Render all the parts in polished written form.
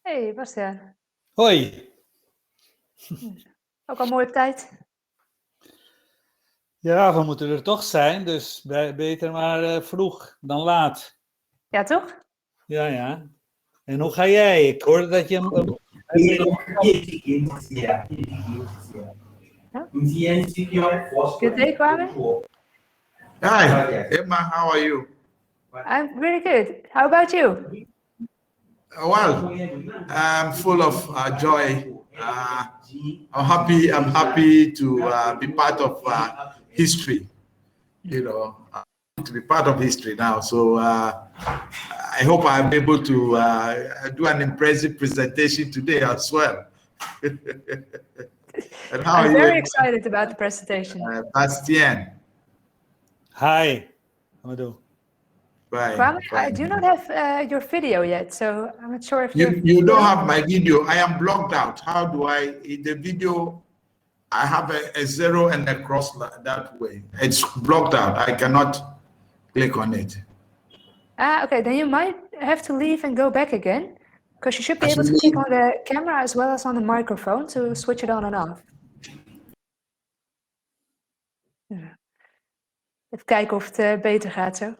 Hey, Bastiaan. Hoi. Ook al mooi op tijd. Ja, we moeten er toch zijn, dus beter maar vroeg dan laat. Ja, toch? Ja, ja. En hoe ga jij? Ik hoorde dat je... Good day, Kwame. Hi, Emma, how are you? I'm really good. How about you? Well, I'm full of joy. I'm happy to be part of history. To be part of history now. So I hope I'm able to do an impressive presentation today as well. And how I'm are you? very excited about the presentation. Bastien. Hi. Amadou. Fine, Kwame, I fine. do not have your video yet, so I'm not sure if You don't have my video. I am blocked out. How do I? In the video, I have a zero and a cross that way. It's blocked out. I cannot click on it. Okay, then you might have to leave and go back again, because you should be able to click on the camera as well as on the microphone to switch it on and off. Even kijken of het beter gaat zo.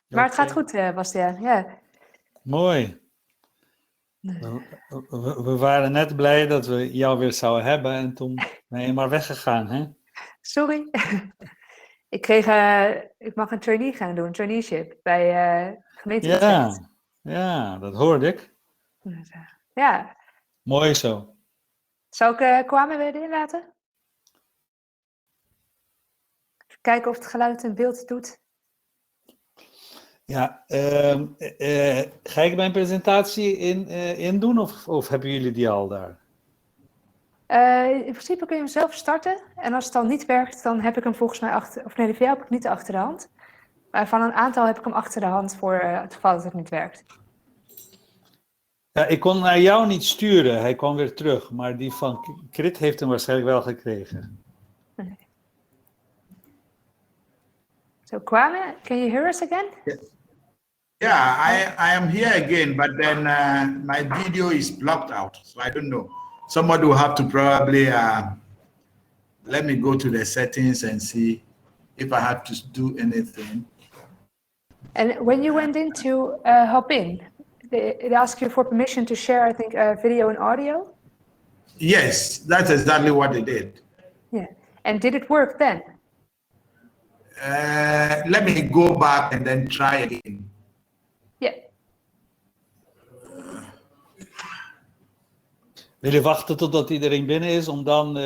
Maar het gaat goed, Bastiaan. Ja. Mooi. We waren net blij dat we jou weer zouden hebben en toen ben je maar weggegaan, hè? Sorry. Ik mag een trainee gaan doen, een traineeship bij gemeente Utrecht. Ja, dat hoorde ik. Ja. Mooi zo. Zal ik Kwame weer erin laten? Even kijken of het geluid en beeld doet. Ja, ga ik mijn presentatie in doen of hebben jullie die al daar? In principe kun je hem zelf starten. En als het dan niet werkt, dan heb ik hem volgens mij achter... Of nee, de van jou heb ik niet achter de hand. Maar van een aantal heb ik hem achter de hand voor het geval dat het niet werkt. Ja, ik kon naar jou niet sturen. Hij kwam weer terug. Maar die van Krit heeft hem waarschijnlijk wel gekregen. Nee. So, Kwame, can you hear us again? Yeah, I am here again, but then my video is blocked out, so I don't know. Somebody will have to probably let me go to the settings and see if I have to do anything. And when you went in to hop in, it asked you for permission to share, I think, video and audio? Yes, that's exactly what it did. Yeah. And did it work then? Let me go back and then try again. Ja. Wil je wachten totdat iedereen binnen is om dan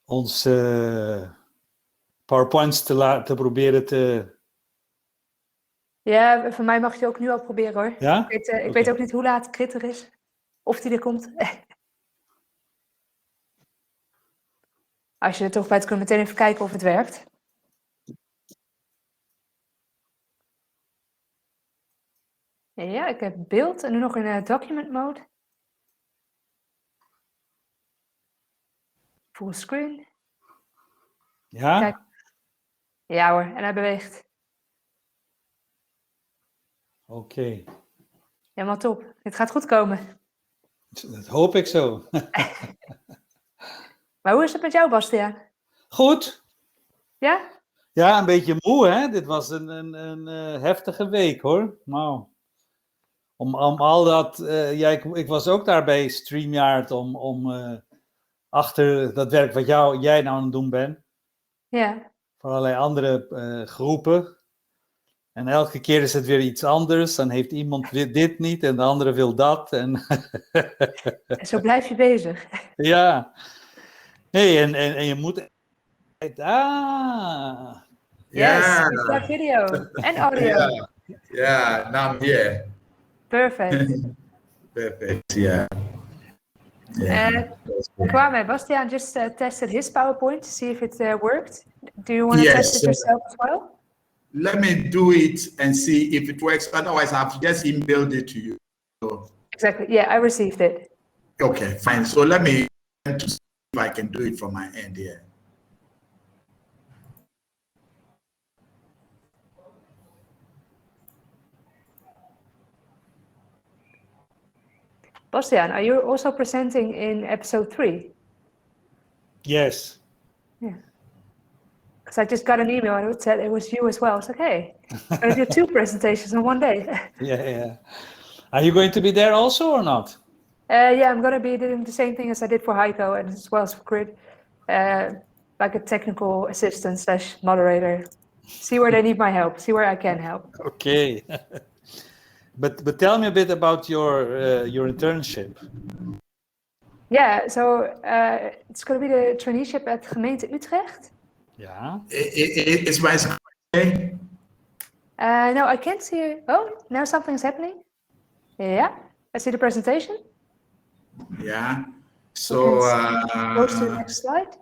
onze PowerPoints te proberen te... Ja, voor mij mag je ook nu al proberen hoor. Ja? Ik weet ook niet hoe laat Krit er is. Of die er komt. Als je er toch bent, kunnen we meteen even kijken of het werkt. Ja, ik heb beeld en nu nog in document mode. Full screen. Ja? Kijk. Ja hoor, en hij beweegt. Oké. Helemaal top. Het gaat goed komen. Dat hoop ik zo. Maar hoe is het met jou, Bastiaan? Goed. Ja? Ja, een beetje moe, hè? Dit was een heftige week, hoor. Nou, om al dat... ik was ook daar bij StreamYard om achter dat werk wat jij nou aan het doen bent. Ja. Voor allerlei andere groepen. En elke keer is het weer iets anders. Dan heeft iemand weer dit niet en de andere wil dat. En Zo blijf je bezig. ja. Nee, en je moet... Yes, it's that video and audio. Yeah, now I'm here. Perfect. Perfect, yeah. Kwame, Bastiaan just tested his PowerPoint to see if it worked. Do you want to test it yourself as well? Let me do it and see if it works. Otherwise, I've just emailed it to you. So, exactly. Yeah, I received it. Okay, fine. So let me see if I can do it from my end here. Bastiaan, are you also presenting in episode 3? Yes. Yeah. Because I just got an email and it said it was you as well. I was like, hey, I'm going to do 2 presentations in one day. Yeah. Are you going to be there also or not? Yeah, I'm going to be doing the same thing as I did for Heiko and as well as for Grid, like a technical assistant / moderator. See where they need my help, see where I can help. Okay. But tell me a bit about your internship. Yeah, so it's going to be the traineeship at Gemeente Utrecht. Yeah. It's my okay. No, I can't see you. Oh, now something's happening. Yeah, I see the presentation. Yeah. So Goes to the next slide.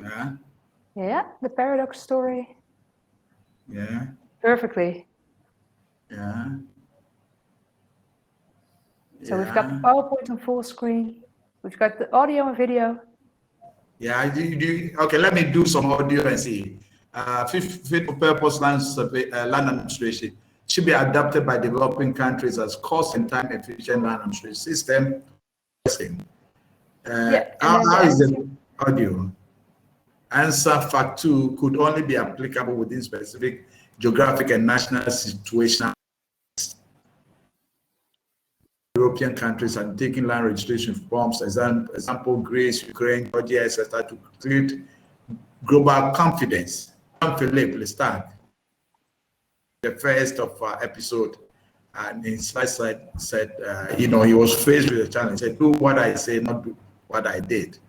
yeah. Yeah, the paradox story. Yeah. Perfectly. Yeah. So we've got the PowerPoint on full screen. We've got the audio and video. Yeah, okay, let me do some audio and see. Fit for purpose land administration should be adopted by developing countries as cost and time efficient land administration system. How is the audio? Answer fact 2 could only be applicable within specific geographic and national situation. European countries are taking land registration forms, example Greece, Ukraine, Georgia, etc., to create global confidence. Philip, let's start. The first of our episode, and in slide said, he was faced with a challenge. He said, do what I say, not do what I did.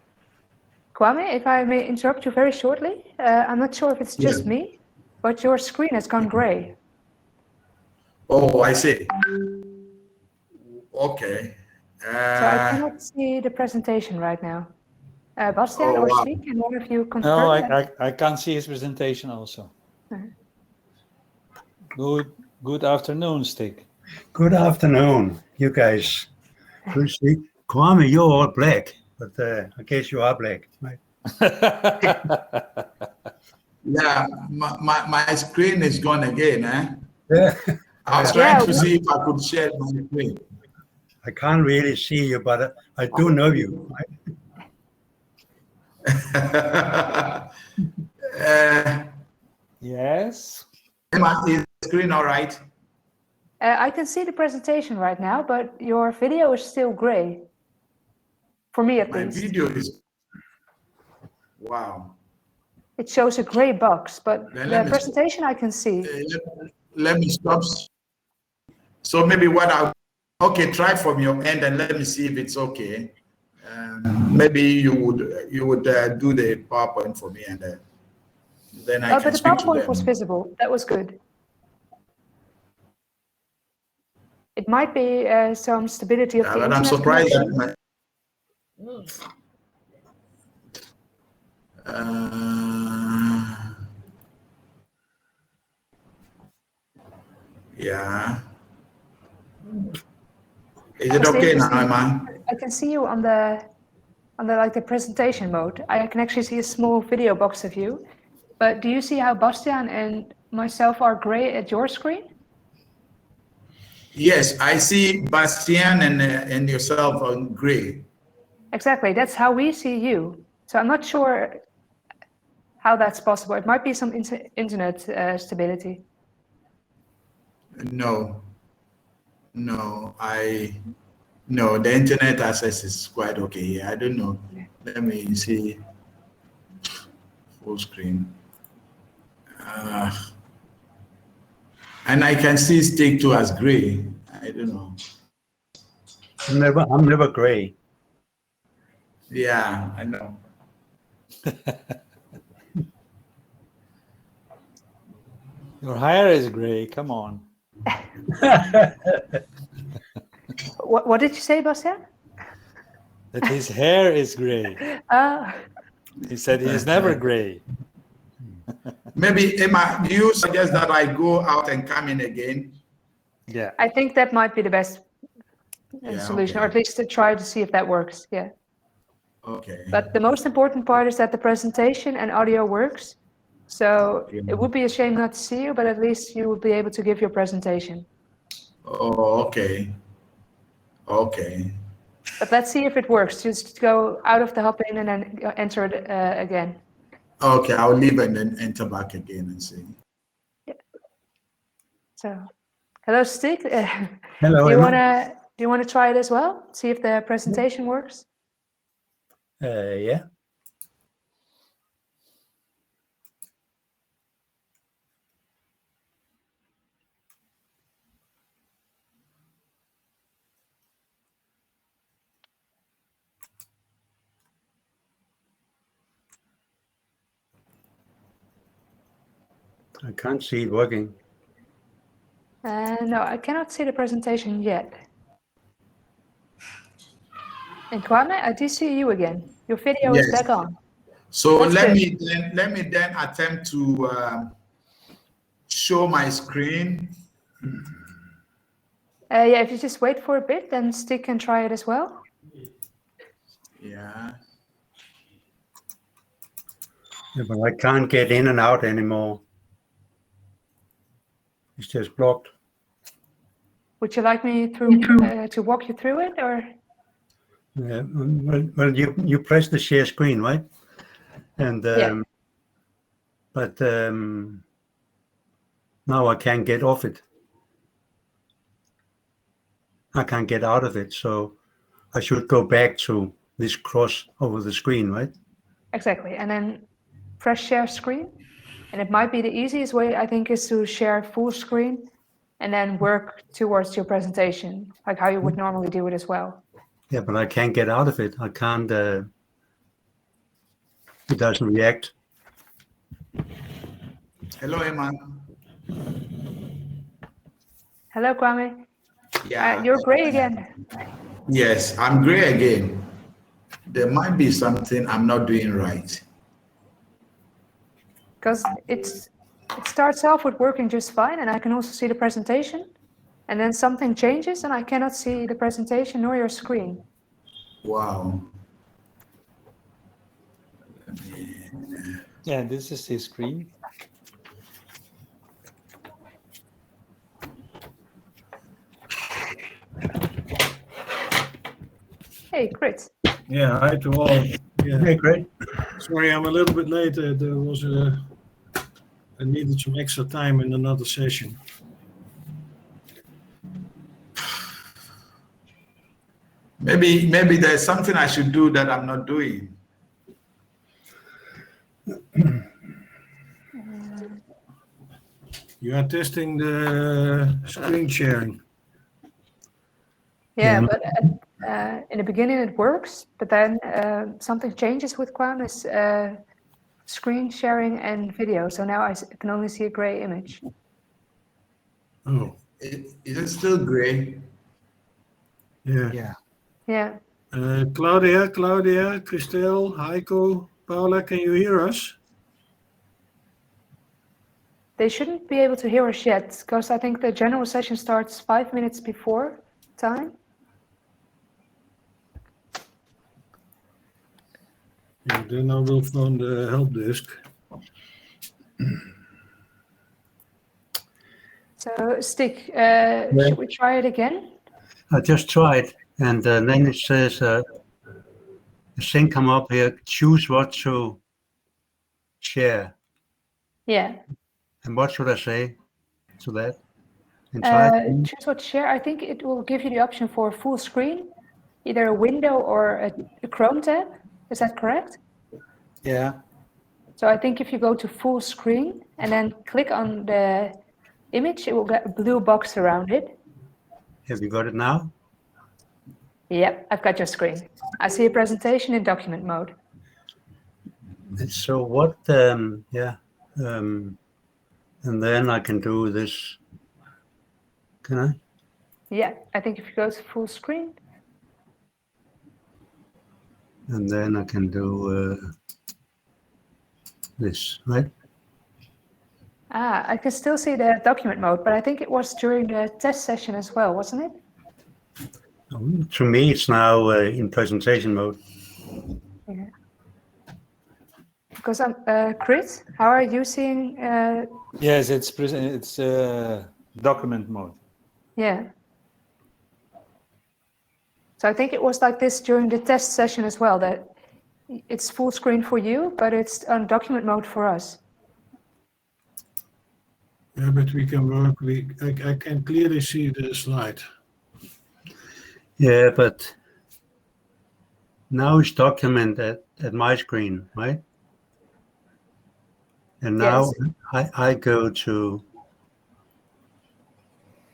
Kwame, if I may interrupt you very shortly, I'm not sure if it's just me, but your screen has gone gray. Oh, I see. Okay. So I cannot see the presentation right now. Bastiaan or Stig, can one of you confirm? No, I can't see his presentation also. Good afternoon, Stig. Good afternoon, you guys. Firstly, Kwame, you're all black, but I guess you are black, right? Yeah, my screen is gone again, eh? Yeah. I was trying to see if I could share my screen. I can't really see you, but I do know you. Yes. Is the screen all right? I can see the presentation right now, but your video is still gray. For me, at least. My video is... Wow. It shows a gray box, but the presentation I can see. Let me stop. So maybe okay, try from your end and let me see if it's okay. Maybe you would do the PowerPoint for me, and then I can speak to them. But the PowerPoint was visible. That was good. It might be some stability of the internet. I'm surprised that yeah. Is it okay now, Emma? I can see you on the like the presentation mode. I can actually see a small video box of you. But do you see how Bastiaan and myself are gray at your screen? Yes, I see Bastiaan and yourself on gray. Exactly, that's how we see you. So I'm not sure how that's possible. It might be some internet stability. No, the internet access is quite okay here. I don't know. Let me see full screen. And I can see Stig too as gray. I don't know. I'm never gray. Yeah, I know. Your hair is gray. Come on. What did you say, Bastiaan? That his hair is gray. He said he's never gray. Maybe, Emma, do you suggest that I go out and come in again? Yeah. I think that might be the best solution, okay. or at least to try to see if that works. Yeah. Okay. But the most important part is that the presentation and audio works. So it would be a shame not to see you, but at least you will be able to give your presentation. Oh, okay. Okay. But let's see if it works. Just go out of the hop-in and then enter it again. Okay, I'll leave and then enter back again and see. So, hello, Stig. Hello, do Emma. you wanna try it as well? See if the presentation works. Yeah. I can't see it working. No, I cannot see the presentation yet. And Kwame, I do see you again. Your video is Yes. back on. So That's let good. me then attempt to show my screen. Yeah, if you just wait for a bit, then Stig can try it as well. Yeah. Yeah, but I can't get in and out anymore. It's just blocked. Would you like me to walk you through it, or? Yeah. Well, you press the share screen, right? And Yeah. but now I can't get off it. I can't get out of it, so I should go back to this cross over the screen, right? Exactly, and then press share screen. And it might be the easiest way, I think, is to share full screen and then work towards your presentation, like how you would normally do it as well. Yeah, but I can't get out of it. I can't, it doesn't react. Hello, Emma. Hello, Kwame. Yeah. You're gray again. Yes, I'm gray again. There might be something I'm not doing right. Because it starts off with working just fine, and I can also see the presentation. And then something changes, and I cannot see the presentation nor your screen. Wow. Yeah, this is his screen. Hey, Chris. Yeah, hi to all. Yeah, Okay, great. sorry, I'm a little bit late. There was I needed some extra time in another session. Maybe there's something I should do that I'm not doing. You are testing the screen sharing. Yeah, but in the beginning it works, but then something changes with Kwame's screen sharing and video. So now I can only see a gray image. Oh, Is it still gray? yeah. Yeah. Yeah. Claudia, Christelle, Heiko, Paula, can you hear us? They shouldn't be able to hear us yet, because I think the general session starts 5 minutes before time. Yeah, then I will phone the help desk. So, Stig, should we try it again? I just tried, and then it says a thing come up here, choose what to share. Yeah. And what should I say to that? And try it? Choose what to share. I think it will give you the option for full screen, either a window or a Chrome tab. Is that correct? Yeah. So I think if you go to full screen and then click on the image, it will get a blue box around it. Have you got it now? Yep, I've got your screen. I see a presentation in document mode. So what, yeah, and then I can do this, can I? Yeah, I think if you go to full screen. And then I can do this, right? I can still see the document mode, but I think it was during the test session as well, wasn't it? To me, it's now in presentation mode. Yeah. Because I'm Chris, how are you seeing? Yes, it's document mode. Yeah. So I think it was like this during the test session as well, that it's full screen for you, but it's on document mode for us. Yeah, but we can work. I can clearly see the slide. Yeah, but now it's document at my screen, right? And now Yes. I go to,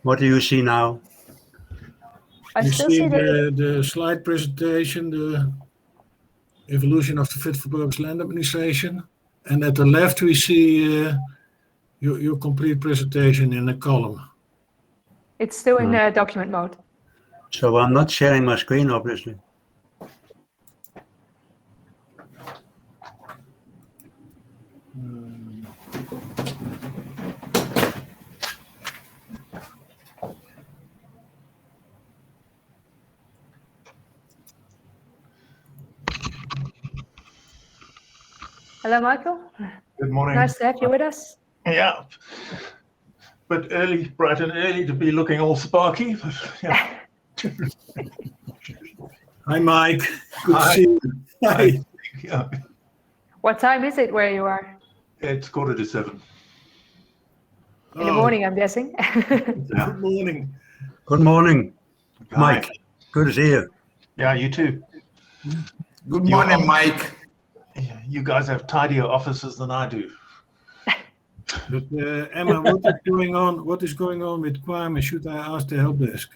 what do you see now? I You still see see the slide presentation, the evolution of the fit for purpose land administration, and at the left we see your complete presentation in a column. it's still in document mode. So I'm not sharing my screen, obviously. Hello, Michael. Good morning. Nice to have you with us. Yeah, but early, bright and early to be looking all sparky. But yeah. Hi, Mike. Good Hi. to see you. Hi. Yeah, What time is it where you are? it's 7:45. In the morning, I'm guessing. Yeah. Good morning. Good morning, Hi. Mike. Good to see you. Yeah, you too. Good morning, Mike. Yeah, you guys have tidier offices than I do. But Emma, what is going on with Kwame? Should I ask the help desk?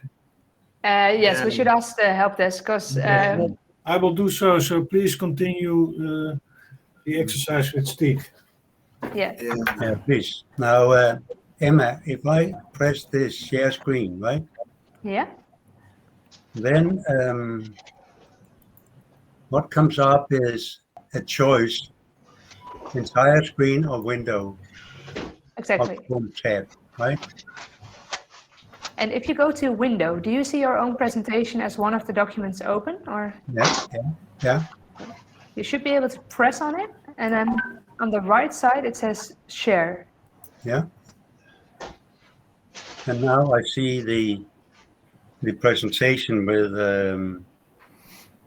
Yes, we should ask the help desk because I will do so. So please continue the exercise with stick. yeah. Yeah, please. Now, Emma, if I press this share screen, right? Yeah. Then what comes up is a choice, entire screen or window Exactly. of Chrome tab, right? And if you go to window, do you see your own presentation as one of the documents open, or Yeah. you should be able to press on it, and then on the right side it says share. Yeah. And now I see the presentation with,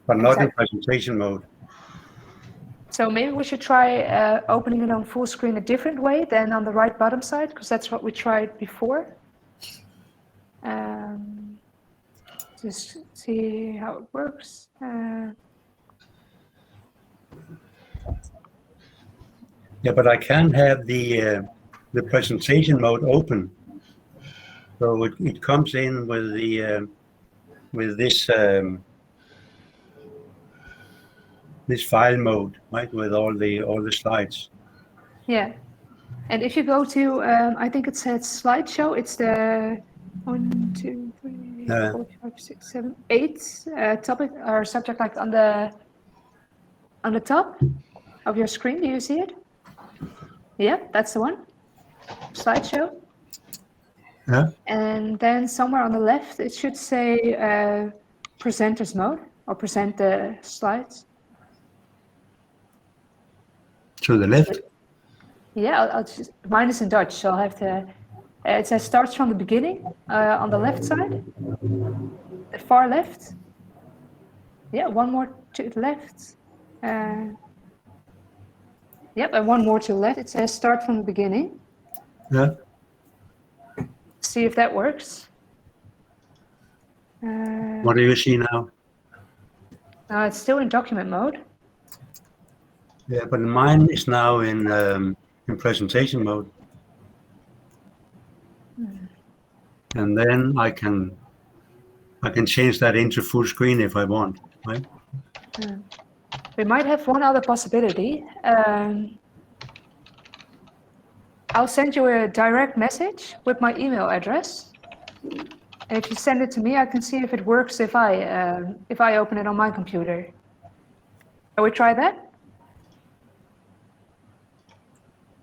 but not in presentation mode. So maybe we should try opening it on full screen a different way than on the right bottom side, because that's what we tried before. Just see how it works. Yeah, but I can have the presentation mode open, so it comes in with the with this this file mode, right, with all the slides. Yeah, and if you go to, I think it said slideshow. It's the 1, 2, 3, 4, 5, 6, 7, 8 topic or subject like on the top of your screen. Do you see it? Yeah, that's the one. Slideshow. Yeah. And then somewhere on the left, it should say presenters mode or present the slides. To the left. Yeah, I'll just, mine is in Dutch, so I'll have to. It says starts from the beginning on the left side, the far left. Yeah, one more to the left. Yep, and one more to the left. It says start from the beginning. Yeah. See if that works. What do you see now? It's still in document mode. Yeah, but mine is now in presentation mode. And then I can change that into full screen if I want, right? We might have one other possibility. I'll send you a direct message with my email address. And if you send it to me, I can see if it works if I open it on my computer. Shall we try that?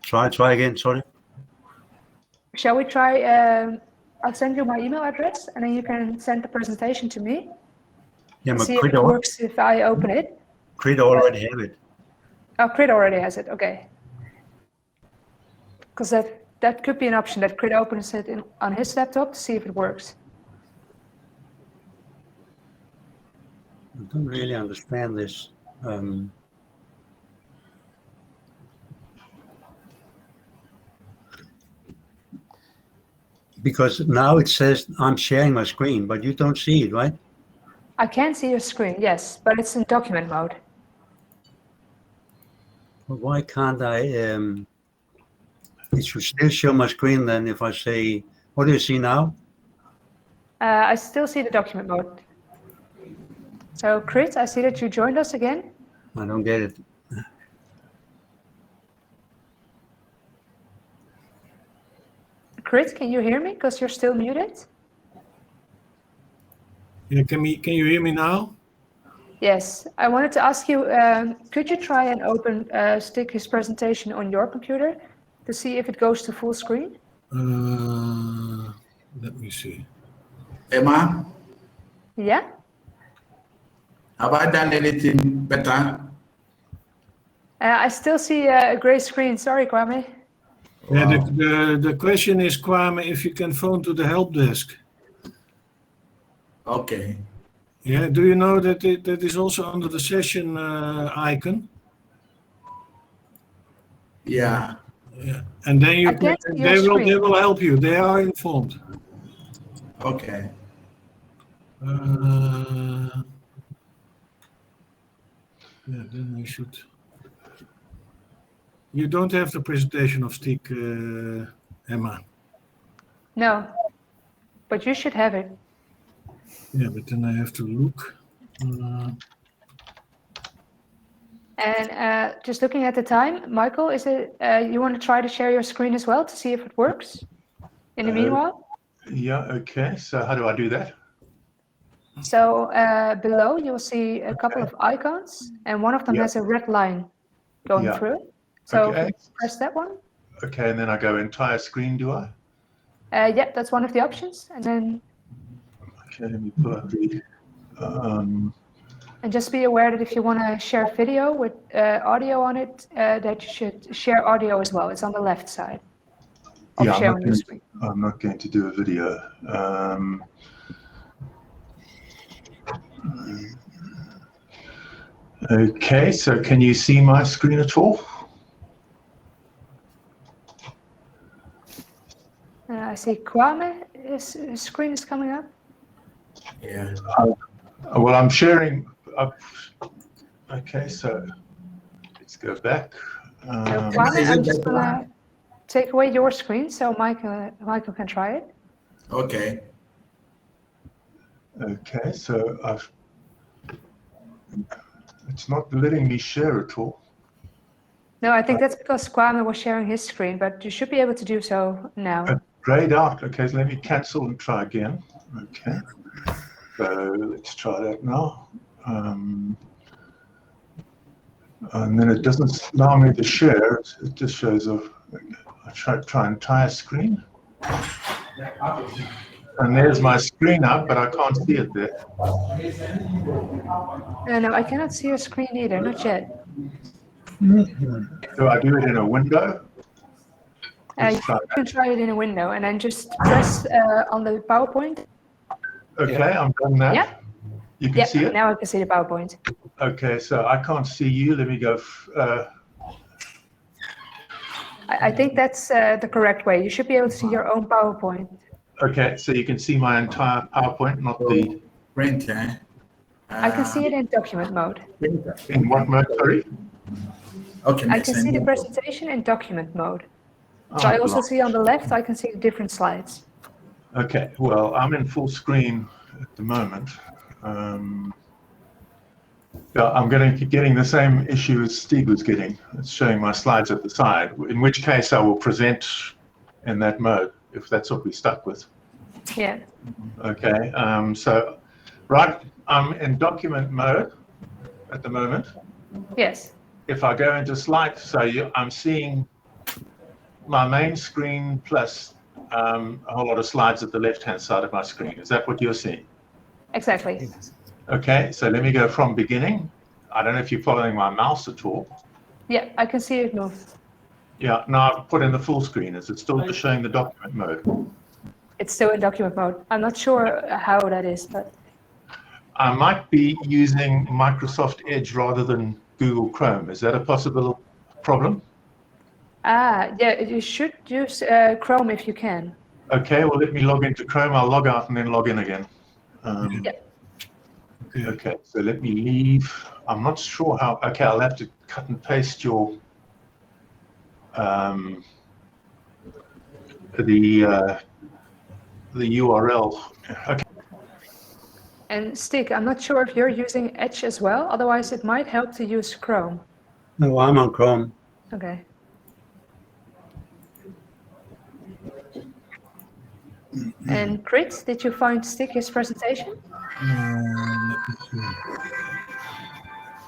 Try again, sorry. Shall we try? I'll send you my email address, and then you can send the presentation to me. Yeah, but See if it works if I open it. Crit already have it. Oh, Crit already has it. Okay. Because that could be an option that Crit opens it on his laptop to see if it works. don't really understand this. Because now it says I'm sharing my screen, but you don't see it, right? I can see your screen, yes, but it's in document mode. Well, why can't I? It should still show my screen then if I say, what do you see now? I still see the document mode. So, Chris, I see that you joined us again. I don't get it. Chris, can you hear me? Because you're still muted. Yeah, can you hear me now? Yes, I wanted to ask you, could you try and stick his presentation on your computer to see if it goes to full screen? Let me see. Emma, Yeah? have I done anything better? I still see a gray screen. Sorry, Kwame. Yeah, Wow. the question is, Kwame, if you can phone to the help desk. Okay. Yeah, do you know that that is also under the session icon? Yeah. Yeah, and then I can't see your they screen. will help you. They are informed. Okay. Yeah, then I should. You don't have the presentation of Stiek, Emma. No, but you should have it. Yeah, but then I have to look. And just looking at the time, Michael, is it you want to try to share your screen as well to see if it works? In the meanwhile? Yeah, okay. So how do I do that? So below you'll see a couple of icons, and one of them Yeah. has a red line going Yeah. through it. So Okay. press that one. Okay, and then I go entire screen, do I? Yeah, that's one of the options. And then Okay, let me pull up the and just be aware that if you want to share video with audio on it, that you should share audio as well. It's on the left side of yeah, sharing your screen. I'm not going to do a video. Okay, so can you see my screen at all? I see Kwame, his screen is coming up. Yeah. Well, I'm sharing. Okay, so let's go back. So Kwame, is it I'm just better? gonna take away your screen so Michael can try it. Okay. Okay, so it's not letting me share at all. No, I think that's because Kwame was sharing his screen, but you should be able to do so now. Grayed out. Okay, so let me cancel and try again. Okay, so let's try that now. And then it doesn't allow me to share. It just shows I try entire screen. And there's my screen up, but I can't see it there. No, I cannot see your screen either, not yet. Do I do it in a window? You can try it in a window and then just press on the PowerPoint. Okay, I'm done that. Yeah. You can see it? Now I can see the PowerPoint. Okay, so I can't see you. Let me go. I think that's the correct way. You should be able to see your own PowerPoint. Okay, so you can see my entire PowerPoint, not the... Print, eh? I can see it in document mode. In what mode, sorry? Okay. I can see the presentation in document mode. So I also see on the left, I can see the different slides. Okay, well, I'm in full screen at the moment. Yeah, I'm getting the same issue as Steve was getting. It's showing my slides at the side, in which case I will present in that mode, if that's what we're stuck with. Yeah. Okay, so, right, I'm in document mode at the moment. Yes. If I go into slide, so I'm seeing my main screen plus a whole lot of slides at the left-hand side of my screen. Is that what you're seeing? Exactly. Okay, so let me go from beginning. I don't know if you're following my mouse at all. Yeah, I can see it move. Yeah, now I've put in the full screen. Is it still just showing the document mode? It's still in document mode. I'm not sure how that is, but... I might be using Microsoft Edge rather than Google Chrome. Is that a possible problem? Yeah, you should use Chrome if you can. Okay, well, let me log into Chrome. I'll log out and then log in again. Yeah. Okay, so let me leave. I'm not sure how. Okay, I'll have to cut and paste your the URL. Okay. And Stig, I'm not sure if you're using Edge as well. Otherwise, it might help to use Chrome. No, I'm on Chrome. Okay. And Chris, did you find Stig his presentation? Let me see.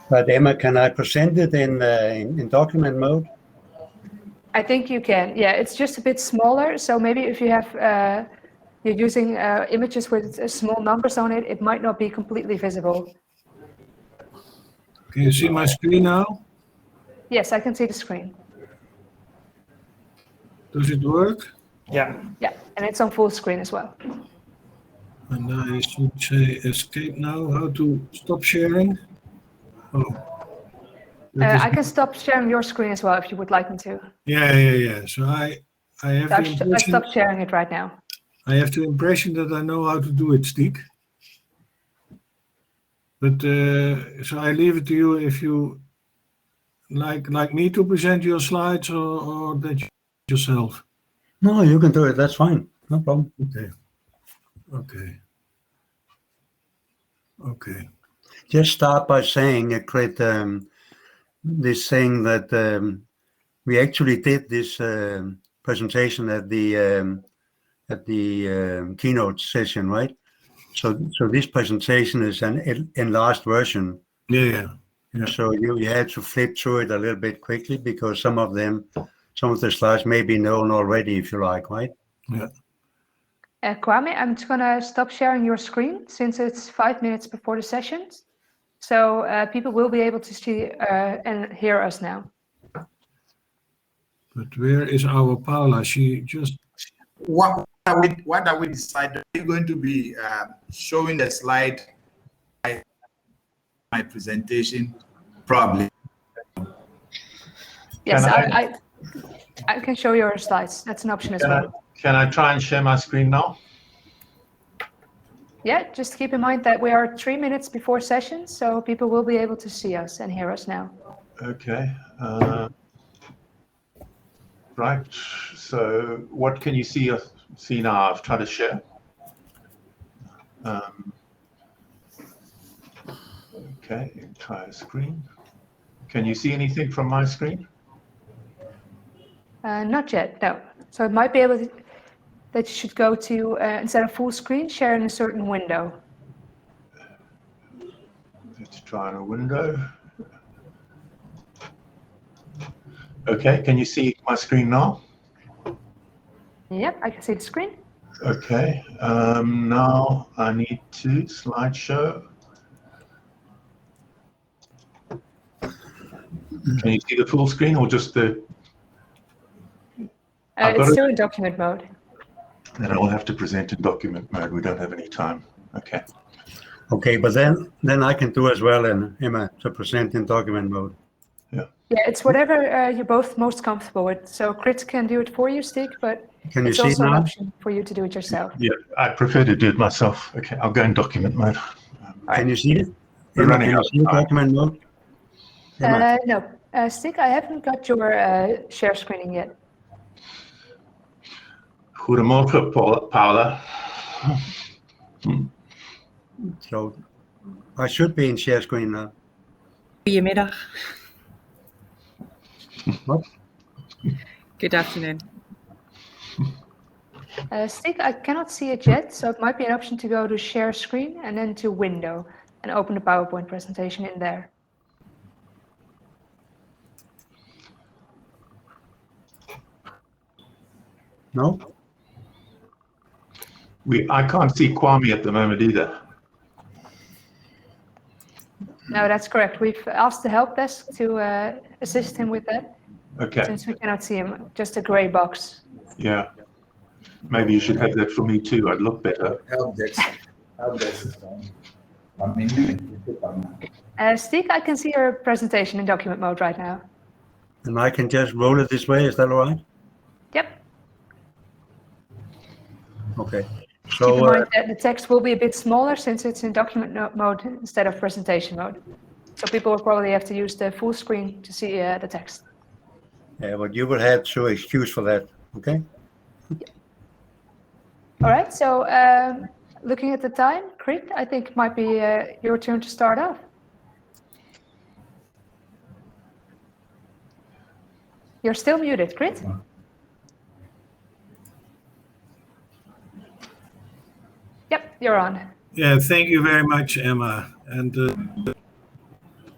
But Emma, can I present it in document mode? I think you can. Yeah, it's just a bit smaller. So maybe if you have you're using images with small numbers on it, it might not be completely visible. Can you see my screen now? Yes, I can see the screen. Does it work? Yeah. Yeah, and it's on full screen as well. And I should say escape now. How to stop sharing? Oh. I can stop sharing your screen as well if you would like me to. Yeah. So I have the I impression. stopped sharing it right now. I have the impression that I know how to do it, Stig. But so I leave it to you if you like me to present your slides or that yourself. No, you can do it. That's fine. No problem. Okay. Just start by saying, Crit, this thing that we actually did this presentation at the keynote session, right? So this presentation is an enlarged version. Yeah. So you had to flip through it a little bit quickly because some of the slides may be known already, if you like, right? Yeah. Kwame, I'm just gonna stop sharing your screen since it's 5 minutes before the sessions. So people will be able to see and hear us now. But where is our Paula? She just. What are we deciding? Are you going to be showing the slide my presentation? Probably. Yes, I can show your slides. That's an option as well. Can I try and share my screen now? Yeah, just keep in mind that we are 3 minutes before sessions, so people will be able to see us and hear us now. Okay. Right. So what can you see now? I've tried to share. Okay, entire screen. Can you see anything from my screen? Not yet, no. So it might be able to, that you should go to, instead of full screen, share in a certain window. Let's try in a window. Okay, can you see my screen now? Yep, I can see the screen. Okay, now I need to slideshow. Can you see the full screen or just the? It's still in document mode. Then I'll have to present in document mode. We don't have any time. Okay. Okay, but then I can do as well, and Emma, to present in document mode. Yeah. Yeah, it's whatever you're both most comfortable with. So Chris can do it for you, Stig, but Can you it's see also an now? option for you to do it yourself. Yeah, I prefer to do it myself. Okay, I'll go in document mode. Can you see it? We're Emma, running can you out of see the time. document mode? Emma? No, Stig, I haven't got your share screening yet. Goedemorgen, Paula. So I should be in share screen now. Goedemiddag. What? Good afternoon. Stig, I cannot see it yet, so it might be an option to go to share screen and then to window and open the PowerPoint presentation in there. No? I can't see Kwame at the moment either. No, that's correct. We've asked the help desk to assist him with that, Okay. since we cannot see him, just a gray box. Yeah. Maybe you should have that for me too. I'd look better. Help desk is fine. Stieg, I can see your presentation in document mode right now. And I can just roll it this way, is that all right? Yep. Okay. Keep So in mind that the text will be a bit smaller since it's in document mode instead of presentation mode. So people will probably have to use the full screen to see the text. yeah, but you will have to excuse for that, okay? All right, so looking at the time, Krit, I think it might be your turn to start off. You're still muted, Krit. Yep, you're on. Yeah, thank you very much, Emma. And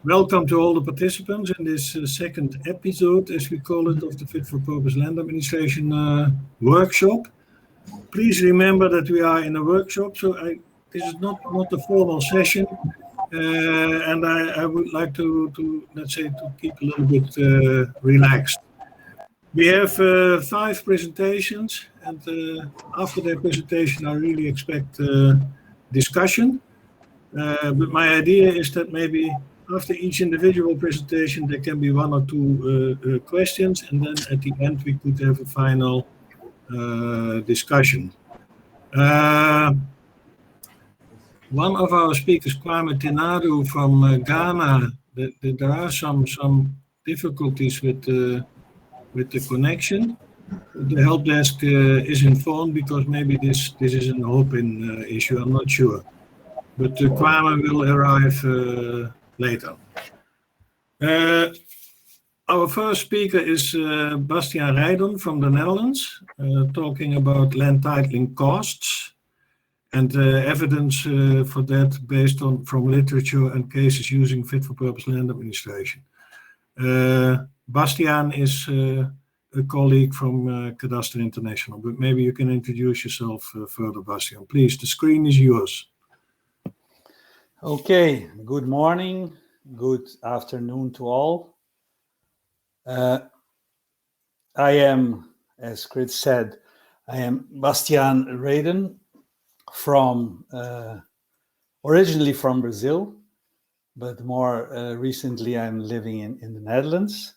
welcome to all the participants in this second episode, as we call it, of the Fit for Purpose Land Administration workshop. Please remember that we are in a workshop, so this is not a formal session. And I would like to let's say, to keep a little bit relaxed. We have 5 presentations, and after their presentation, I really expect discussion. But my idea is that maybe after each individual presentation, there can be 1 or 2 questions, and then at the end, we could have a final discussion. One of our speakers, Kwame Tenadu from Ghana, there are some difficulties with the connection. The help desk is informed because maybe this is an open issue, I'm not sure. But Kwame will arrive later. Our first speaker is Bastiaan Rijdon from the Netherlands, talking about land titling costs and evidence for that based on from literature and cases using fit for purpose land administration. Bastiaan is a colleague from Cadastre International, but maybe you can introduce yourself further, Bastiaan. Please, the screen is yours. Okay, good morning, good afternoon to all. I am, as Krit said, I am Bastiaan Rijdon from, originally from Brazil, but more recently I'm living in the Netherlands.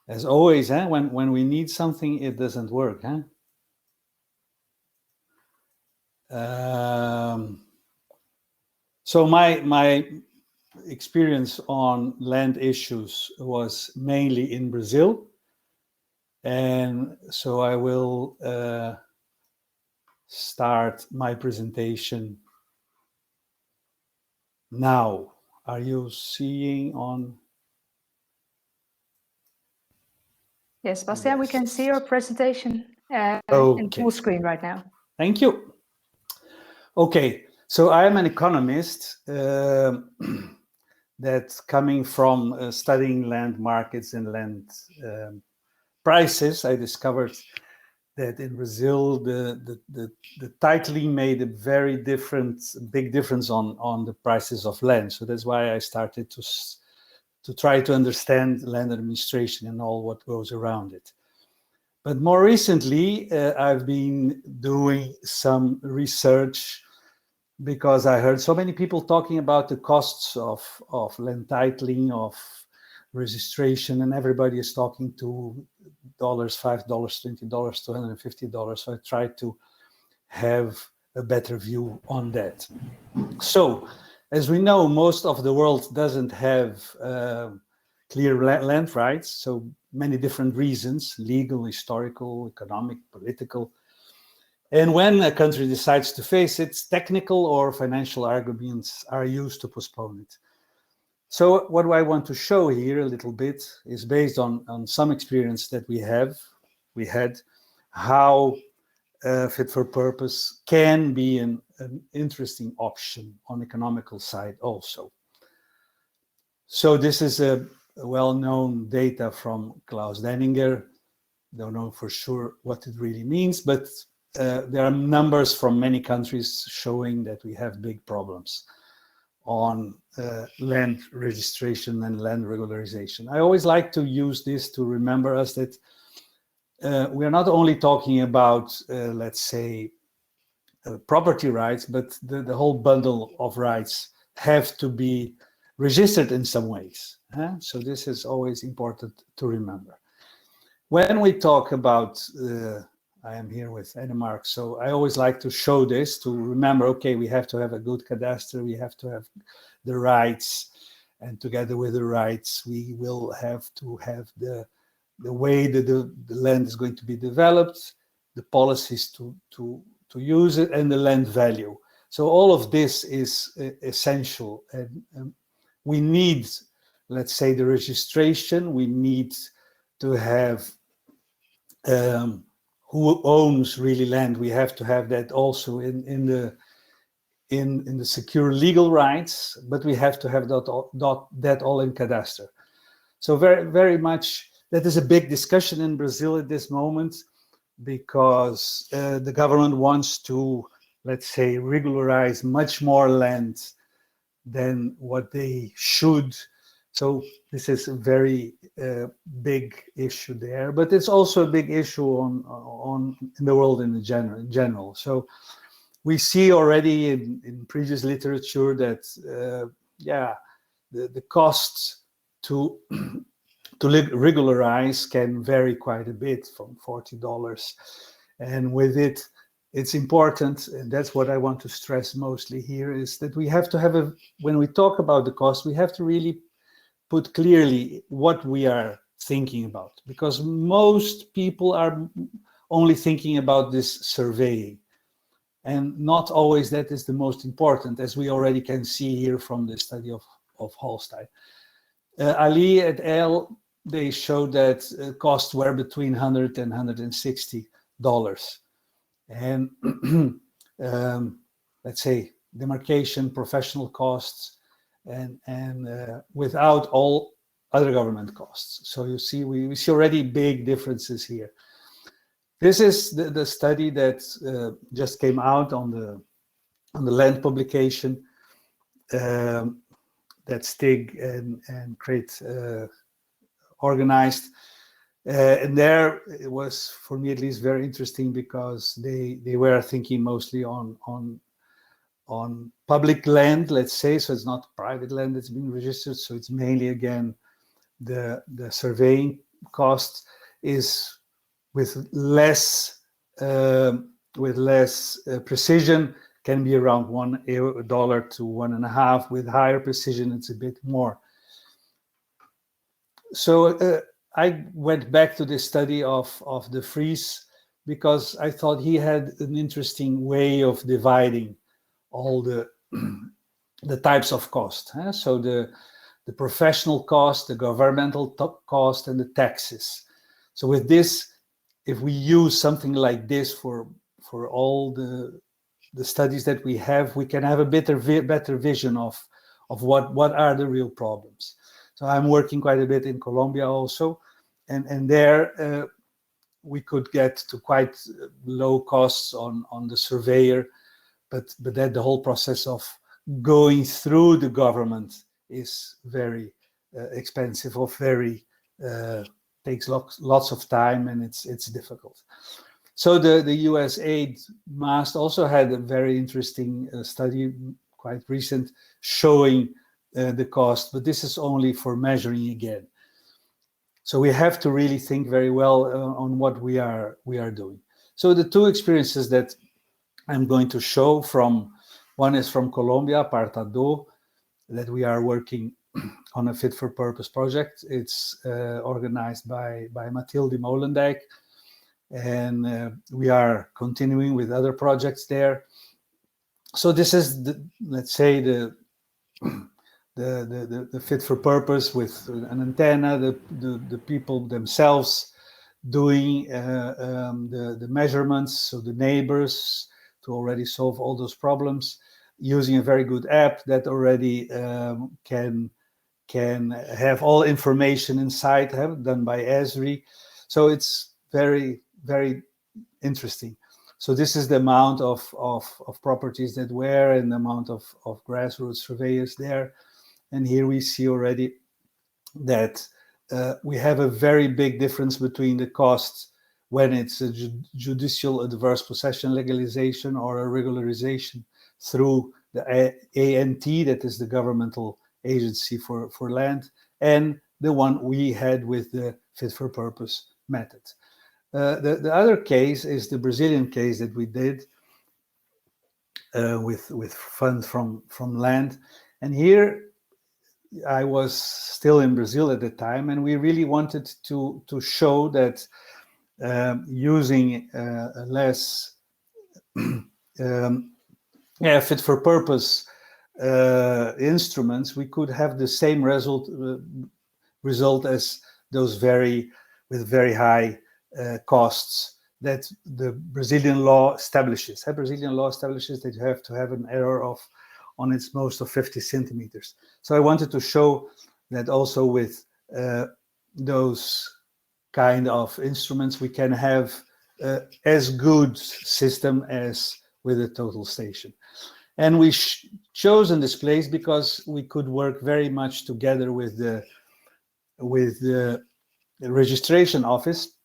As always, when we need something, it doesn't work. So my experience on land issues was mainly in Brazil. And so I will start my presentation now. Are you seeing on? Yes, Bastiaan, we can see your presentation in full screen right now. Thank you. Okay, so I am an economist that's coming from studying land markets and land prices. I discovered that in Brazil, the titling made a very big difference on the prices of land. So that's why I started to try to understand land administration and all what goes around it. But more recently, I've been doing some research because I heard so many people talking about the costs of land titling, of registration, and everybody is talking to $5, $20, $250. So I tried to have a better view on that. So, as we know, most of the world doesn't have clear land rights. So many different reasons: legal, historical, economic, political. And when a country decides to face it, technical or financial arguments are used to postpone it. So what I want to show here a little bit is based on some experience that we had, how fit for purpose can be an interesting option on economical side also. So this is a well-known data from Klaus Denninger. Don't know for sure what it really means, but there are numbers from many countries showing that we have big problems on land registration and land regularization. I always like to use this to remember us that we are not only talking about, let's say, property rights, but the whole bundle of rights have to be registered in some ways. So this is always important to remember. When we talk about, I am here with Enemark, so I always like to show this to remember, okay, we have to have a good cadastre, we have to have the rights, and together with the rights, we will have to have the way that the land is going to be developed, the policies to use it, and the land value. So all of this is essential, and we need, let's say, the registration. We need to have who owns really land. We have to have that also in the secure legal rights, but we have to have that all in cadastre. So very much that is a big discussion in Brazil at this moment, because the government wants to, let's say, regularize much more land than what they should. So this is a very big issue there, but it's also a big issue in the world in general. So we see already in previous literature that the costs to regularize can vary quite a bit, from $40, and with it, it's important, and that's what I want to stress mostly here, is that we have to have when we talk about the cost, we have to really put clearly what we are thinking about, because most people are only thinking about this surveying, and not always that is the most important, as we already can see here from the study of Holstein. Ali et al., they showed that costs were between $100 and $160. And let's say demarcation, professional costs, and without all other government costs. So you see, we see already big differences here. This is the study that just came out on the land publication that Stig and Crate organized. And there it was, for me at least, very interesting, because they were thinking mostly on public land, let's say. So it's not private land that's been registered. So it's mainly, again, the surveying cost is with less precision, can be around $1 to $1.50. With higher precision, it's a bit more. So I went back to this study of de Vries, because I thought he had an interesting way of dividing all the types of cost. So the professional cost, the governmental cost, and the taxes. So with this, if we use something like this for all the studies that we have, we can have a better vision of what are the real problems. So I'm working quite a bit in Colombia also, and there we could get to quite low costs on the surveyor, but that the whole process of going through the government is very expensive, or very takes lots of time, and it's difficult. So the US aid MAST also had a very interesting study, quite recent, showing the cost, but this is only for measuring again. So we have to really think very well on what we are doing. So the two experiences that I'm going to show one is from Colombia, Partado, that we are working on a fit for purpose project. It's organized by Mathilde Molendijk, and we are continuing with other projects there. So this is let's say the fit for purpose, with an antenna, the people themselves doing the measurements, so the neighbors, to already solve all those problems, using a very good app that already can have all information inside, done by Esri. So it's very, very interesting. So this is the amount of properties that were, and the amount of grassroots surveyors there. And here we see already that we have a very big difference between the costs when it's a judicial adverse possession legalization or a regularization through the ANT, that is the governmental agency for land, and the one we had with the fit for purpose method. The other case is the Brazilian case that we did with funds from land. And here I was still in Brazil at the time, and we really wanted to show that using less fit for purpose instruments, we could have the same result as those with very high costs that the Brazilian law establishes. The Brazilian law establishes that you have to have an error on its most of 50 centimeters. So I wanted to show that also with those kind of instruments, we can have as good system as with a total station. And we chosen this place because we could work very much together with the registration office.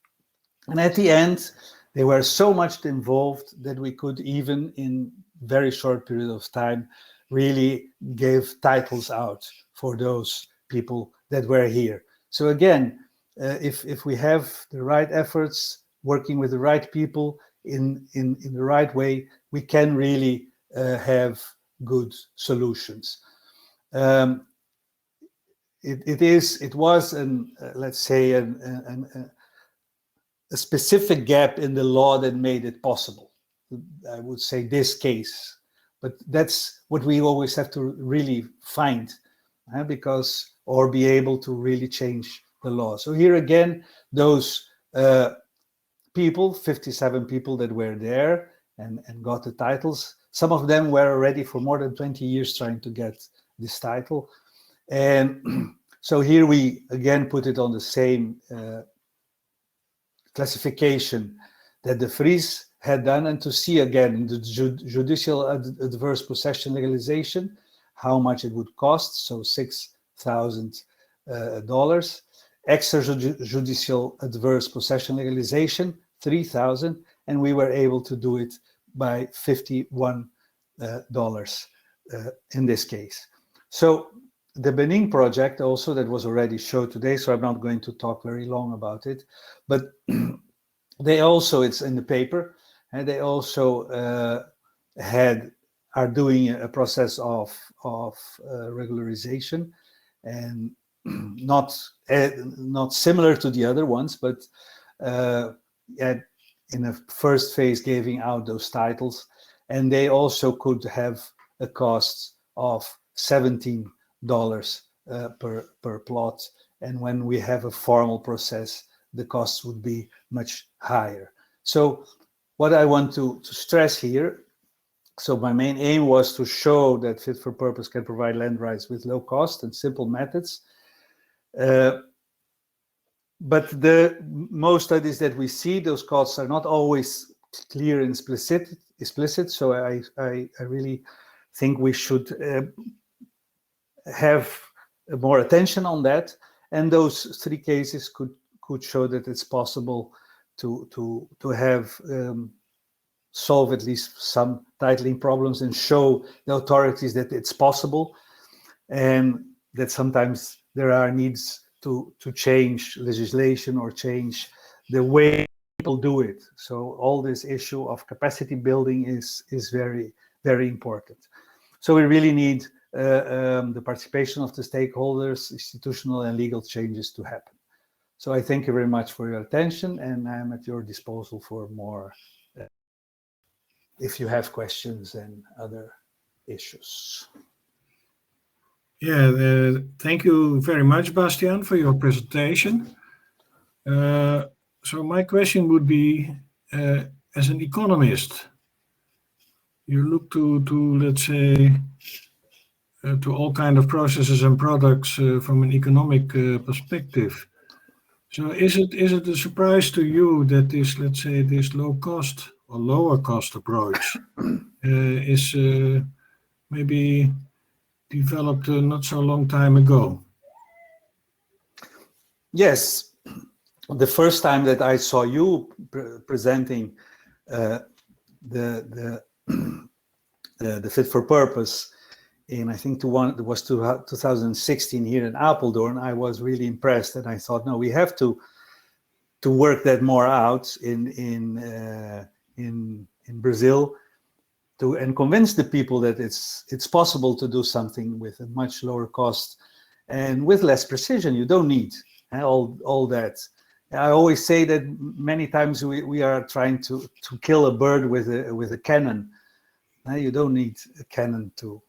And at the end, they were so much involved that we could even in very short period of time really give titles out for those people that were here. So again, if we have the right efforts, working with the right people in the right way, we can really have good solutions. It was let's say a specific gap in the law that made it possible. I would say this case, but that's what we always have to really find, because or be able to really change the law. So here again, those people, 57 people that were there and got the titles. Some of them were already for more than 20 years trying to get this title. And so here we again put it on the same classification that de Vries had done, and to see again the judicial adverse possession legalization, how much it would cost, so $6,000. Extrajudicial adverse possession legalization, $3,000, and we were able to do it by $51 in this case. So the Benin project also, that was already showed today, so I'm not going to talk very long about it, but they also, it's in the paper, and they also are doing a process of regularization, and not similar to the other ones, but in a first phase giving out those titles, and they also could have a cost of $17 per plot, and when we have a formal process, the costs would be much higher. So what I want to stress here, so my main aim was to show that fit for purpose can provide land rights with low cost and simple methods. But the most studies that we see, those costs are not always clear and explicit. So I really think we should have more attention on that. And those three cases could show that it's possible to have solve at least some titling problems and show the authorities that it's possible, and that sometimes there are needs to change legislation or change the way people do it. So all this issue of capacity building is very, very important. So we really need the participation of the stakeholders, institutional and legal changes to happen. So I thank you very much for your attention, and I'm at your disposal for more if you have questions and other issues. Yeah, thank you very much, Bastiaan, for your presentation. So my question would be, as an economist, you look to let's say, to all kind of processes and products from an economic perspective. So is it a surprise to you that this, let's say, this low cost or lower cost approach is maybe developed not so long time ago? Yes, the first time that I saw you presenting the fit for purpose in, I think, it was 2016 here in Apeldoorn, I was really impressed, and I thought, no, we have to work that more out in Brazil, and convince the people that it's possible to do something with a much lower cost and with less precision. You don't need all that. I always say that many times we are trying to kill a bird with a cannon. You don't need a cannon to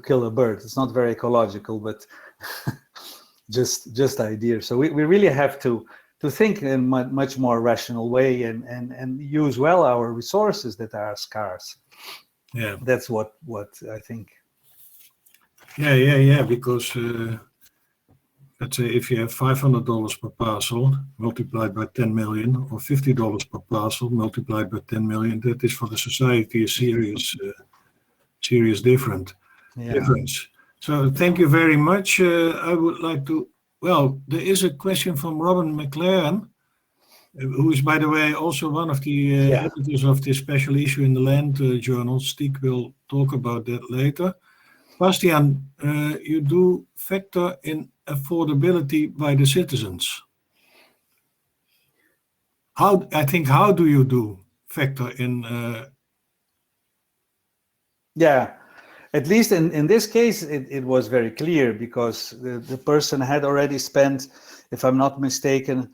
kill a bird. It's not very ecological, but just idea. So we really have to think in a much more rational way and use well our resources that are scarce. Yeah, that's what I think. Yeah. Because let's say if you have $500 per parcel multiplied by 10 million, or $50 per parcel multiplied by 10 million, that is for the society a serious difference. So thank you very much. I would like to. Well, there is a question from Robin McLaren, who is, by the way, also one of the editors of this special issue in the Land Journal. Stiek will talk about that later. Bastiaan, you do factor in affordability by the citizens. How do you do factor in? At least in this case, it was very clear, because the person had already spent, if I'm not mistaken,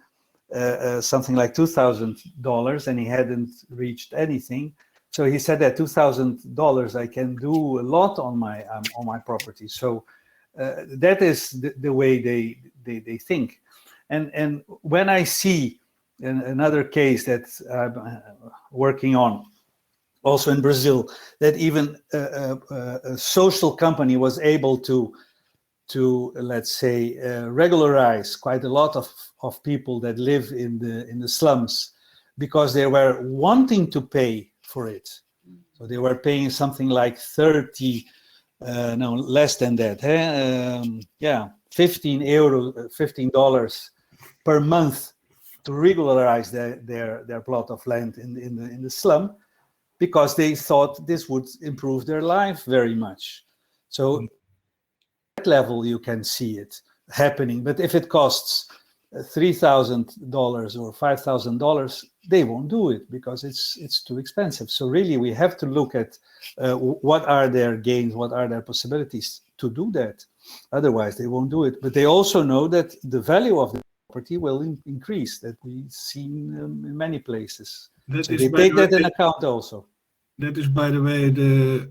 something like $2,000, and he hadn't reached anything. So he said that $2,000 I can do a lot on my property. So that is the way they think. And when I see another case that I'm working on, also in Brazil, that even a social company was able to let's say regularize quite a lot of people that live in the slums, because they were wanting to pay for it. So they were paying something like $15 per month to regularize their plot of land in the slum, because they thought this would improve their life very much. So at that level you can see it happening. But if it costs $3,000 or $5,000, they won't do it, because it's too expensive. So really we have to look at what are their gains, what are their possibilities to do that. Otherwise they won't do it. But they also know that the value of the property will increase, that we've seen in many places. So they take that in account also. That is, by the way,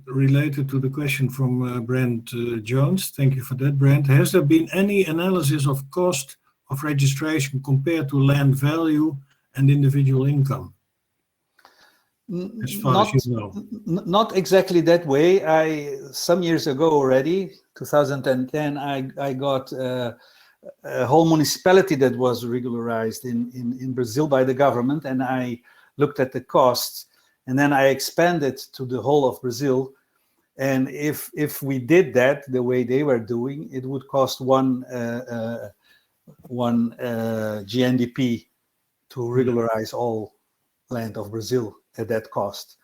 related to the question from Brent Jones. Thank you for that, Brent. Has there been any analysis of cost of registration compared to land value and individual income? As far as you know. Not exactly that way. Some years ago already, 2010, I got a whole municipality that was regularized in Brazil by the government, and I looked at the costs. And then I expanded to the whole of Brazil. And if we did that the way they were doing, it would cost one GNDP to regularize all land of Brazil at that cost.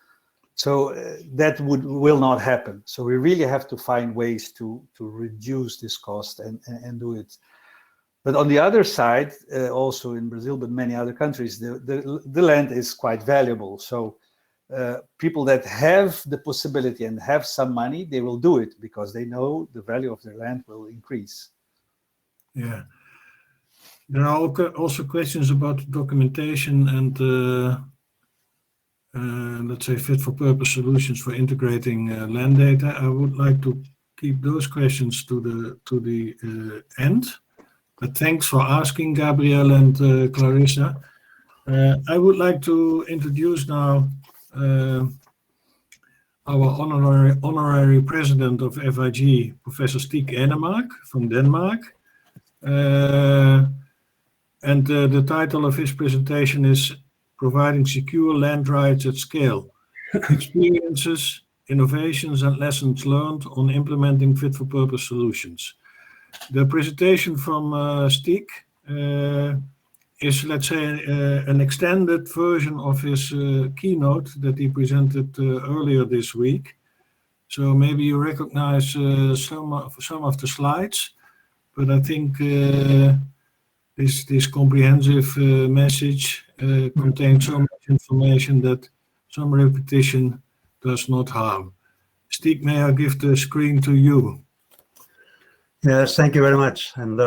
So that will not happen. So we really have to find ways to reduce this cost and do it. But on the other side, also in Brazil, but many other countries, the land is quite valuable. So people that have the possibility and have some money, they will do it, because they know the value of their land will increase. Yeah. There are also questions about documentation and let's say fit for purpose solutions for integrating land data. I would like to keep those questions to the end. But thanks for asking, Gabrielle and Clarissa. I would like to introduce now our honorary president of FIG, Professor Stiek Enemark from Denmark. And the title of his presentation is Providing Secure Land Rights at Scale, Experiences, Innovations and Lessons Learned on Implementing Fit-for-Purpose Solutions. The presentation from Stiek is, let's say, an extended version of his keynote that he presented earlier this week. So maybe you recognize some of the slides, but I think this comprehensive message contains so much information that some repetition does not harm. Stieg, may I give the screen to you? Yes, thank you very much. And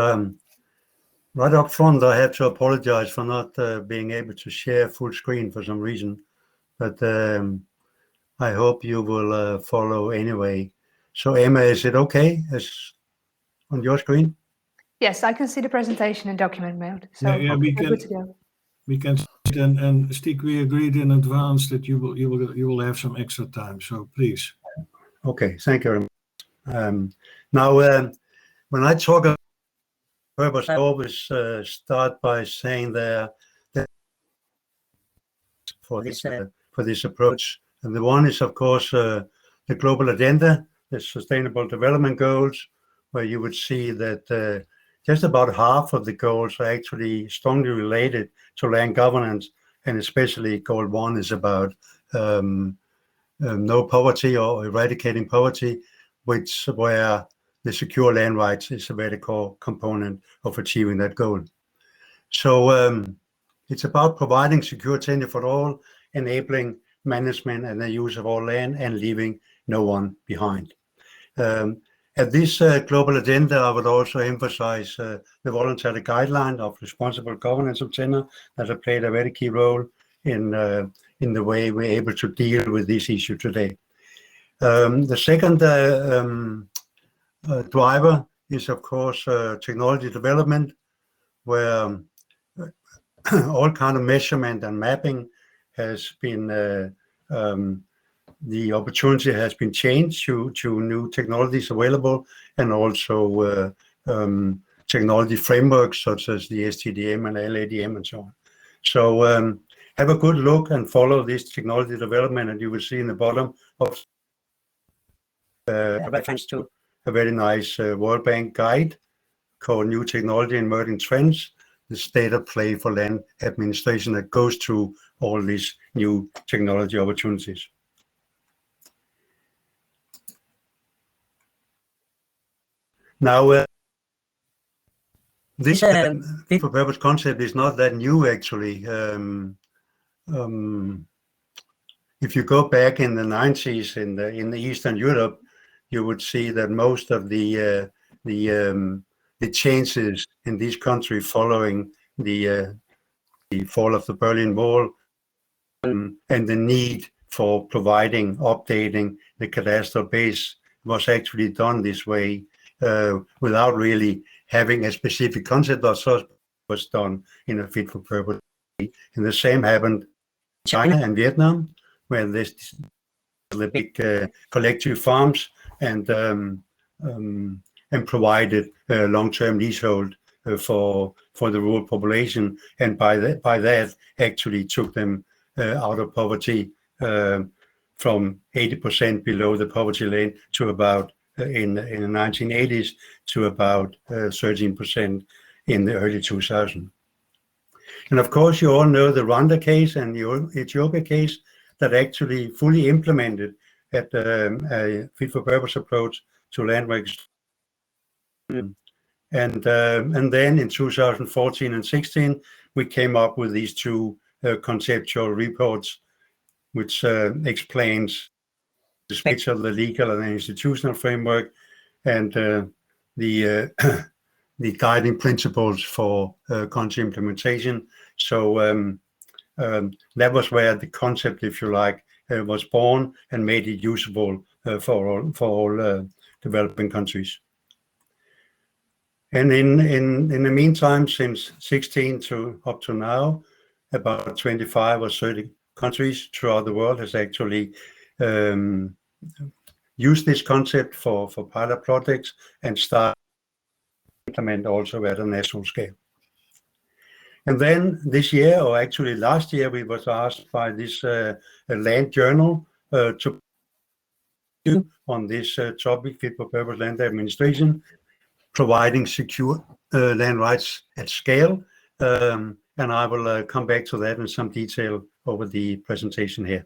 right up front, I have to apologize for not being able to share full screen for some reason, but I hope you will follow anyway. So Emma, is it okay as on your screen? Yes, I can see the presentation in document mode. So Yeah, we're good to go. we can see it, and Stieg, we agreed in advance that you will have some extra time. So please. Okay, thank you very much. Now, when I talk about purpose, I always start by saying that for this approach, and the one is, of course, the global agenda, the Sustainable Development Goals, where you would see that just about half of the goals are actually strongly related to land governance, and especially goal 1 is about no poverty or eradicating poverty, where the secure land rights is a very core component of achieving that goal. So it's about providing secure tenure for all, enabling management and the use of all land, and leaving no one behind. At this global agenda, I would also emphasize the voluntary guideline of responsible governance of tenure that have played a very key role in the way we're able to deal with this issue today. The second driver is, of course, technology development, where all kind of measurement and mapping has been the opportunity has been changed to new technologies available, and also technology frameworks such as the STDM and LADM and so on. So have a good look and follow this technology development, and you will see in the bottom of a reference to a very nice World Bank guide called New Technology and Emerging Trends, the state of play for land administration, that goes through all these new technology opportunities. Now, this fit for purpose concept is not that new, actually. If you go back in the 90s in the Eastern Europe, you would see that most of the changes in this country following the fall of the Berlin Wall and the need for providing, updating the cadastral base was actually done this way without really having a specific concept or such, was done in a fit for purpose. And the same happened in China and Vietnam, where there's the big collective farms and provided long-term leasehold for the rural population, and by that actually took them out of poverty from 80% below the poverty line to about in the 1980s to about 13% in the early 2000s. And of course, you all know the Rwanda case and the Ethiopia case that actually fully implemented at a fit-for-purpose approach to land rights. And then in 2014 and 16, we came up with these two conceptual reports, which explains the structure of the legal and institutional framework and the guiding principles for country implementation. So that was where the concept, if you like, was born and made it usable for all developing countries. And in the meantime, since 16 to up to now, about 25 or 30 countries throughout the world has actually used this concept for pilot projects and start to implement also at a national scale. And then this year, or actually last year, we was asked by this land journal to do on this topic, fit for purpose land administration, providing secure land rights at scale, and I will come back to that in some detail over the presentation here.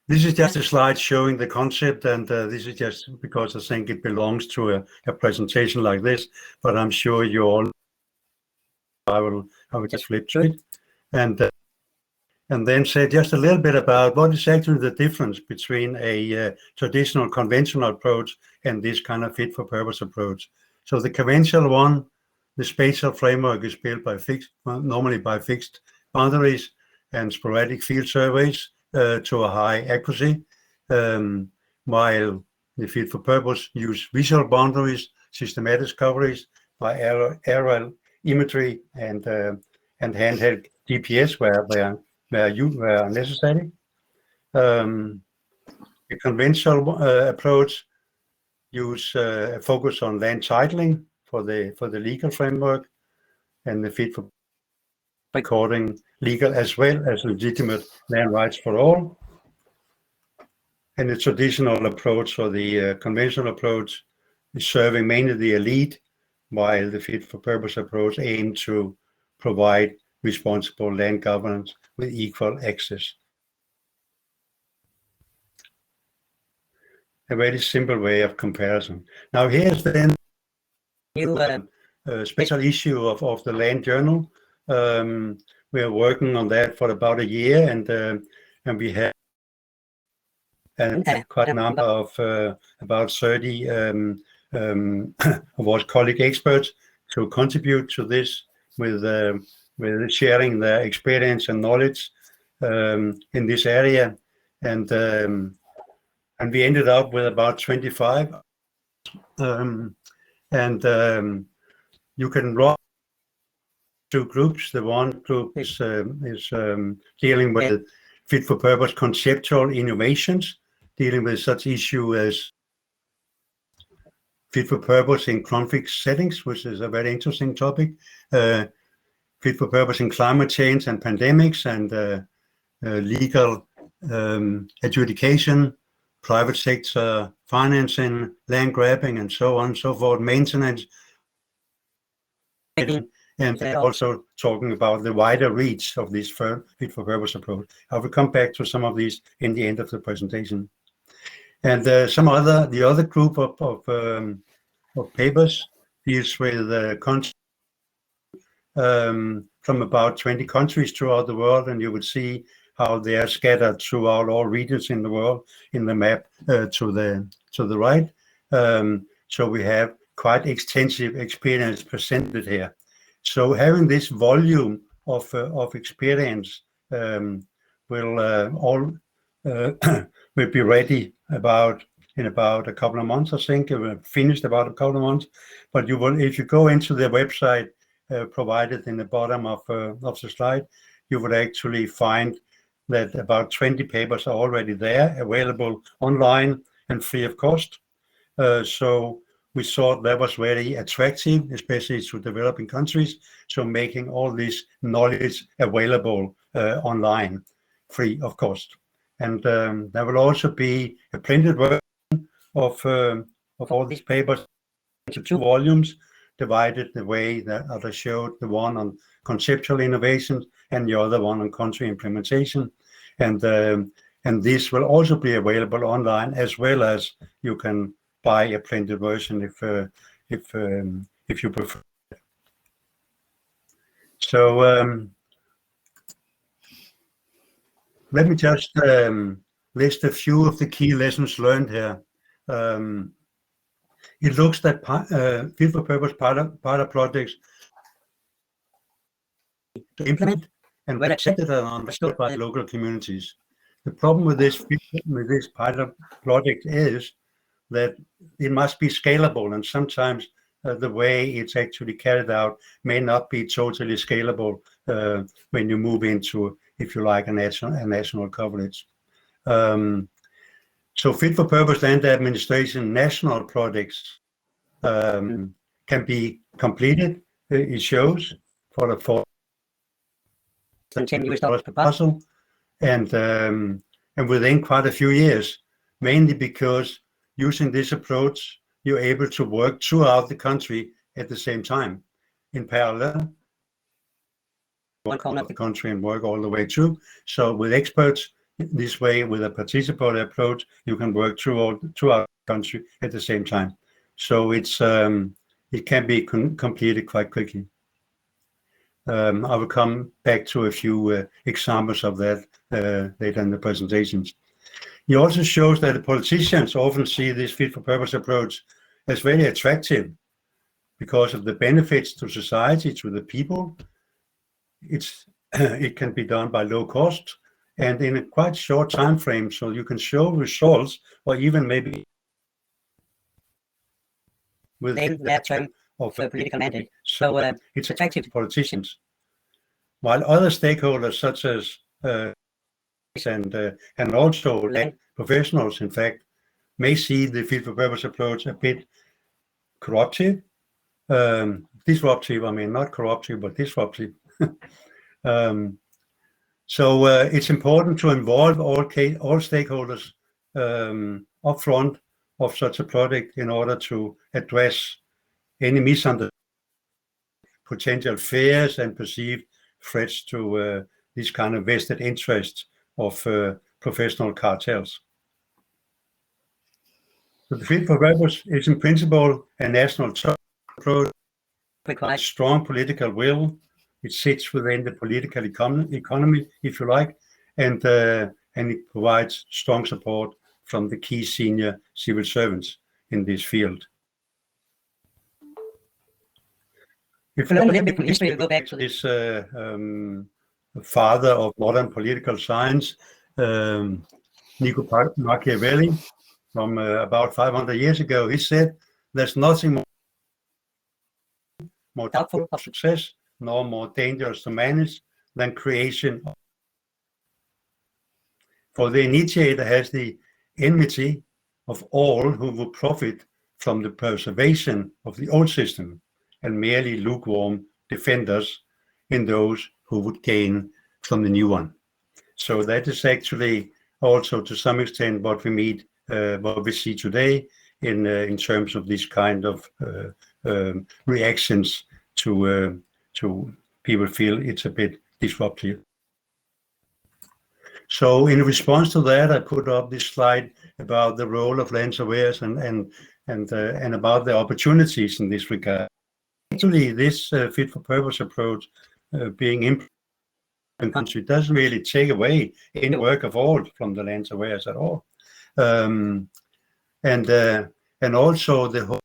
This is just a slide showing the concept, and this is just because I think it belongs to a presentation like this, but I'm sure you all, I will just flip to it, and then say just a little bit about what is actually the difference between a traditional conventional approach and this kind of fit-for-purpose approach. So the conventional one, the spatial framework is built by normally by fixed boundaries and sporadic field surveys to a high accuracy, while the fit-for-purpose use visual boundaries, systematic coverage by aerial imagery and handheld GPS where necessary. The conventional approach use a focus on land titling for the legal framework, and the fit for recording legal as well as legitimate land rights for all. And the traditional approach, or the conventional approach, is serving mainly the elite, while the fit for purpose approach aims to provide responsible land governance with equal access. A very simple way of comparison. Now here's then a special issue of the Land Journal. We are working on that for about a year, and we have quite a number of about 30 of our colleague experts to contribute to this with sharing their experience and knowledge in this area, and we ended up with about 25, you can draw two groups. The one group is dealing with fit-for-purpose conceptual innovations, dealing with such issue as fit-for-purpose in conflict settings, which is a very interesting topic, fit-for-purpose in climate change and pandemics, and legal adjudication, private sector financing, land grabbing, and so on and so forth, maintenance, and also talking about the wider reach of this fit-for-purpose approach. I will come back to some of these in the end of the presentation. And the other group of papers deals with from about 20 countries throughout the world, and you would see how they are scattered throughout all regions in the world in the map to the right. So we have quite extensive experience presented here. So having this volume of experience will be ready in about a couple of months, I think. We're finished about a couple of months, but you will, if you go into the website provided in the bottom of the slide, you would actually find that about 20 papers are already there, available online and free of cost. So we thought that was very attractive, especially to developing countries. So making all this knowledge available online, free of cost. And there will also be a printed version of all these papers into 2 volumes, divided the way that I showed, the one on conceptual innovations and the other one on country implementation. And this will also be available online, as well as you can buy a printed version if you prefer. So let me just list a few of the key lessons learned here. It looks that fit-for-purpose pilot projects to implement and well accepted and understood by local communities. The problem with this pilot project is that it must be scalable, and sometimes the way it's actually carried out may not be totally scalable when you move into, if you like, a national coverage. So fit-for-purpose land administration national projects can be completed, it shows, for $10 per parcel, and within quite a few years, mainly because using this approach, you're able to work throughout the country at the same time. in parallel, one corner of the country and work all the way through. So with experts, this way, with a participatory approach, you can work throughout the country at the same time. So it's it can be completed quite quickly. I will come back to a few examples of that later in the presentations. He also shows that the politicians often see this fit-for-purpose approach as very attractive because of the benefits to society, to the people. It can be done by low cost and in a quite short time frame, so you can show results, or even maybe within that term of a political mandate. So it's attractive to politicians, while other stakeholders, such as and also land professionals, in fact, may see the fit-for-purpose approach a bit corruptive. Disruptive, I mean, not corruptive, but disruptive. So it's important to involve all stakeholders up front of such a project in order to address any misunderstanding, potential fears and perceived threats to this kind of vested interests of professional cartels. So the fit-for-purpose is in principle a national approach, requires strong political will. It sits within the political economy, if you like, and it provides strong support from the key senior civil servants in this field. If we learn a little bit from history, we go back to this father of modern political science, Niccolo Machiavelli, from about 500 years ago. He said, "There's nothing more doubtful of success, nor more dangerous to manage than creation. For the initiator has the enmity of all who would profit from the preservation of the old system, and merely lukewarm defenders in those who would gain from the new one." So that is actually also to some extent what we see today in terms of this kind of reactions to people feel it's a bit disruptive. So in response to that, I put up this slide about the role of land surveyors and about the opportunities in this regard. Actually, this fit-for-purpose approach being implemented in the country doesn't really take away any work of all from the land surveyors at all. And also the whole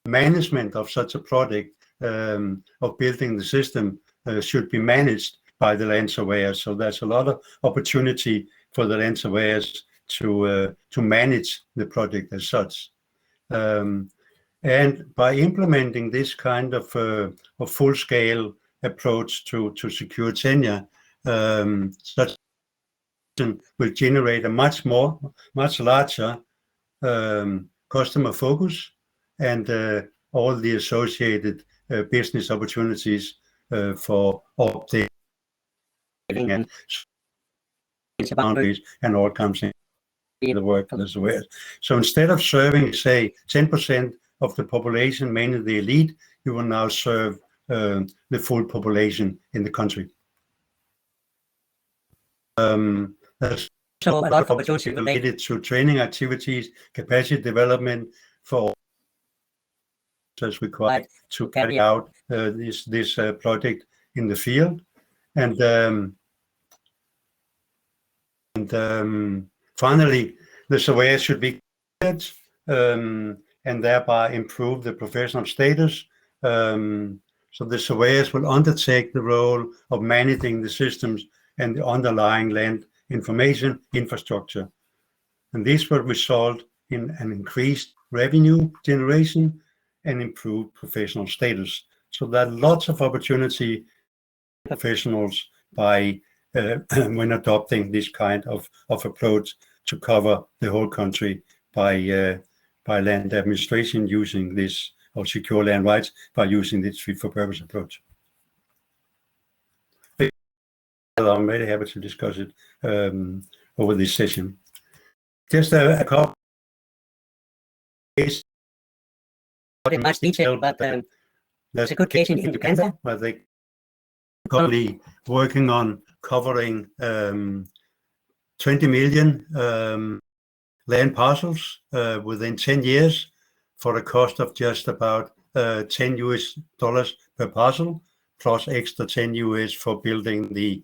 management of such a project of building the system should be managed by the land surveyors. So there's a lot of opportunity for the land surveyors to manage the project as such. And by implementing this kind of full-scale approach to secure tenure, such will generate a much larger customer focus and all the associated business opportunities for updating and boundaries and all comes in the work for the surveyors. So instead of serving, say, 10% of the population, mainly the elite, you will now serve the full population in the country. There's a lot of opportunity related to training activities, capacity development for as required to carry out this project in the field, and finally, the surveyor should be and thereby improve the professional status. So the surveyors will undertake the role of managing the systems and the underlying land information infrastructure, and this will result in an increased revenue generation and improved professional status. So there are lots of opportunity for professionals by when adopting this kind of approach to cover the whole country by land administration using this, or secure land rights by using this fit-for-purpose approach. I'm very happy to discuss it over this session. Just a couple in much detail, but there's a good case in Uganda where they currently working on covering 20 million land parcels within 10 years for a cost of just about $10 per parcel, plus extra 10 US for building the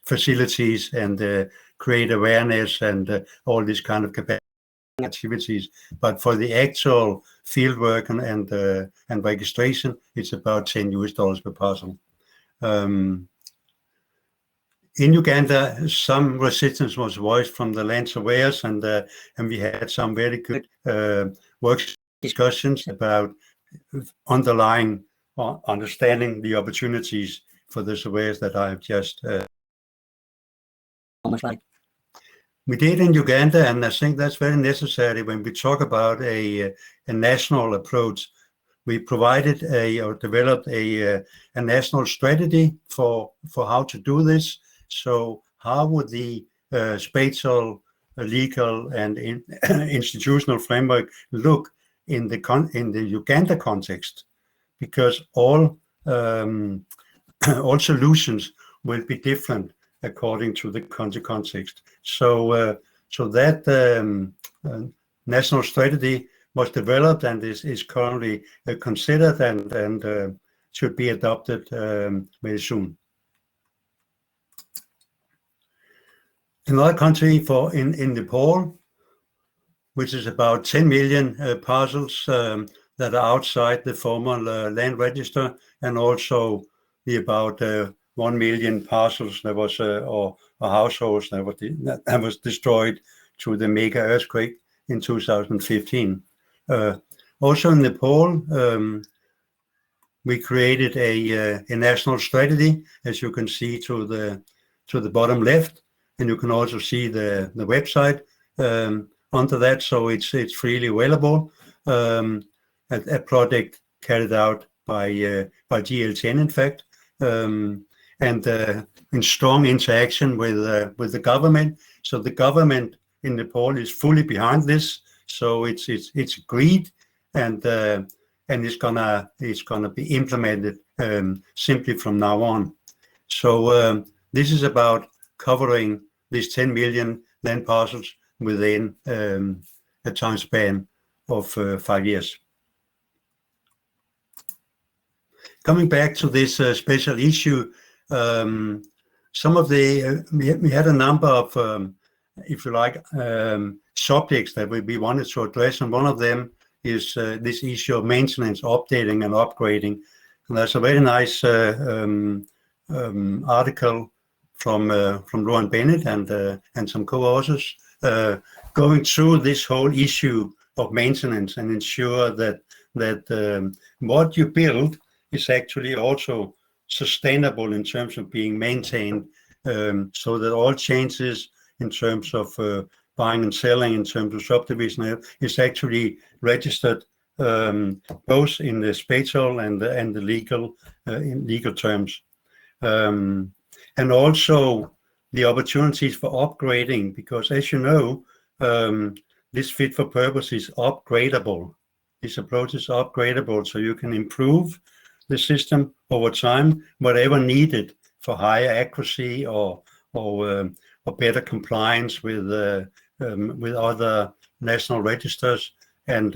facilities and create awareness and all this kind of capacity activities. But for the actual field work and registration, it's about $10 per parcel. In Uganda, some resistance was voiced from the land surveyors, and we had some very good work discussions about underlying understanding the opportunities for the surveyors that I've just almost like. We did in Uganda, and I think that's very necessary when we talk about a national approach. We provided or developed a national strategy for how to do this. So how would the spatial, legal, and institutional framework look in the Uganda context? Because all solutions will be different according to the country context. So that national strategy was developed and is currently considered and should be adopted very soon. Another country in Nepal, which is about 10 million parcels that are outside the formal land register, and also the about 1 million parcels that was or households that was destroyed through the mega earthquake in 2015. Also in Nepal, we created a national strategy, as you can see to the bottom left, and you can also see the website under that, so it's freely available. A project carried out by GL10, in fact, and in strong interaction with the government. So the government in Nepal is fully behind this. So it's agreed, and it's gonna be implemented simply from now on. So this is about covering these 10 million land parcels within a time span of 5 years. Coming back to this special issue, some of we had a number of, if you like, subjects that we wanted to address, and one of them is this issue of maintenance, updating, and upgrading. And there's a very nice article from Rowan Bennett and some co-authors going through this whole issue of maintenance and ensure that what you build is actually also sustainable in terms of being maintained, so that all changes in terms of buying and selling, in terms of subdivision, is actually registered both in the spatial and the legal in legal terms, and also the opportunities for upgrading, because as you know, this fit for purpose is upgradable. This approach is upgradable, so you can improve the system over time, whatever needed for higher accuracy or better compliance with other national registers, and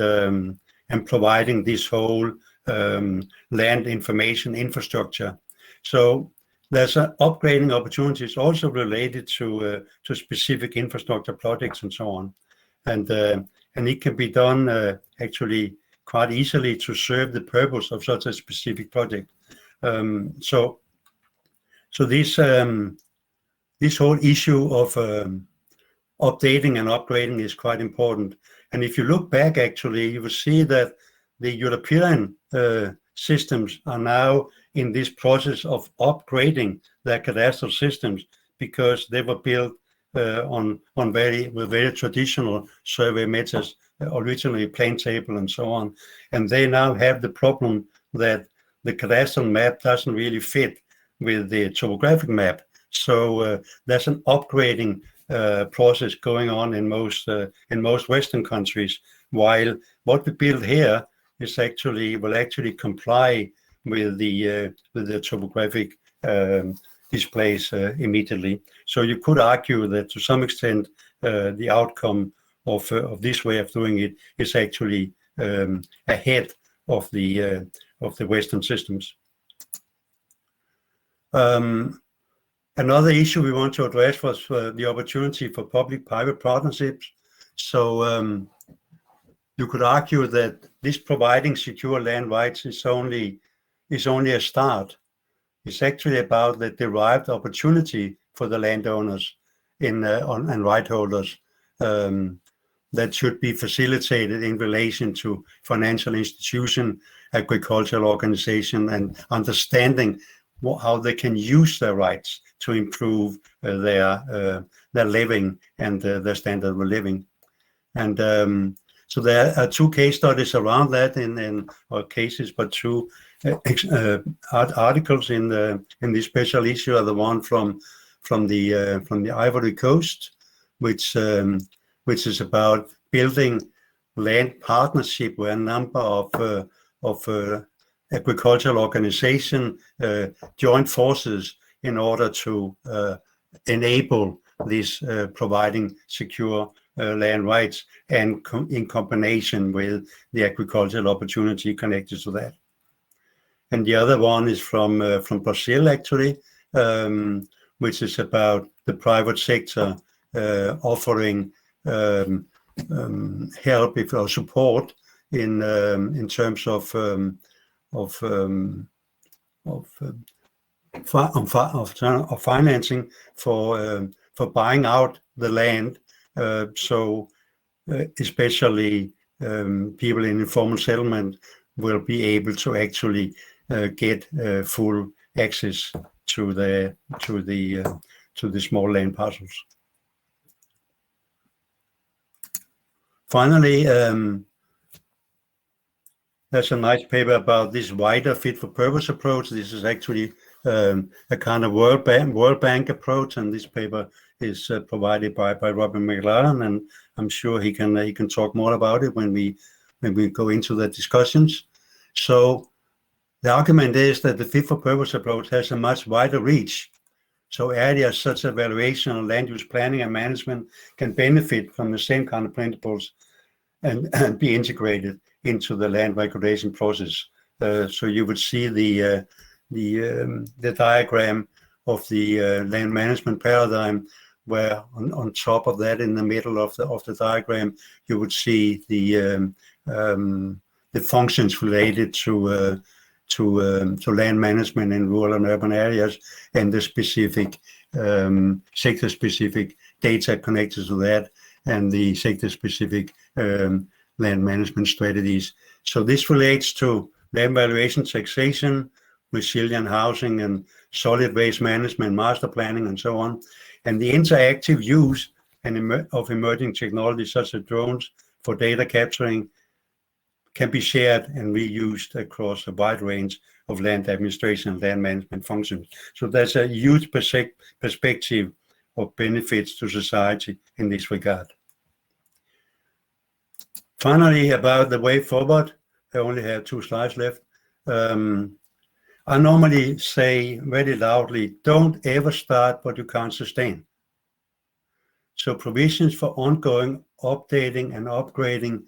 providing this whole land information infrastructure. So there's upgrading opportunities also related to specific infrastructure projects and so on, and it can be done actually quite easily to serve the purpose of such a specific project. So this whole issue of updating and upgrading is quite important. And if you look back, actually, you will see that the European systems are now in this process of upgrading their cadastral systems, because they were built with very traditional survey methods, originally plain table and so on. And they now have the problem that the cadastral map doesn't really fit with the topographic map. So there's an upgrading process going on in most Western countries, while what we build here will actually comply with the topographic displays immediately. So you could argue that to some extent the outcome of this way of doing it is actually ahead of the Western systems. Another issue we want to address was the opportunity for public-private partnerships. So you could argue that this providing secure land rights is only a start. It's actually about the derived opportunity for the landowners and right holders that should be facilitated in relation to financial institution, agricultural organization, and understanding how they can use their rights to improve their living and their standard of living. And so there are two case studies around that or cases, but two articles in this special issue are the one from the Ivory Coast, which is about building land partnership where a number of agricultural organizations join forces in order to enable this providing secure land rights, and in combination with the agricultural opportunity connected to that. And the other one is from Brazil, actually, which is about the private sector offering help or support in terms of financing for buying out the land. So especially people in informal settlement will be able to actually get full access to the small land parcels. Finally, there's a nice paper about this wider fit-for-purpose approach. This is actually a kind of World Bank approach, and this paper is provided by Robin McLaren, and I'm sure he can talk more about it when we go into the discussions. So the argument is that the fit-for-purpose approach has a much wider reach. So areas such as evaluation and land use planning and management can benefit from the same kind of principles and be integrated into the land regulation process. So you would see the diagram of the land management paradigm, where on top of that, in the middle of the diagram, you would see the functions related to land management in rural and urban areas, and the specific sector-specific data connected to that, and the sector-specific land management strategies. So this relates to land valuation, taxation, resilient housing, and solid waste management, master planning, and so on. And the interactive use of emerging technologies such as drones for data capturing can be shared and reused across a wide range of land administration and land management functions. So there's a huge perspective of benefits to society in this regard. Finally, about the way forward, I only have 2 slides left. I normally say very loudly, don't ever start what you can't sustain. So provisions for ongoing updating and upgrading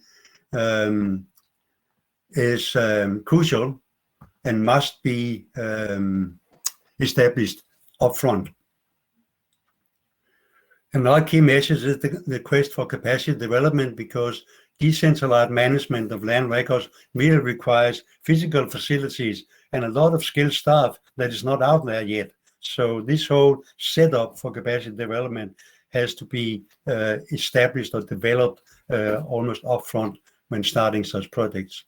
is crucial and must be established upfront. Another key message is the quest for capacity development, because decentralized management of land records really requires physical facilities and a lot of skilled staff that is not out there yet. So this whole setup for capacity development has to be established or developed almost upfront when starting such projects.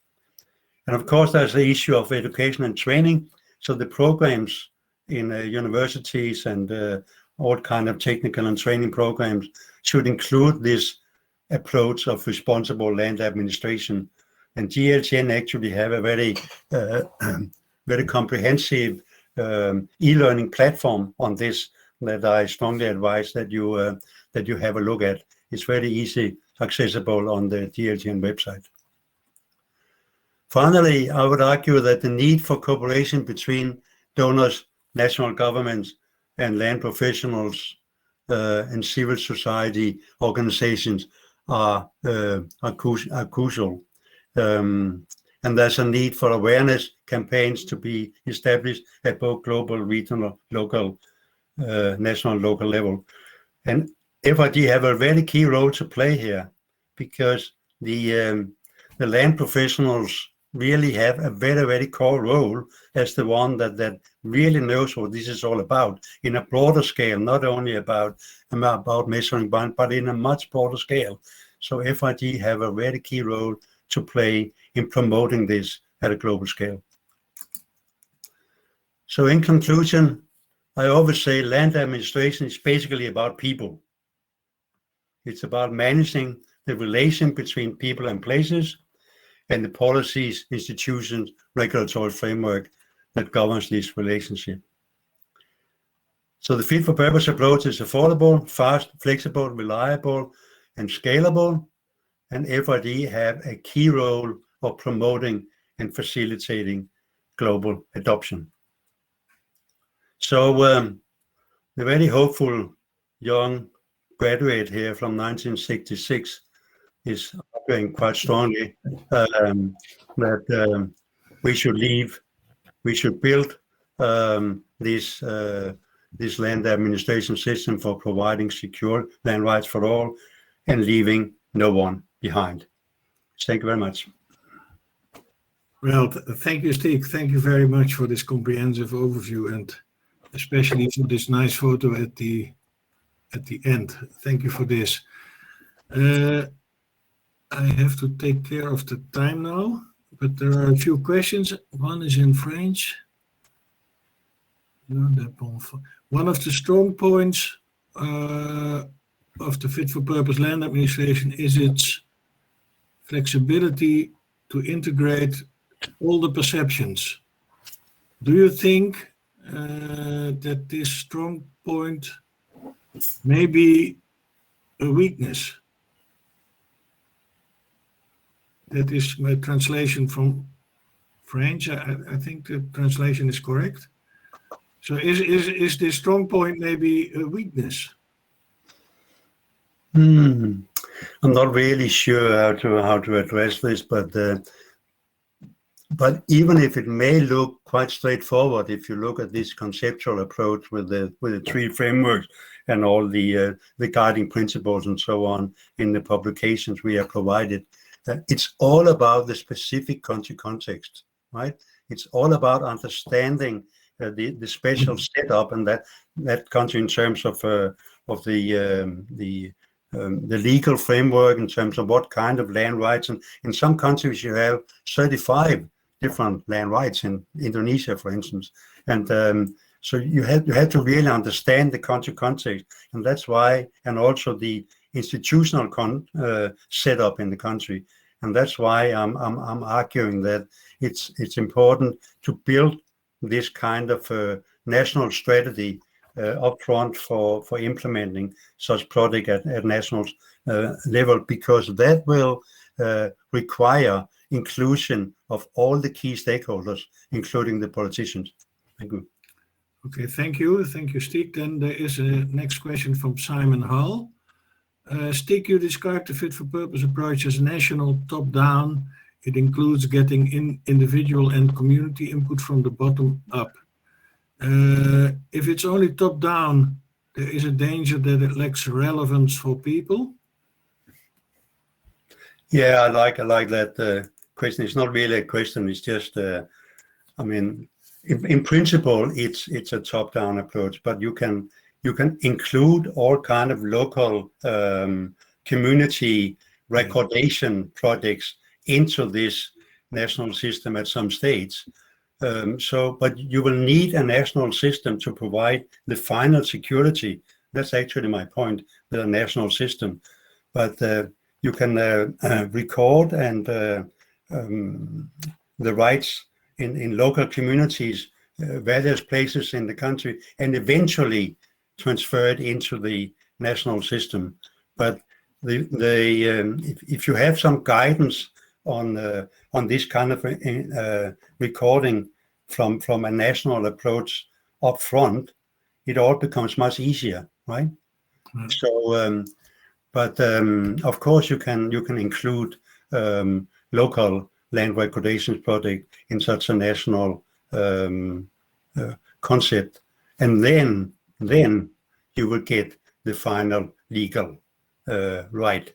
And of course, there's the issue of education and training. So the programs in universities and all kind of technical and training programs should include this approach of responsible land administration. And GLTN actually have a very comprehensive e-learning platform on this that I strongly advise that you have a look at. It's very easy accessible on the GLTN website. Finally, I would argue that the need for cooperation between donors, national governments, and land professionals and civil society organizations are crucial. And there's a need for awareness campaigns to be established at both global, regional, local, national, local level. And FID have a very key role to play here, because the land professionals really have a very, very core role as the one that really knows what this is all about in a broader scale, not only about measuring bond, but in a much broader scale. So FID have a very key role to play in promoting this at a global scale. So in conclusion, I always say land administration is basically about people. It's about managing the relation between people and places, and the policies, institutions, regulatory framework that governs this relationship. So the fit-for-purpose approach is affordable, fast, flexible, reliable, and scalable, and FID have a key role of promoting and facilitating global adoption. So the very hopeful young graduate here from 1966 is arguing quite strongly that we should build this land administration system for providing secure land rights for all and leaving no one behind. Thank you very much. Well, thank you, Stig. Thank you very much for this comprehensive overview, and especially for this nice photo at the end. Thank you for this. I have to take care of the time now, but there are a few questions. One is in French. One of the strong points of the fit-for-purpose land administration is its flexibility to integrate all the perceptions. Do you think that this strong point may be a weakness? That is my translation from French. I think the translation is correct. So is this strong point maybe a weakness? I'm not really sure how to address this, but even if it may look quite straightforward, if you look at this conceptual approach with the three frameworks and all the guiding principles and so on in the publications we have provided, it's all about the specific country context, right? It's all about understanding the special setup and that country in terms of the legal framework, in terms of what kind of land rights. And in some countries you have 35 different land rights, in Indonesia, for instance. And so you have to really understand the country context, and that's why, and also the institutional setup in the country. And that's why I'm arguing that it's important to build this kind of national strategy up front for implementing such project at national level, because that will require inclusion of all the key stakeholders, including the politicians. Thank you. Okay, thank you. Thank you, Stig. Then there is a next question from Simon Hull. Stig, you described the fit-for-purpose approach as national top-down. It includes getting individual and community input from the bottom up. If it's only top-down, there is a danger that it lacks relevance for people. Yeah, I like that question. It's not really a question. It's just, I mean, in principle, it's a top-down approach, but you can include all kind of local community recordation projects into this national system at some stage. But you will need a national system to provide the final security. That's actually my point, the national system. But you can record and the rights in local communities, various places in the country, and eventually transfer it into the national system. But if you have some guidance on this kind of recording from a national approach up front, it all becomes much easier, right? Mm. So, but of course you can include local land recordation project in such a national concept, and then you will get the final legal right.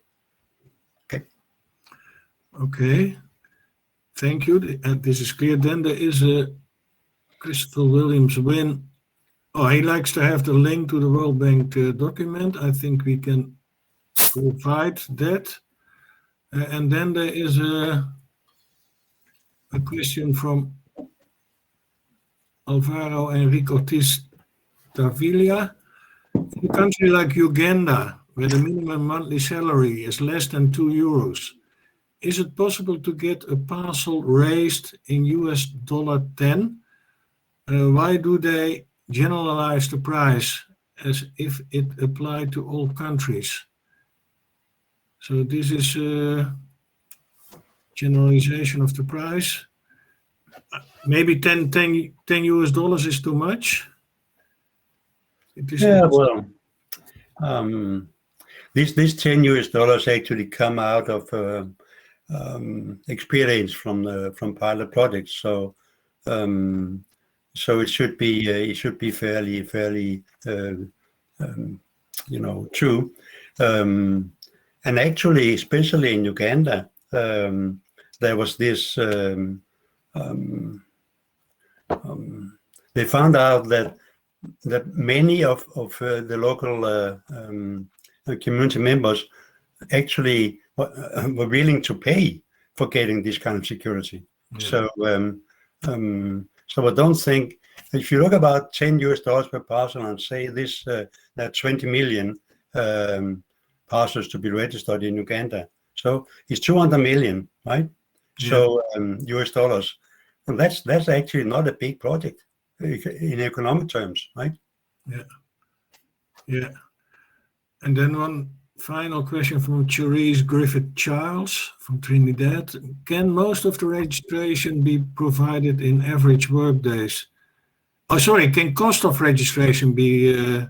Okay. Okay. Thank you. This is clear. Then there is a Christopher Williams Wynn. Oh, he likes to have the link to the World Bank document. I think we can provide that. And then there is a question from Alvaro Enrique Ortiz Davila. In a country like Uganda, where the minimum monthly salary is less than €2, is it possible to get a parcel raised in $10? Why do they generalize the price as if it applied to all countries? So this is a generalization of the price. Maybe $10 is too much. Yeah, well, these $10 actually come out of experience from pilot projects. So it should be fairly true. And actually, especially in Uganda, there was this. They found out that many of the local community members actually were willing to pay for getting this kind of security. Yeah. So I don't think, if you look about $10 per parcel and say this that 20 million parcels to be registered in Uganda, so it's 200 million, right? Yeah. So US dollars, and that's actually not a big project in economic terms, right? Yeah. And then one final question from Therese Griffith-Charles from Trinidad. Can most of the registration be provided in average work days? Oh, sorry, can cost of registration be... oh,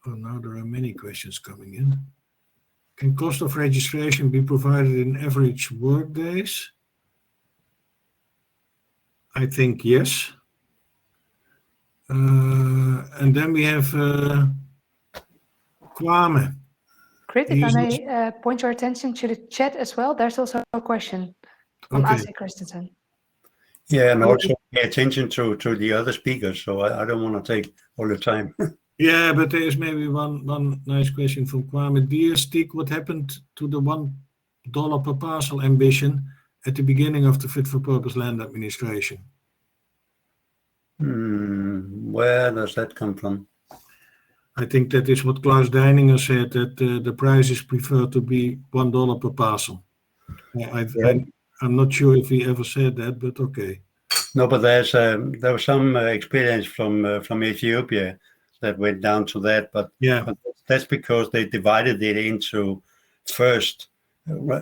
now there are many questions coming in. Can cost of registration be provided in average work days? I think yes. And then we have Kwame. Grit, if I may point your attention to the chat as well, there's also a question from Ase Christensen. Yeah, and also pay attention to the other speakers, so I don't want to take all the time. Yeah, but there is maybe one nice question from Kwame. Dear Stiek, what happened to the $1 per parcel ambition at the beginning of the Fit for Purpose Land Administration? Where does that come from? I think that is what Klaus Deininger said, that the price is preferred to be $1 per parcel. I'm not sure if he ever said that, but okay. No, but there was some experience from Ethiopia that went down to that, but that's because they divided it into first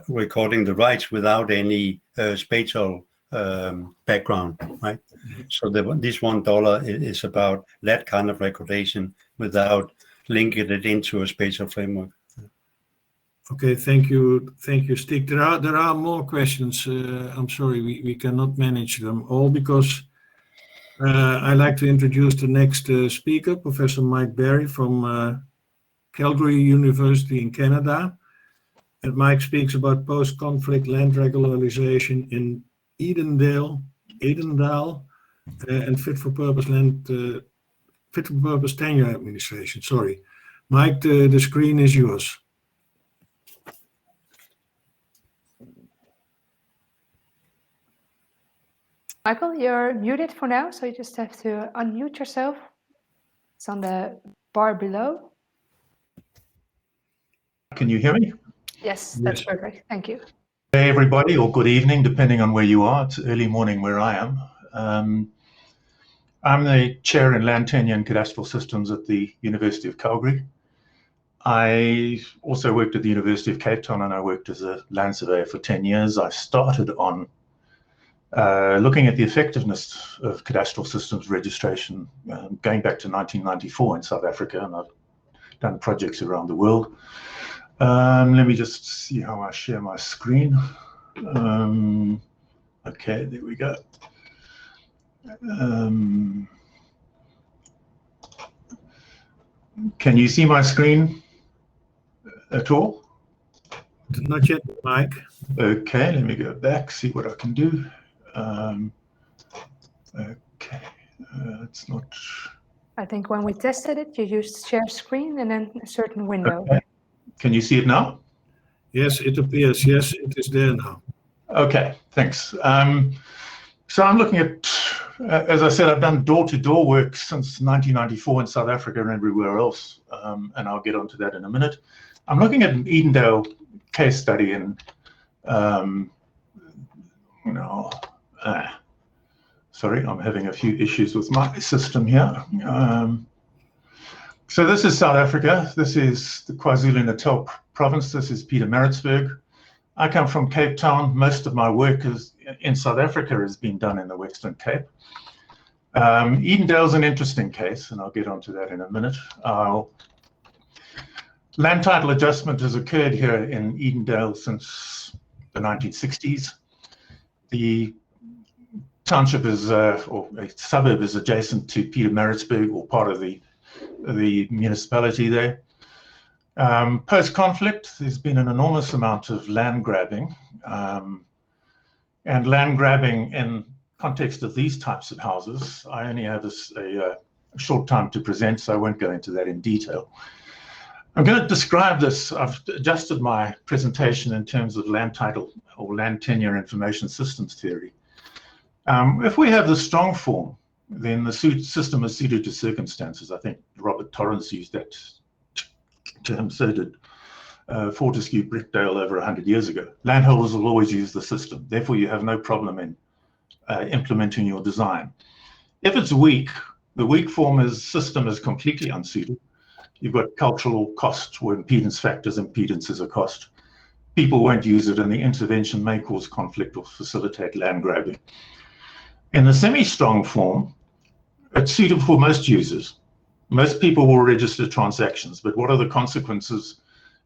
recording the rights without any spatial background, right? Mm-hmm. So this $1 is about that kind of recordation without linking it into a spatial framework. Okay, thank you, Stiek. There are more questions. I'm sorry, we cannot manage them all because I'd like to introduce the next speaker, Professor Mike Berry from Calgary University in Canada. And Mike speaks about post-conflict land regularization in Edendale, and fit for purpose tenure administration. Sorry, Mike, the screen is yours. Michael, you're muted for now, so you just have to unmute yourself. It's on the bar below. Can you hear me? Yes, that's perfect. Thank you. Hey, everybody, or good evening, depending on where you are. It's early morning where I am. I'm the chair in land tenure and cadastral systems at the University of Calgary. I also worked at the University of Cape Town, and I worked as a land surveyor for 10 years. I started on looking at the effectiveness of cadastral systems registration going back to 1994 in South Africa, and I've done projects around the world. Let me just see how I share my screen. Okay, there we go. Can you see my screen at all? Not yet, Mike. Okay, let me go back, see what I can do. Okay, it's not. I think when we tested it, you used share screen and then a certain window. Okay. Can you see it now? Yes, it appears. Yes, it is there now. Okay, thanks. So I'm looking at, as I said, I've done door-to-door work since 1994 in South Africa and everywhere else, and I'll get onto that in a minute. I'm looking at an Edendale case study in, sorry, I'm having a few issues with my system here. So this is South Africa. This is the KwaZulu-Natal province. This is Pietermaritzburg. I come from Cape Town. Most of my work in South Africa has been done in the Western Cape. Edendale's an interesting case, and I'll get onto that in a minute. Land title adjustment has occurred here in Edendale since the 1960s. The township is, or a suburb is adjacent to Pietermaritzburg, or part of the municipality there. Post-conflict, there's been an enormous amount of land grabbing, and land grabbing in context of these types of houses. I only have a short time to present, so I won't go into that in detail. I'm going to describe this. I've adjusted my presentation in terms of land title or land tenure information systems theory. If we have the strong form, then the system is suited to circumstances. I think Robert Torrance used that term, so did Fortescue Brickdale over 100 years ago. Landholders will always use the system. Therefore, you have no problem in implementing your design. If it's weak, the weak form system is completely unsuited. You've got cultural cost where impedance factors, impedance is a cost. People won't use it, and the intervention may cause conflict or facilitate land grabbing. In the semi-strong form, it's suitable for most users. Most people will register transactions, but what are the consequences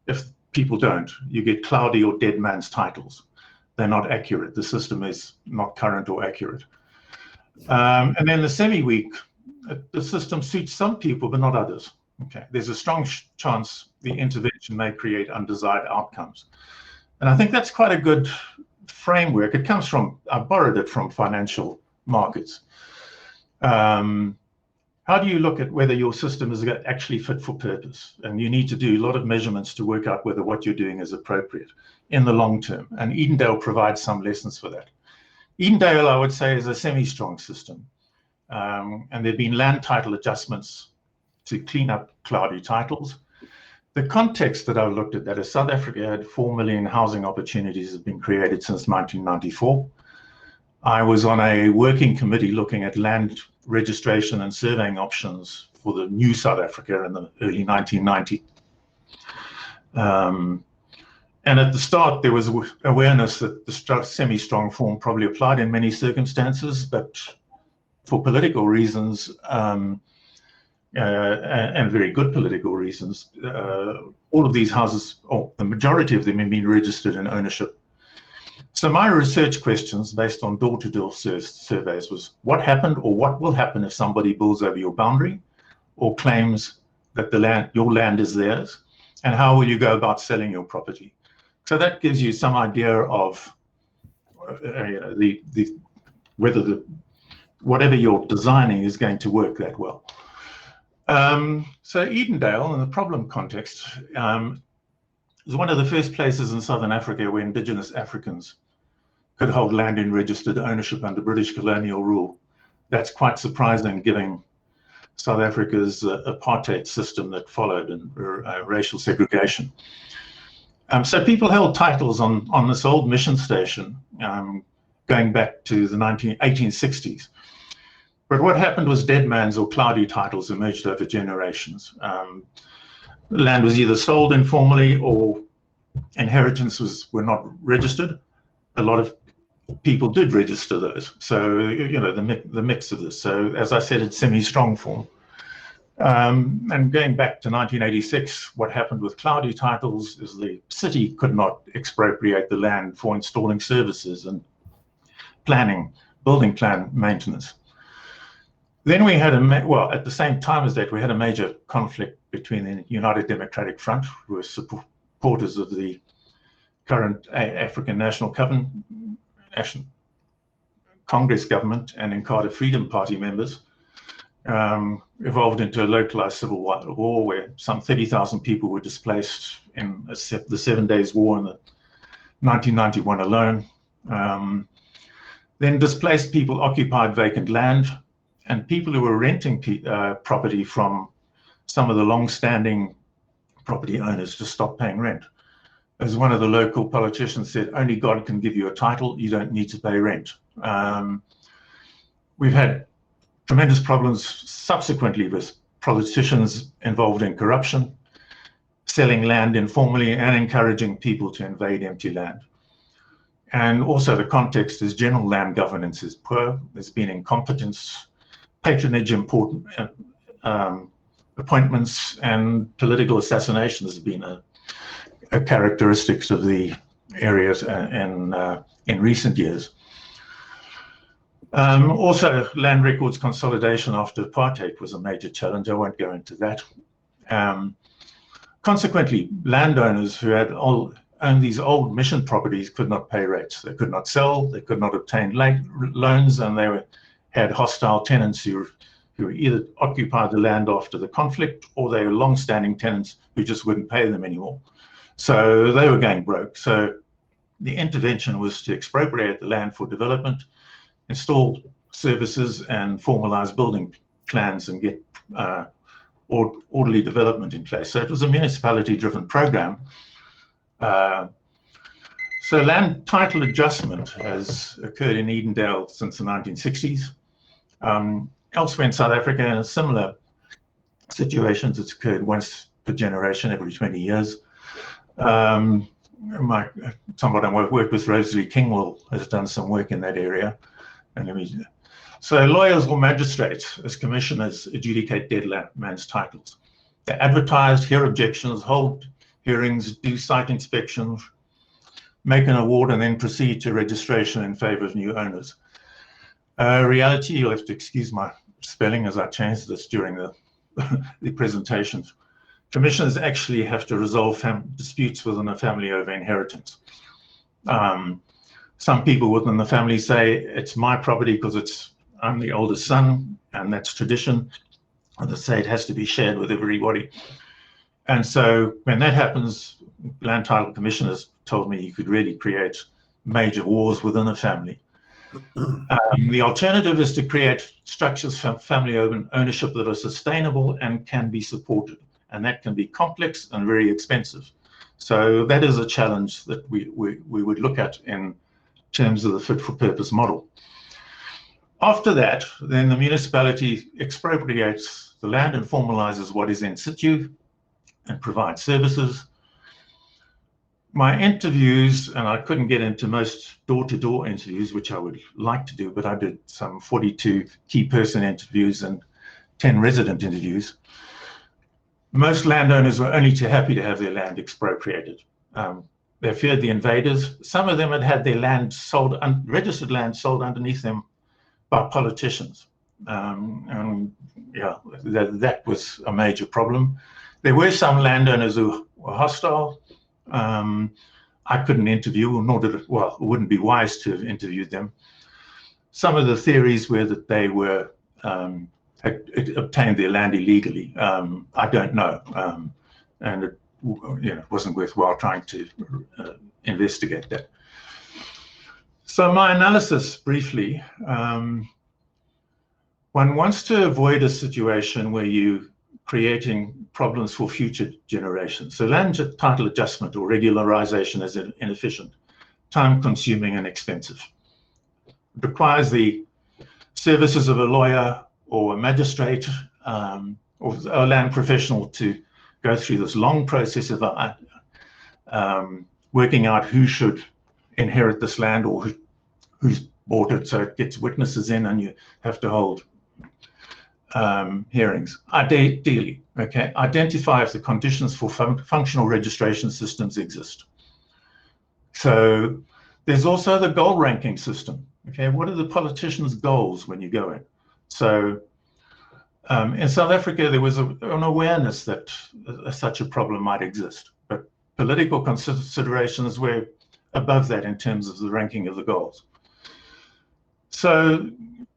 if people don't? You get cloudy or dead man's titles. They're not accurate. The system is not current or accurate. And then the semi-weak, the system suits some people, but not others. Okay, there's a strong chance the intervention may create undesired outcomes. And I think that's quite a good framework. It comes from, I borrowed it from financial markets. How do you look at whether your system is actually fit for purpose? And you need to do a lot of measurements to work out whether what you're doing is appropriate in the long term. And Edendale provides some lessons for that. Edendale, I would say, is a semi-strong system. And there have been land title adjustments to clean up cloudy titles. The context that I've looked at that is South Africa had 4 million housing opportunities have been created since 1994. I was on a working committee looking at land registration and surveying options for the new South Africa in the early 1990s. And at the start, there was awareness that the semi-strong form probably applied in many circumstances, but for political reasons, and very good political reasons, all of these houses, or the majority of them, have been registered in ownership. So my research questions based on door-to-door surveys was, what happened or what will happen if somebody builds over your boundary or claims that your land is theirs, and how will you go about selling your property? So that gives you some idea of whether whatever you're designing is going to work that well. So Edendale, in the problem context, is one of the first places in Southern Africa where indigenous Africans could hold land in registered ownership under British colonial rule. That's quite surprising given South Africa's apartheid system that followed and racial segregation. So people held titles on this old mission station going back to the 1860s. But what happened was dead man's or cloudy titles emerged over generations. land was either sold informally or inheritances were not registered. A lot of people did register those. So, you know, the mix of this. So, as I said, it's semi-strong form. And going back to 1986, what happened with cloudy titles is the city could not expropriate the land for installing services and planning, building plan maintenance. Then we had at the same time as that, we had a major conflict between the United Democratic Front, who were supporters of the current African National Congress government, and Inkatha Freedom Party members, evolved into a localized civil war where some 30,000 people were displaced in the 7 Days War in 1991 alone. Then displaced people occupied vacant land, and people who were renting property from some of the long-standing property owners to stop paying rent. As one of the local politicians said, only God can give you a title, you don't need to pay rent. We've had tremendous problems subsequently with politicians involved in corruption, selling land informally, and encouraging people to invade empty land. And also the context is general land governance is poor. There's been incompetence, patronage, important appointments, and political assassinations have been a characteristics of the areas in recent years. Also, land records consolidation after apartheid was a major challenge. I won't go into that. Consequently, landowners who had owned these old mission properties could not pay rates. They could not sell, they could not obtain loans, and they had hostile tenants who either occupied the land after the conflict, or they were long-standing tenants who just wouldn't pay them anymore. So they were going broke. So the intervention was to expropriate the land for development, install services, and formalize building plans and get orderly development in place. So it was a municipality-driven program. So land title adjustment has occurred in Edendale since the 1960s. Elsewhere in South Africa, in similar situations, it's occurred once per generation every 20 years. Someone I work with, Rosalie Kingwell, has done some work in that area. So lawyers or magistrates as commissioners adjudicate dead man's titles. They advertise, hear objections, hold hearings, do site inspections, make an award, and then proceed to registration in favor of new owners. Reality, you'll have to excuse my spelling as I changed this during the presentations. Commissioners actually have to resolve disputes within a family over inheritance. Some people within the family say it's my property because I'm the oldest son, and that's tradition. Others say it has to be shared with everybody. And so when that happens, land title commissioners told me you could really create major wars within a family. The alternative is to create structures for family ownership that are sustainable and can be supported. And that can be complex and very expensive. So that is a challenge that we would look at in terms of the fit for purpose model. After that, then the municipality expropriates the land and formalizes what is in situ and provides services. My interviews, and I couldn't get into most door-to-door interviews, which I would like to do, but I did some 42 key person interviews and 10 resident interviews. Most landowners were only too happy to have their land expropriated. They feared the invaders. Some of them had their land sold, registered land sold underneath them by politicians. And yeah, that was a major problem. There were some landowners who were hostile. I couldn't interview, nor did it, well, it wouldn't be wise to have interviewed them. Some of the theories were that they were had obtained their land illegally. I don't know, and it wasn't worthwhile trying to investigate that. So my analysis, briefly, one wants to avoid a situation where you creating problems for future generations. So land title adjustment or regularization is inefficient, time-consuming and expensive. It requires the services of a lawyer or a magistrate or a land professional to go through this long process of working out who should inherit this land or who's bought it. So it gets witnesses in, and you have to hold hearings. Ideally, okay, identify if the conditions for functional registration systems exist. So there's also the goal ranking system. Okay, what are the politicians' goals when you go in? So in South Africa, there was an awareness that such a problem might exist, but political considerations were above that in terms of the ranking of the goals. So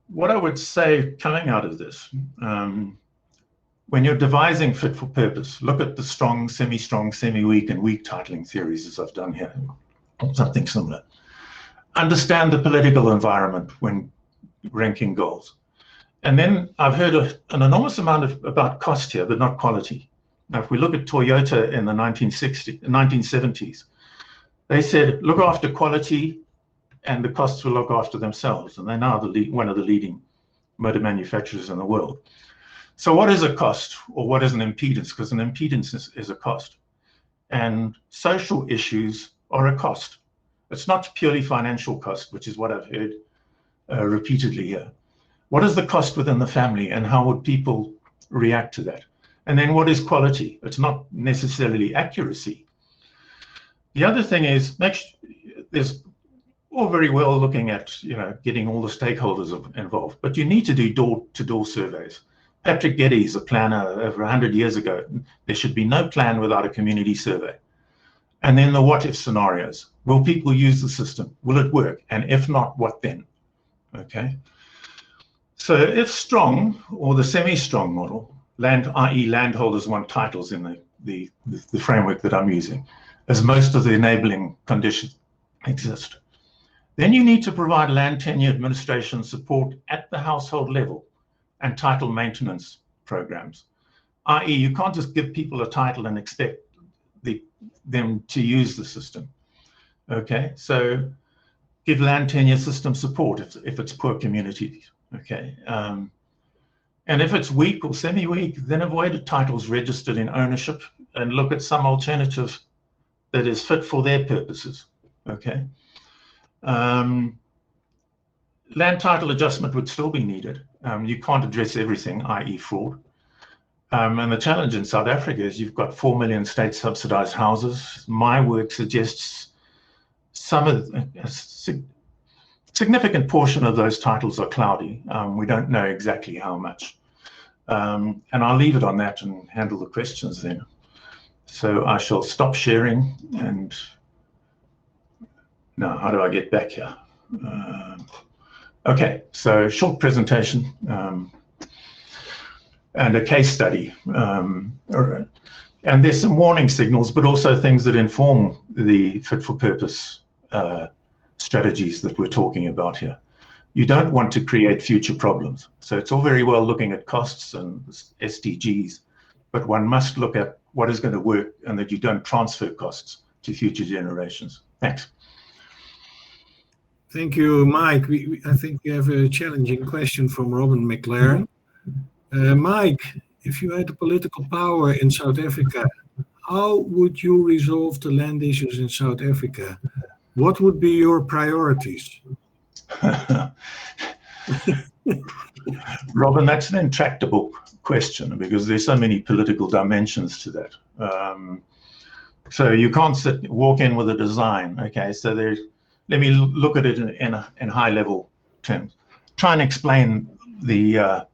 what I would say coming out of this, when you're devising fit for purpose, look at the strong, semi-strong, semi-weak, and weak titling theories, as I've done here, or something similar. Understand the political environment when ranking goals. And then I've heard an enormous amount about cost here, but not quality. Now, if we look at Toyota in the 1970s, they said, look after quality and the costs will look after themselves. And they're now one of the leading motor manufacturers in the world. So what is a cost, or what is an impedance? Because an impedance is a cost. And social issues are a cost. It's not purely financial cost, which is what I've heard repeatedly here. What is the cost within the family, and how would people react to that? And then what is quality? It's not necessarily accuracy. The other thing is, there's all very well looking at, getting all the stakeholders involved, but you need to do door-to-door surveys. Patrick Geddes, a planner over 100 years ago, there should be no plan without a community survey. And then the what-if scenarios. Will people use the system? Will it work? And if not, what then? Okay. So if strong, or the semi-strong model, i.e. landholders want titles in the framework that I'm using, as most of the enabling conditions exist, then you need to provide land tenure administration support at the household level and title maintenance programs. I.e. you can't just give people a title and expect them to use the system. Okay, so give land tenure system support if it's poor communities. Okay, and if it's weak or semi-weak, then avoid titles registered in ownership and look at some alternative that is fit for their purposes. Okay, land title adjustment would still be needed. You can't address everything, i.e. fraud. And the challenge in South Africa is you've got 4 million state subsidized houses. My work suggests some of a significant portion of those titles are cloudy. We don't know exactly how much. And I'll leave it on that and handle the questions then. So I shall stop sharing, and now how do I get back here? Okay, so short presentation. And a case study. And there's some warning signals, but also things that inform the fit for purpose strategies that we're talking about here. You don't want to create future problems. So it's all very well looking at costs and SDGs, but one must look at what is going to work and that you don't transfer costs to future generations. Thanks. Thank you, Mike. I think we have a challenging question from Robin McLaren. Mike, if you had the political power in South Africa, how would you resolve the land issues in South Africa? What would be your priorities? Robin, that's an intractable question because there's so many political dimensions to that. So you can't walk in with a design. Okay, so let me look at it in high level terms. Try and explain the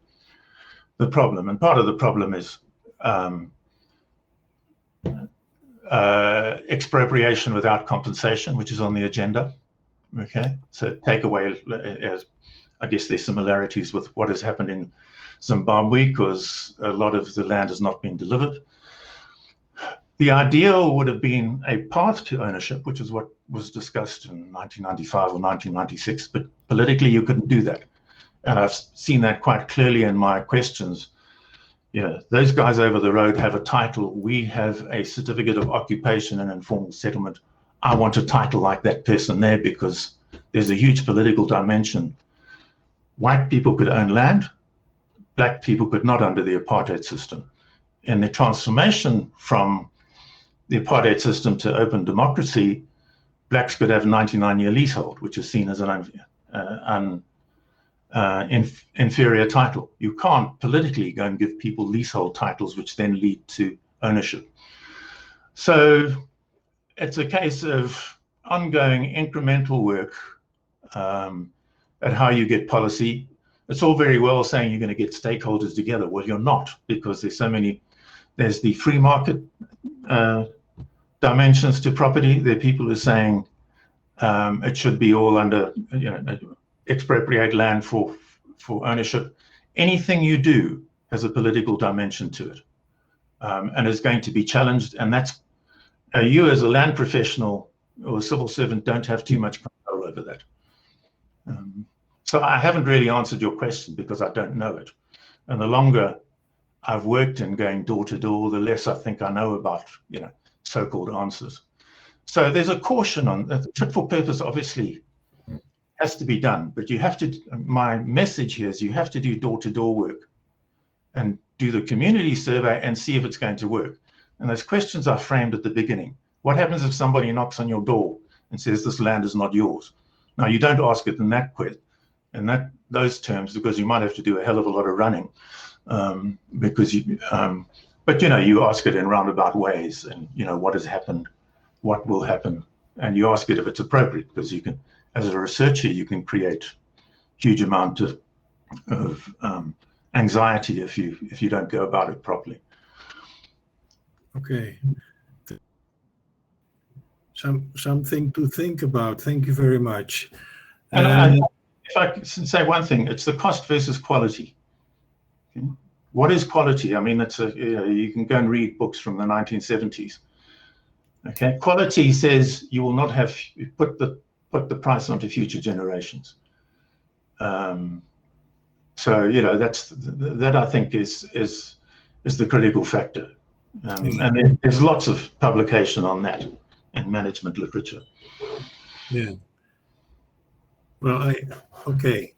problem, and part of the problem is expropriation without compensation, which is on the agenda. Okay, so take away, as I guess there's similarities with what has happened in Zimbabwe, because a lot of the land has not been delivered. The ideal would have been a path to ownership, which is what was discussed in 1995 or 1996, but politically you couldn't do that. And I've seen that quite clearly in my questions. Those guys over the road have a title. We have a certificate of occupation and informal settlement. I want a title like that person there because there's a huge political dimension. White people could own land. Black people could not under the apartheid system. in the transformation from the apartheid system to open democracy, blacks could have 99-year leasehold, which is seen as an inferior title. You can't politically go and give people leasehold titles, which then lead to ownership. So it's a case of ongoing incremental work at how you get policy. It's all very well saying you're going to get stakeholders together. Well, you're not, because there's so many. There's the free market dimensions to property. There are people who are saying it should be all under, expropriate land for ownership. Anything you do has a political dimension to it, and is going to be challenged. And that's you as a land professional or a civil servant don't have too much control over that. So I haven't really answered your question because I don't know it. And the longer I've worked in going door to door, the less I think I know about, so-called answers. So there's a caution on that. Fit for purpose obviously has to be done, but you have to, my message here is you have to do door-to-door work and do the community survey and see if it's going to work. And those questions are framed at the beginning. What happens if somebody knocks on your door and says this land is not yours? Now, you don't ask it in those terms, because you might have to do a hell of a lot of running, but you ask it in roundabout ways, and what has happened, what will happen, and you ask it if it's appropriate, because you can, as a researcher, you can create huge amount of anxiety if you don't go about it properly. Okay. Something to think about. Thank you very much. And if I can say one thing, it's the cost versus quality. Okay? What is quality? I mean, it's you can go and read books from the 1970s. Okay, quality says you will not have put the price onto future generations. So that I think is the critical factor, and there's lots of publication on that in management literature. Yeah. Well, okay.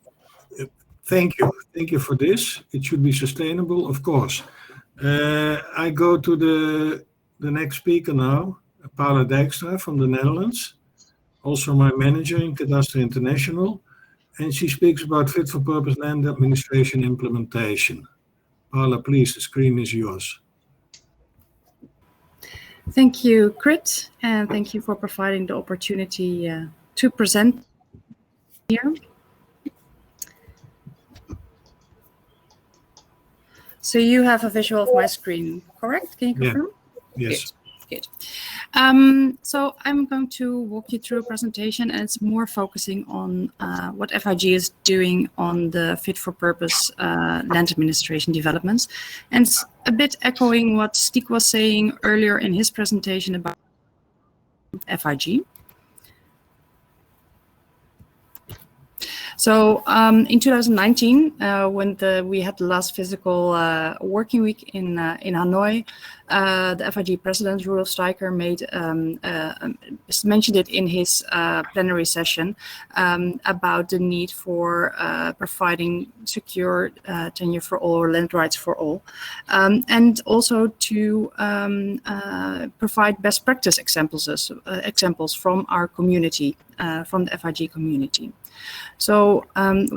Thank you for this. It should be sustainable, of course. I go to the next speaker now, Paula Dijkstra from the Netherlands, also my manager in Cadastre International, and she speaks about fit for purpose land administration implementation. Paula, please, the screen is yours. Thank you, Crit, and thank you for providing the opportunity to present here. So you have a visual of my screen, correct? Can you confirm? Yeah. Yes. Good. So I'm going to walk you through a presentation, and it's more focusing on what FIG is doing on the fit for purpose land administration developments. And it's a bit echoing what Stiek was saying earlier in his presentation about FIG. So in 2019, when we had the last physical working week in Hanoi, the FIG president, Rudolf Steiker, mentioned it in his plenary session about the need for providing secure tenure for all, or land rights for all, and also to provide best practice examples from our community, from the FIG community. So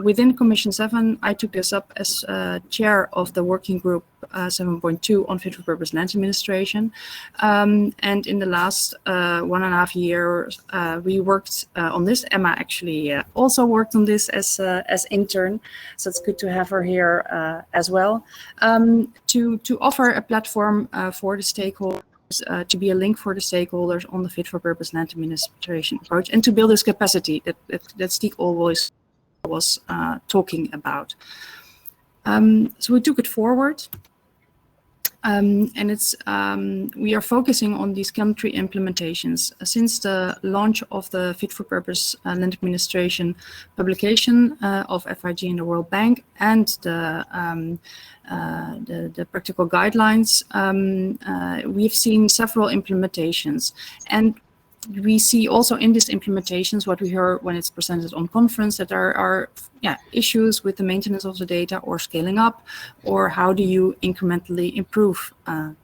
within Commission 7, I took this up as chair of the working group 7.2 on fit for purpose land administration. And in the last 1.5 years, we worked on this. Emma actually also worked on this as intern. So it's good to have her here as well, to offer a platform for the stakeholders, to be a link for the stakeholders on the fit for purpose land administration approach, and to build this capacity that Stiek always was talking about. So we took it forward, and it's we are focusing on these country implementations since the launch of the fit for purpose land administration publication of FIG and the World Bank, and the practical guidelines. We've seen several implementations, and we see also in these implementations what we hear when it's presented on conference, that there are issues with the maintenance of the data or scaling up, or how do you incrementally improve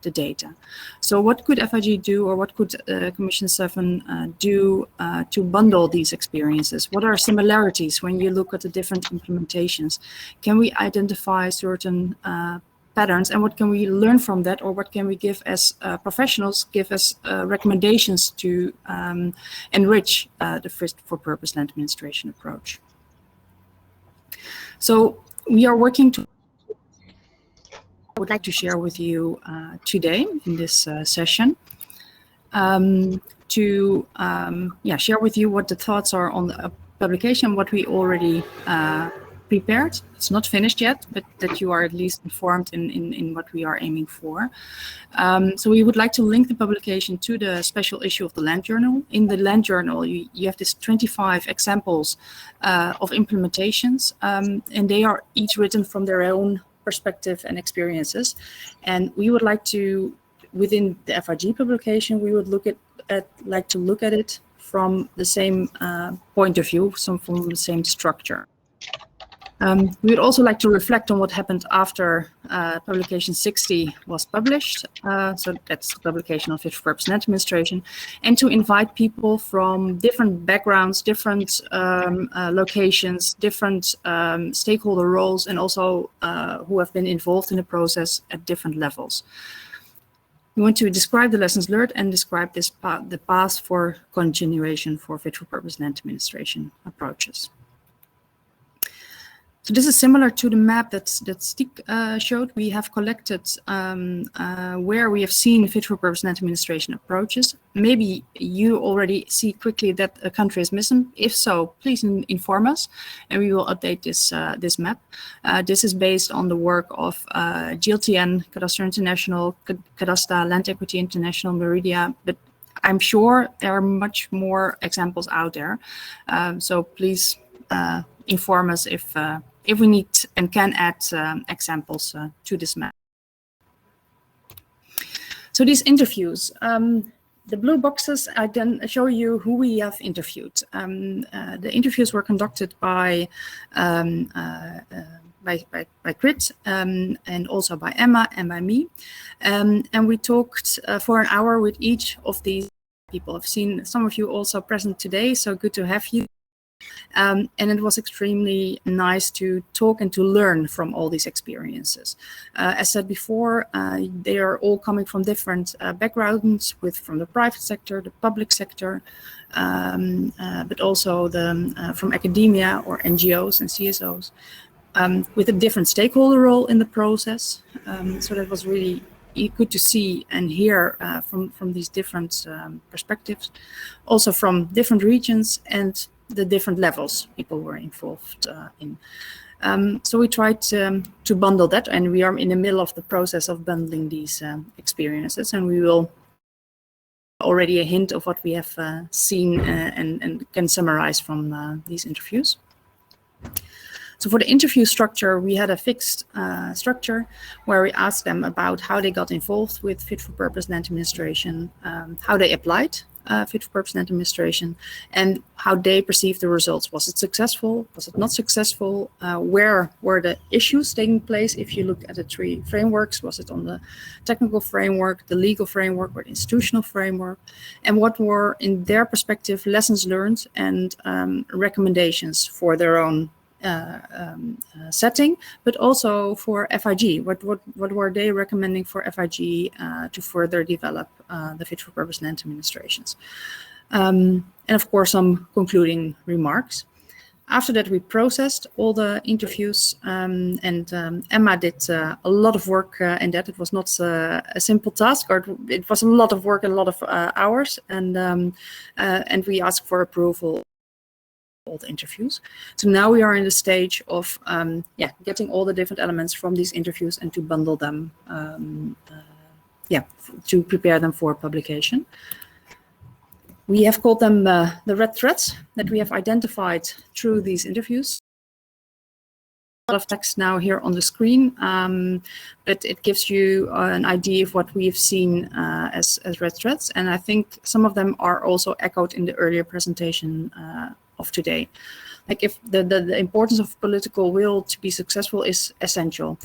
the data. So what could FIG do, or what could Commission 7 do to bundle these experiences? What are similarities when you look at the different implementations? Can we identify certain patterns, and what can we learn from that, or what can we give as professionals, give as recommendations to enrich the fit-for-purpose land administration approach? So we are working to, I would like to share with you today in this session, to share with you what the thoughts are on the publication, what we already prepared. It's not finished yet, but that you are at least informed in what we are aiming for. So we would like to link the publication to the special issue of the Land Journal. In the Land Journal, you have this 25 examples of implementations, and they are each written from their own perspective and experiences. And we would like to, within the FIG publication, we would like to look at it from the same point of view, from the same structure. We would also like to reflect on what happened after publication 60 was published. So that's the publication on fit-for-purpose land administration, and to invite people from different backgrounds, different locations, different stakeholder roles, and also who have been involved in the process at different levels. We want to describe the lessons learned and describe the path for continuation for fit-for-purpose land administration approaches. So this is similar to the map that Stig showed. We have collected where we have seen fit-for-purpose land administration approaches. Maybe you already see quickly that a country is missing. If so, please inform us, and we will update this map. This is based on the work of GLTN, Cadastre International, Cadasta, Land Equity International, Meridia, but I'm sure there are much more examples out there. So please inform us if we need and can add examples to this map. So these interviews, the blue boxes, I then show you who we have interviewed. The interviews were conducted by Crit and also by Emma and by me. And we talked for an hour with each of these people. I've seen some of you also present today, so good to have you. And it was extremely nice to talk and to learn from all these experiences. As said before, they are all coming from different backgrounds, from the private sector, the public sector, but also from academia or NGOs and CSOs, with a different stakeholder role in the process. So that was really good to see and hear from these different perspectives, also from different regions and the different levels people were involved in. So we tried to bundle that, and we are in the middle of the process of bundling these experiences, and we will already a hint of what we have seen and can summarize from these interviews. So for the interview structure, we had a fixed structure where we asked them about how they got involved with fit-for-purpose land administration, how they applied fit-for-purpose land administration, and how they perceived the results. Was it successful? Was it not successful? Where were the issues taking place? If you look at the three frameworks, was it on the technical framework, the legal framework, or the institutional framework? And what were, in their perspective, lessons learned and recommendations for their own setting, but also for FIG. What were they recommending for FIG to further develop the fit-for-purpose land administrations? And of course, some concluding remarks. After that, we processed all the interviews, and Emma did a lot of work in that. It was not a simple task, or it was a lot of work and a lot of hours, and we asked for approval all the interviews. So now we are in the stage of getting all the different elements from these interviews and to bundle them, to prepare them for publication. We have called them the red threads that we have identified through these interviews. lot of text now here on the screen, but it gives you an idea of what we've seen as red threads, and I think some of them are also echoed in the earlier presentation of today. Like if the importance of political will to be successful is essential.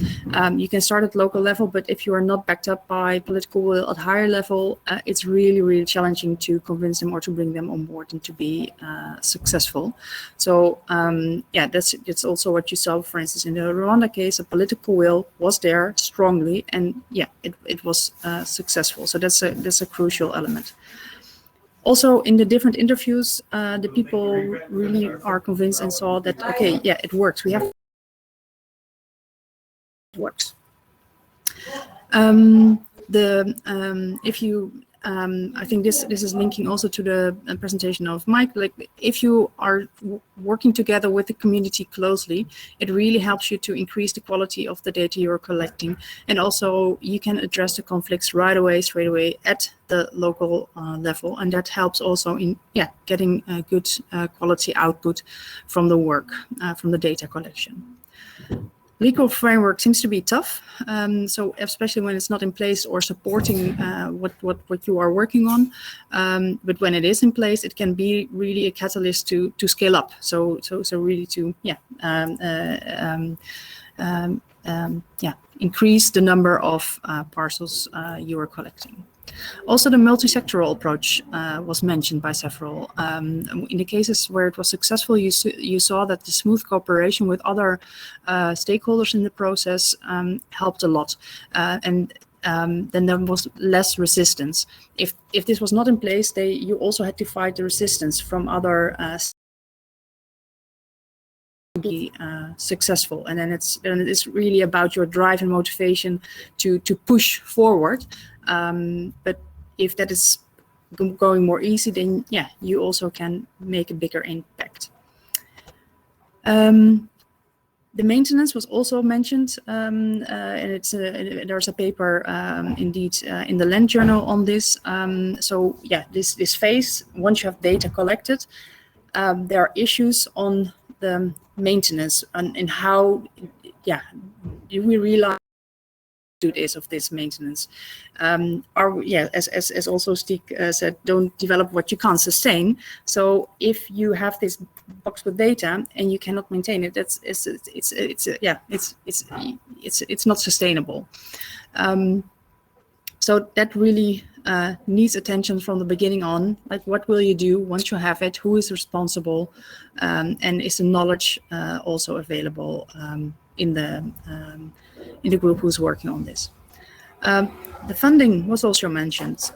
You can start at local level, but if you are not backed up by political will at higher level, it's really, really challenging to convince them or to bring them on board and to be successful. So yeah, that's also what you saw, for instance, in the Rwanda case. The political will was there strongly, and yeah, it was successful. So that's a crucial element. Also, in the different interviews, the people really are convinced and saw that, okay, yeah, it works. It works. If you, I think this is linking also to the presentation of Mike. Like, if you are working together with the community closely, it really helps you to increase the quality of the data you're collecting, and also you can address the conflicts right away, straight away at the local level, and that helps also in getting a good quality output from the work, from the data collection. Legal framework seems to be tough, so especially when it's not in place or supporting what you are working on. But when it is in place, it can be really a catalyst to scale up. So really to increase the number of parcels you are collecting. Also, the multi-sectoral approach was mentioned by several. In the cases where it was successful, you saw that the smooth cooperation with other stakeholders in the process helped a lot. And then there was less resistance. If this was not in place, you also had to fight the resistance from other to be successful, and then it's really about your drive and motivation to push forward. But if that is going more easy, then yeah, you also can make a bigger impact. The maintenance was also mentioned, and there's a paper indeed in the Land Journal on this. So yeah, this phase, once you have data collected, there are issues on the maintenance and how do we realize of this maintenance. As also Stieg said, don't develop what you can't sustain. So if you have this box with data and you cannot maintain it, it's not sustainable. So that really needs attention from the beginning on. Like, what will you do once you have it? Who is responsible? And is the knowledge also available in the group who's working on this? The funding was also mentioned.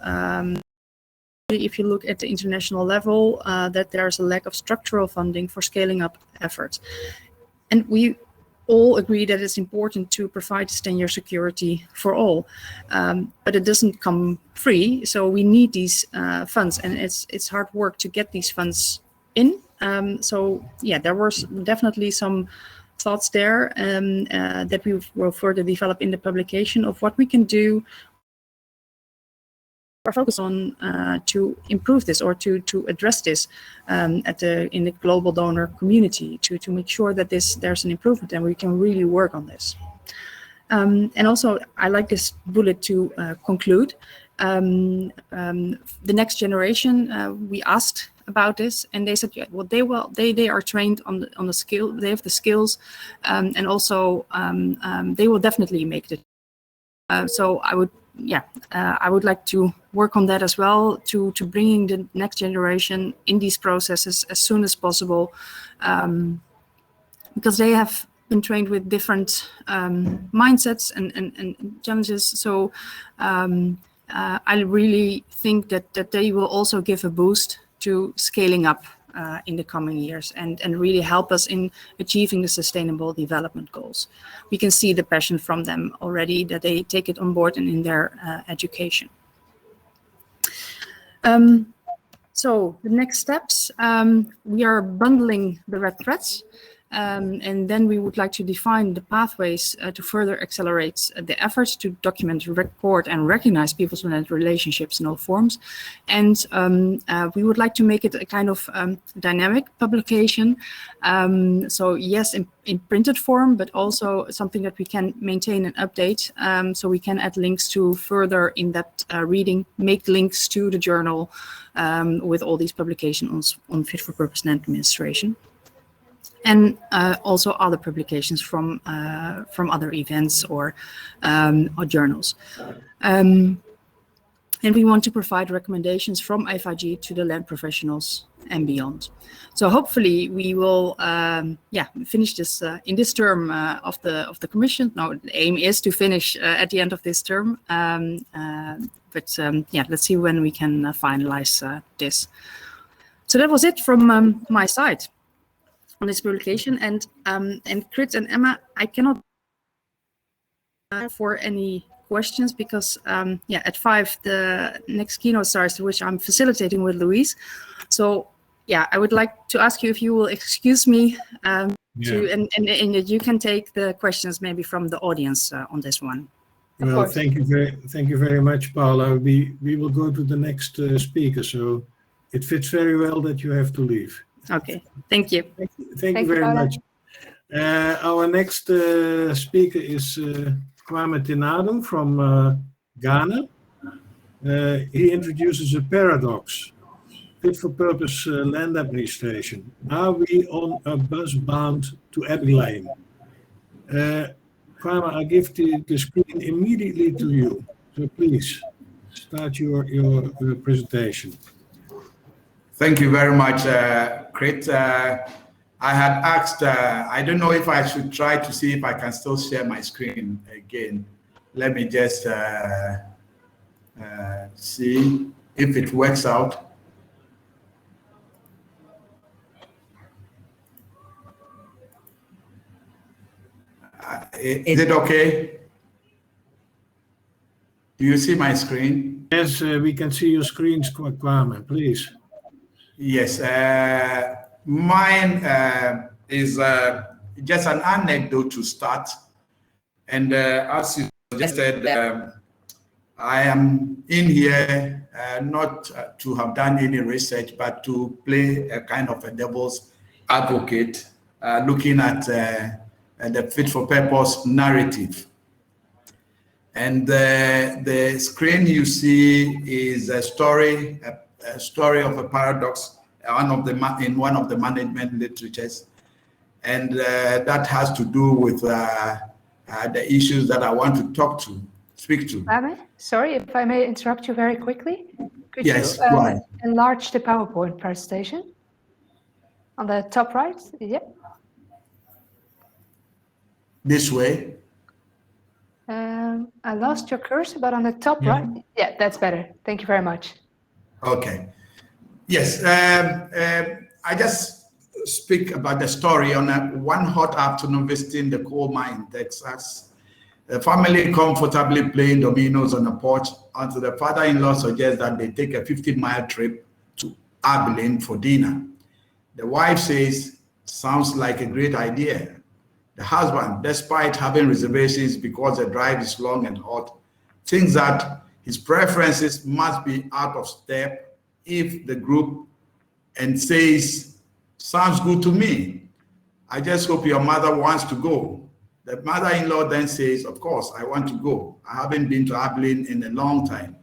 If you look at the international level, that there's a lack of structural funding for scaling up efforts. And we all agree that it's important to provide tenure security for all, but it doesn't come free. So we need these funds, and it's hard work to get these funds in. So yeah, there was definitely some thoughts there that we will further develop in the publication of what we can do or focus on to improve this or to address this in the global donor community to make sure that there's an improvement and we can really work on this. And also, I like this bullet to conclude. The next generation, we asked about this, and they said, yeah, well, they are trained on the skill, they have the skills, and also they will definitely make it. So I would like to work on that as well, to bringing the next generation in these processes as soon as possible, because they have been trained with different mindsets and challenges. So I really think that they will also give a boost to scaling up in the coming years and really help us in achieving the sustainable development goals. We can see the passion from them already, that they take it on board and in their education. So the next steps, we are bundling the red threads. And then we would like to define the pathways to further accelerate the efforts to document, record, and recognize people's land relationships in all forms. And we would like to make it a kind of dynamic publication. So yes, in printed form, but also something that we can maintain and update. So we can add links to further in-depth reading, make links to the journal with all these publications on fit for purpose land administration. And also other publications from other events or journals. And we want to provide recommendations from FIG to the land professionals and beyond. So hopefully we will finish this in this term of the commission. No, the aim is to finish at the end of this term. But let's see when we can finalize this. So that was it from my side on this publication, and Chris and Emma, I cannot for any questions because at 5 the next keynote starts, which I'm facilitating with Louise. So I would like to ask you if you will excuse me and you can take the questions maybe from the audience on this one. Well, thank you very much, Paula. We will go to the next speaker, so it fits very well that you have to leave. Okay, thank you. Thank you very much. Our next speaker is Kwame Tinadu from Ghana. He introduces a paradox, fit for purpose land administration. Are we on a bus bound to Abilene? Kwame, I give the screen immediately to you. So please start your presentation. Thank you very much, Krit. I had asked, I don't know if I should try to see if I can still share my screen again. Let me just see if it works out. Is it okay? Do you see my screen? Yes, we can see your screen, Kwame, please. Yes, mine is just an anecdote to start. And as you suggested, I am in here not to have done any research, but to play a kind of a devil's advocate, looking at the fit for purpose narrative. And the screen you see is a story of a paradox, in one of the management literatures, and that has to do with the issues that I want to speak to. Sorry, if I may interrupt you very quickly. Could you enlarge the PowerPoint presentation on the top right? Yep. This way. I lost your cursor, but on the top right. Yeah, that's better. Thank you very much. Okay. Yes, I just speak about the story on one hot afternoon visiting the coal mine in Texas. The family comfortably playing dominoes on the porch until the father-in-law suggests that they take a 50-mile trip to Abilene for dinner. The wife says, sounds like a great idea. The husband, despite having reservations because the drive is long and hot, thinks that his preferences must be out of step if the group, and says, sounds good to me. I just hope your mother wants to go. The mother-in-law then says, of course, I want to go. I haven't been to Abilene in a long time.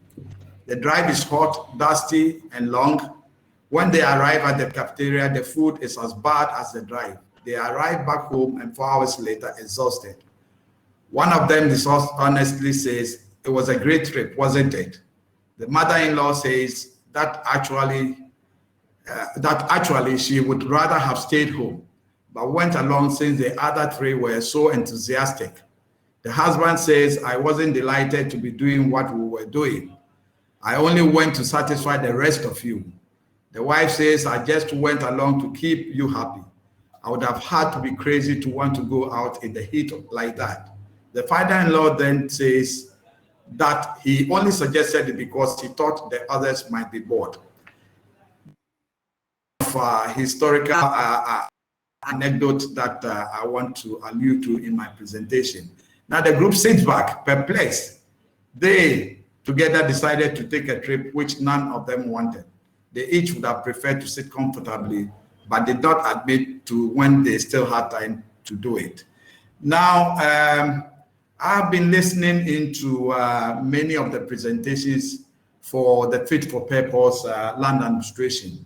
The drive is hot, dusty, and long. When they arrive at the cafeteria, the food is as bad as the drive. They arrive back home and 4 hours later, exhausted. One of them honestly says, it was a great trip, wasn't it? The mother-in-law says that actually she would rather have stayed home, but went along since the other three were so enthusiastic. The husband says, I wasn't delighted to be doing what we were doing. I only went to satisfy the rest of you. The wife says, I just went along to keep you happy. I would have had to be crazy to want to go out in the heat like that. The father-in-law then says that he only suggested it because he thought the others might be bored. Historical anecdote that I want to allude to in my presentation. Now the group sits back, perplexed. They together decided to take a trip which none of them wanted. They each would have preferred to sit comfortably, but did not admit to when they still had time to do it. Now, I've been listening into many of the presentations for the fit for purpose land administration.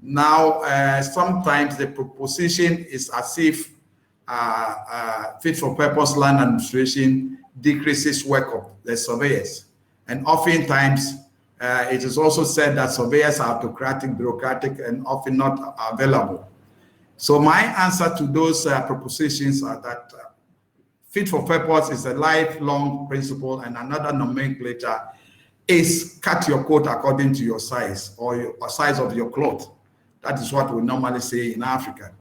Now, sometimes the proposition is as if fit for purpose land administration decreases work of the surveyors. And oftentimes, it is also said that surveyors are autocratic, bureaucratic, and often not available. So my answer to those propositions are that fit for purpose is a lifelong principle, and another nomenclature is cut your coat according to your size or your size of your cloth. That is what we normally say in Africa.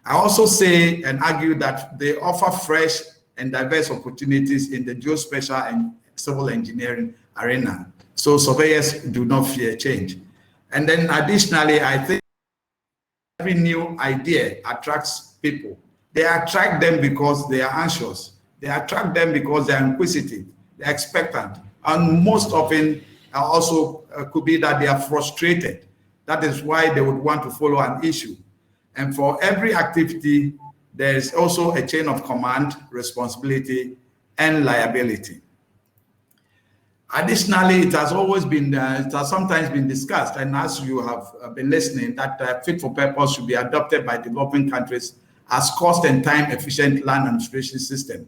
I also say and argue that they offer fresh and diverse opportunities in the geospatial and civil engineering arena. So surveyors do not fear change. And then additionally, I think every new idea attracts people. They attract them because they are anxious. They attract them because they are inquisitive, they're expectant. And most often also could be that they are frustrated. That is why they would want to follow an issue. And for every activity, there is also a chain of command, responsibility, and liability. Additionally, it has always been, it has sometimes been discussed, and as you have been listening, that fit for purpose should be adopted by developing countries as cost and time efficient land administration system.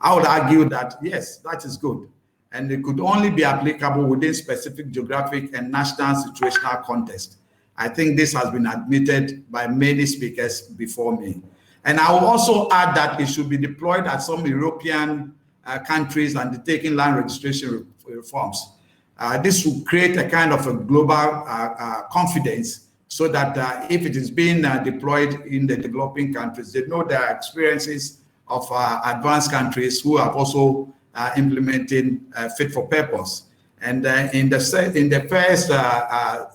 I would argue that yes, that is good, and it could only be applicable within specific geographic and national situational context. I think this has been admitted by many speakers before me. And I will also add that it should be deployed at some European countries undertaking land registration reforms. This will create a kind of a global confidence so that if it is being deployed in the developing countries, they know the experiences of advanced countries who have also implemented fit for purpose. And in the first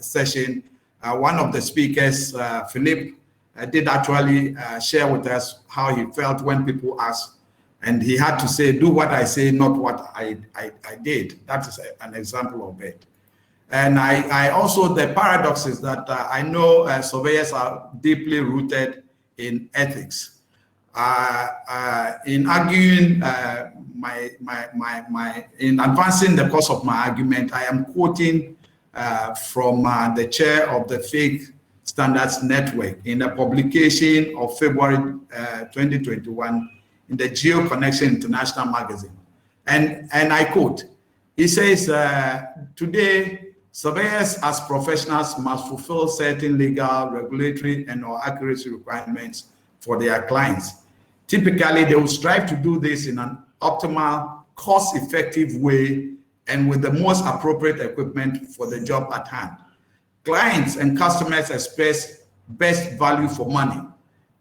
session, one of the speakers, Philippe, did actually share with us how he felt when people asked, and he had to say, do what I say, not what I did. That is an example of it. And I also, the paradox is that I know surveyors are deeply rooted in ethics. In arguing in advancing the course of my argument, I am quoting from the chair of the Fake Standards Network in a publication of February 2021 in the GeoConnection International magazine. And I quote, he says, today, surveyors as professionals must fulfill certain legal, regulatory, and or accuracy requirements for their clients. Typically, they will strive to do this in an optimal, cost-effective way and with the most appropriate equipment for the job at hand. Clients and customers express best value for money.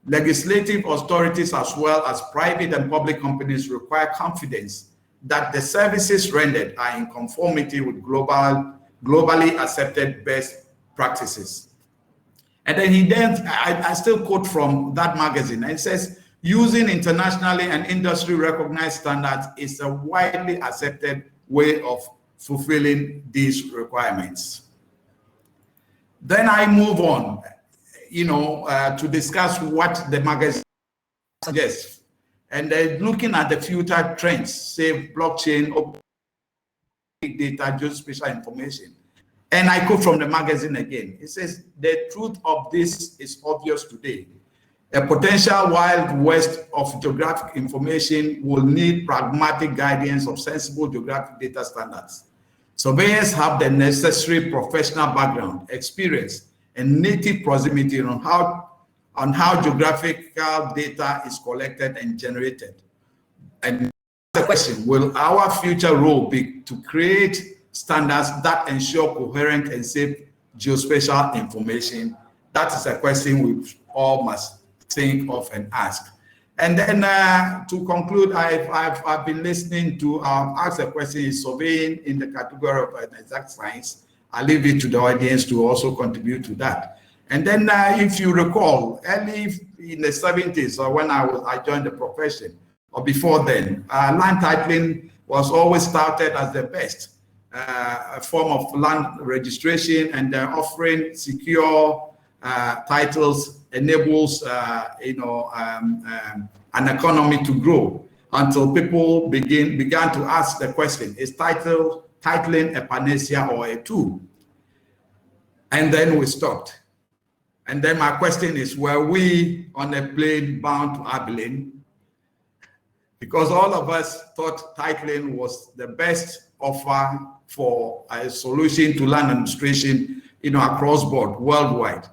Legislative authorities as well as private and public companies require confidence that the services rendered are in conformity with globally accepted best practices. And then I still quote from that magazine, and it says, using internationally and industry recognized standards is a widely accepted way of fulfilling these requirements. Then I move on, to discuss what the magazine suggests. And looking at the future trends, say blockchain, open data, geospatial information. And I quote from the magazine again. It says, the truth of this is obvious today. A potential wild west of geographic information will need pragmatic guidance of sensible geographic data standards. Surveyors have the necessary professional background, experience, and native proximity on how geographical data is collected and generated. And the question, will our future role be to create standards that ensure coherent and safe geospatial information? That is a question we all must think of and ask. And then to conclude, I've been listening to ask a question, is surveying in the category of an exact science? I'll leave it to the audience to also contribute to that. And then if you recall, early in the 70s or when I joined the profession or before then, land titling was always touted as the best form of land registration, and offering secure titles enables an economy to grow, until people began to ask the question, is titling a panacea or a tool? And then we stopped. And then my question is, were we on a plane bound to Abilene? Because all of us thought titling was the best offer for a solution to land administration, across board, worldwide,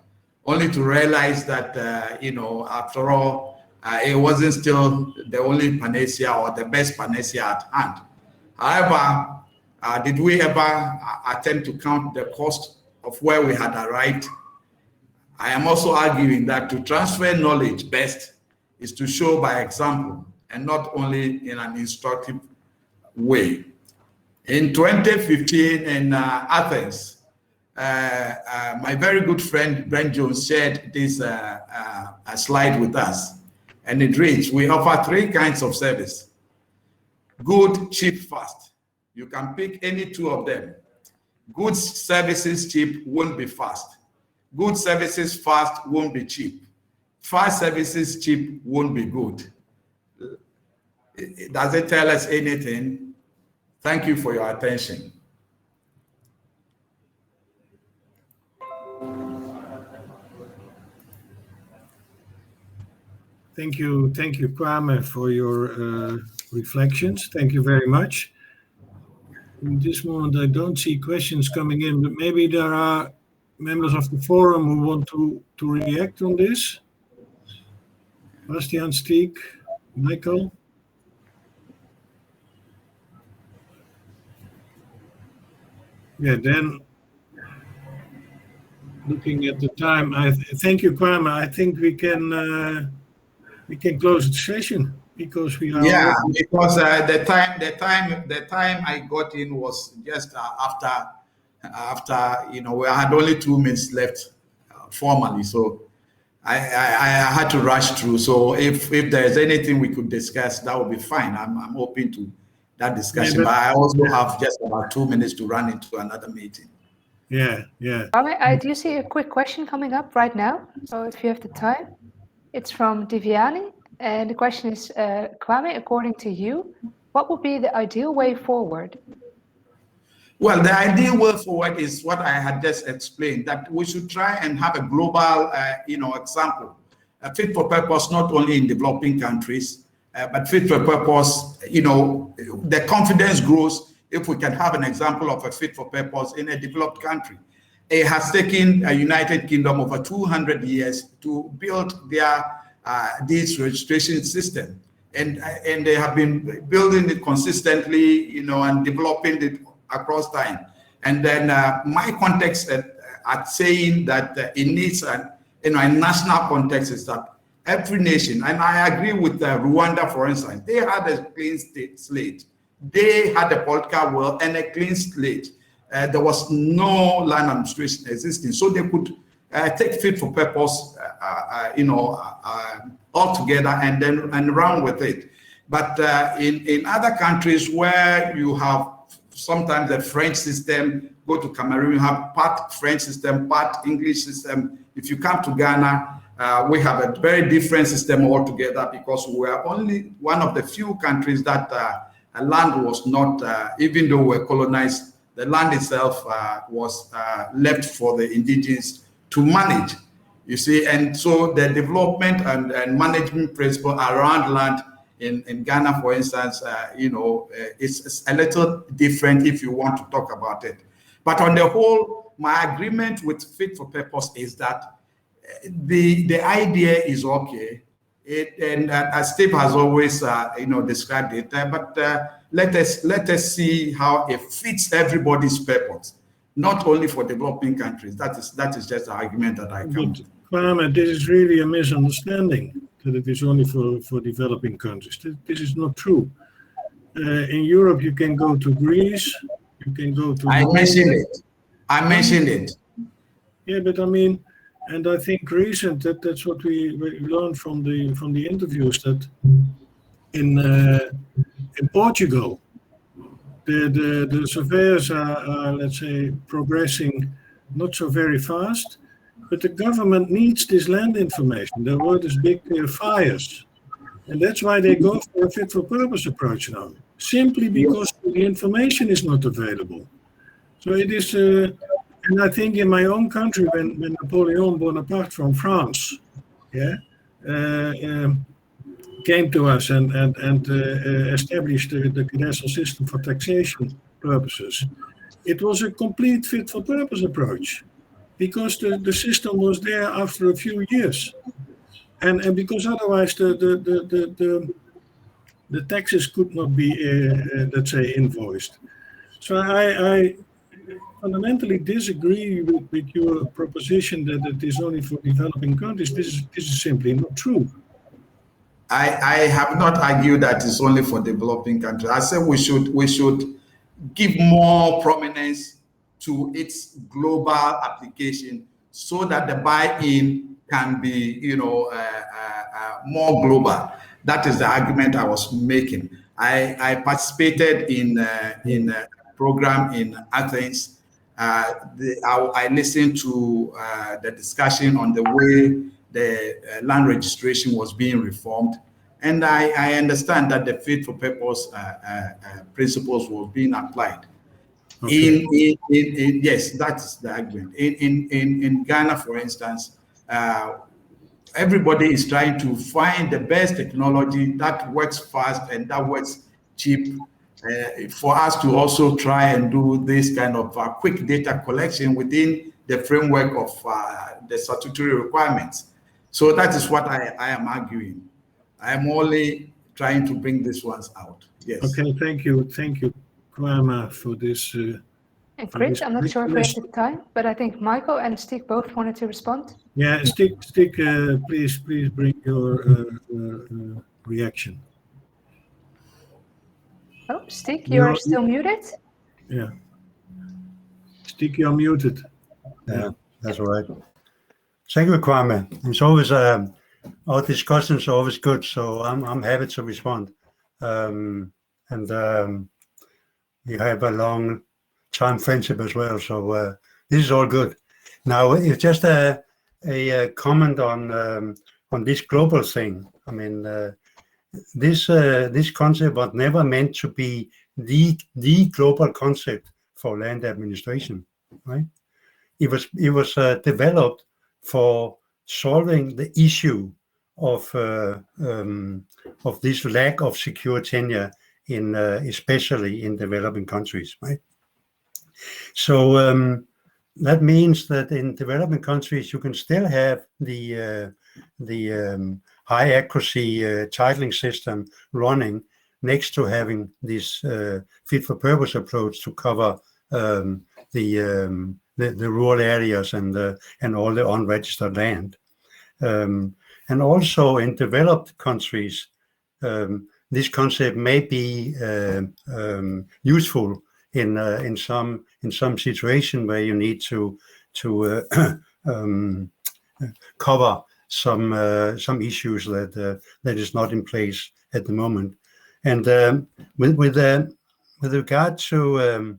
only to realize that, after all, it wasn't still the only panacea or the best panacea at hand. However, did we ever attempt to count the cost of where we had arrived? I am also arguing that to transfer knowledge best is to show by example and not only in an instructive way. In 2015 in Athens, my very good friend Brent Jones shared this a slide with us, and it reads, we offer 3 kinds of service: good, cheap, fast. You can pick any 2 of them. Good services cheap won't be fast. Good services fast won't be cheap. Fast services cheap won't be good. Does it tell us anything? Thank you for your attention. Thank you, Kwame, for your reflections. Thank you very much. In this moment, I don't see questions coming in, but maybe there are members of the forum who want to react on this. Bastian, Stiek, Michael. Yeah, then looking at the time, thank you, Kwame. I think we can close the session because we are. Yeah, because the time I got in was just after we had only 2 minutes left formally, so I had to rush through. So if there's anything we could discuss, that would be fine. I'm open to that discussion, but I also have just about 2 minutes to run into another meeting. Yeah. I do see a quick question coming up right now. So if you have the time, it's from Diviani, and the question is, Kwame, according to you, what would be the ideal way forward? Well, the ideal way forward is what I had just explained, that we should try and have a global, example, fit for purpose, not only in developing countries, but fit for purpose, the confidence grows if we can have an example of a fit for purpose in a developed country. It has taken a United Kingdom over 200 years to build this registration system, and they have been building it consistently, and developing it across time. And then my context at saying that it needs a national context is that every nation, and I agree with Rwanda, for instance, they had a clean slate. They had a political will and a clean slate. There was no land administration existing, so they could take fit for purpose, all together and run with it. But in other countries where you have sometimes the French system, go to Cameroon, you have part French system, part English system. If you come to Ghana, we have a very different system altogether, because we are only one of the few countries that land was not, even though we were colonized, the land itself was left for the indigenous to manage, you see. And so the development and management principle around land in Ghana, for instance, it's a little different if you want to talk about it. But on the whole, my agreement with fit for purpose is that the idea is okay. And as Steve has always, described it, but let us see how it fits everybody's purpose, not only for developing countries. That is just the argument that I come to. Kwame, this is really a misunderstanding, that it is only for developing countries. This is not true. In Europe, you can go to Greece, you can go to... I mentioned it. Yeah, but I mean, And I think that's what we learned from the interviews, that in Portugal, the surveyors are, let's say, progressing not so very fast, but the government needs this land information. There were these big fires, and that's why they go for a fit-for-purpose approach now, simply because the information is not available. So it is, and I think in my own country, when Napoleon Bonaparte from France, came to us and established the cadastral system for taxation purposes, it was a complete fit-for-purpose approach, because the system was there after a few years, and because otherwise the taxes could not be, let's say, invoiced. So I fundamentally disagree with your proposition that it is only for developing countries. This is simply not true. I have not argued that it's only for developing countries. I said we should give more prominence to its global application, so that the buy-in can be, more global. That is the argument I was making. I participated in a program in Athens. I listened to the discussion on the way the land registration was being reformed, and I understand that the fit for purpose principles were being applied. Okay. Yes, that's the argument. In Ghana, for instance, everybody is trying to find the best technology that works fast and that works cheap, for us to also try and do this kind of quick data collection within the framework of the statutory requirements. So that is what I am arguing. I am only trying to bring these ones out. Yes. Okay, thank you, Kwame, for this. And Chris, I'm not sure if we have the time, but I think Michael and Stig both wanted to respond. Yeah, Stig, please bring your reaction. Oh, Stig, you're still muted? Yeah. Stig, you're muted. Yeah, that's right. Thank you, Kwame. It's always our discussions are always good, so I'm happy to respond. And we have a long time friendship as well, so this is all good. Now, it's just a comment on this global thing. I mean, this concept was never meant to be the global concept for land administration, right? It was developed for solving the issue of this lack of secure tenure in especially in developing countries, right? So that means that in developing countries you can still have the high accuracy titling system running next to having this fit for purpose approach to cover the rural areas and all the unregistered land. And also in developed countries, this concept may be useful in some situation where you need to cover some issues that is not in place at the moment. And with regard to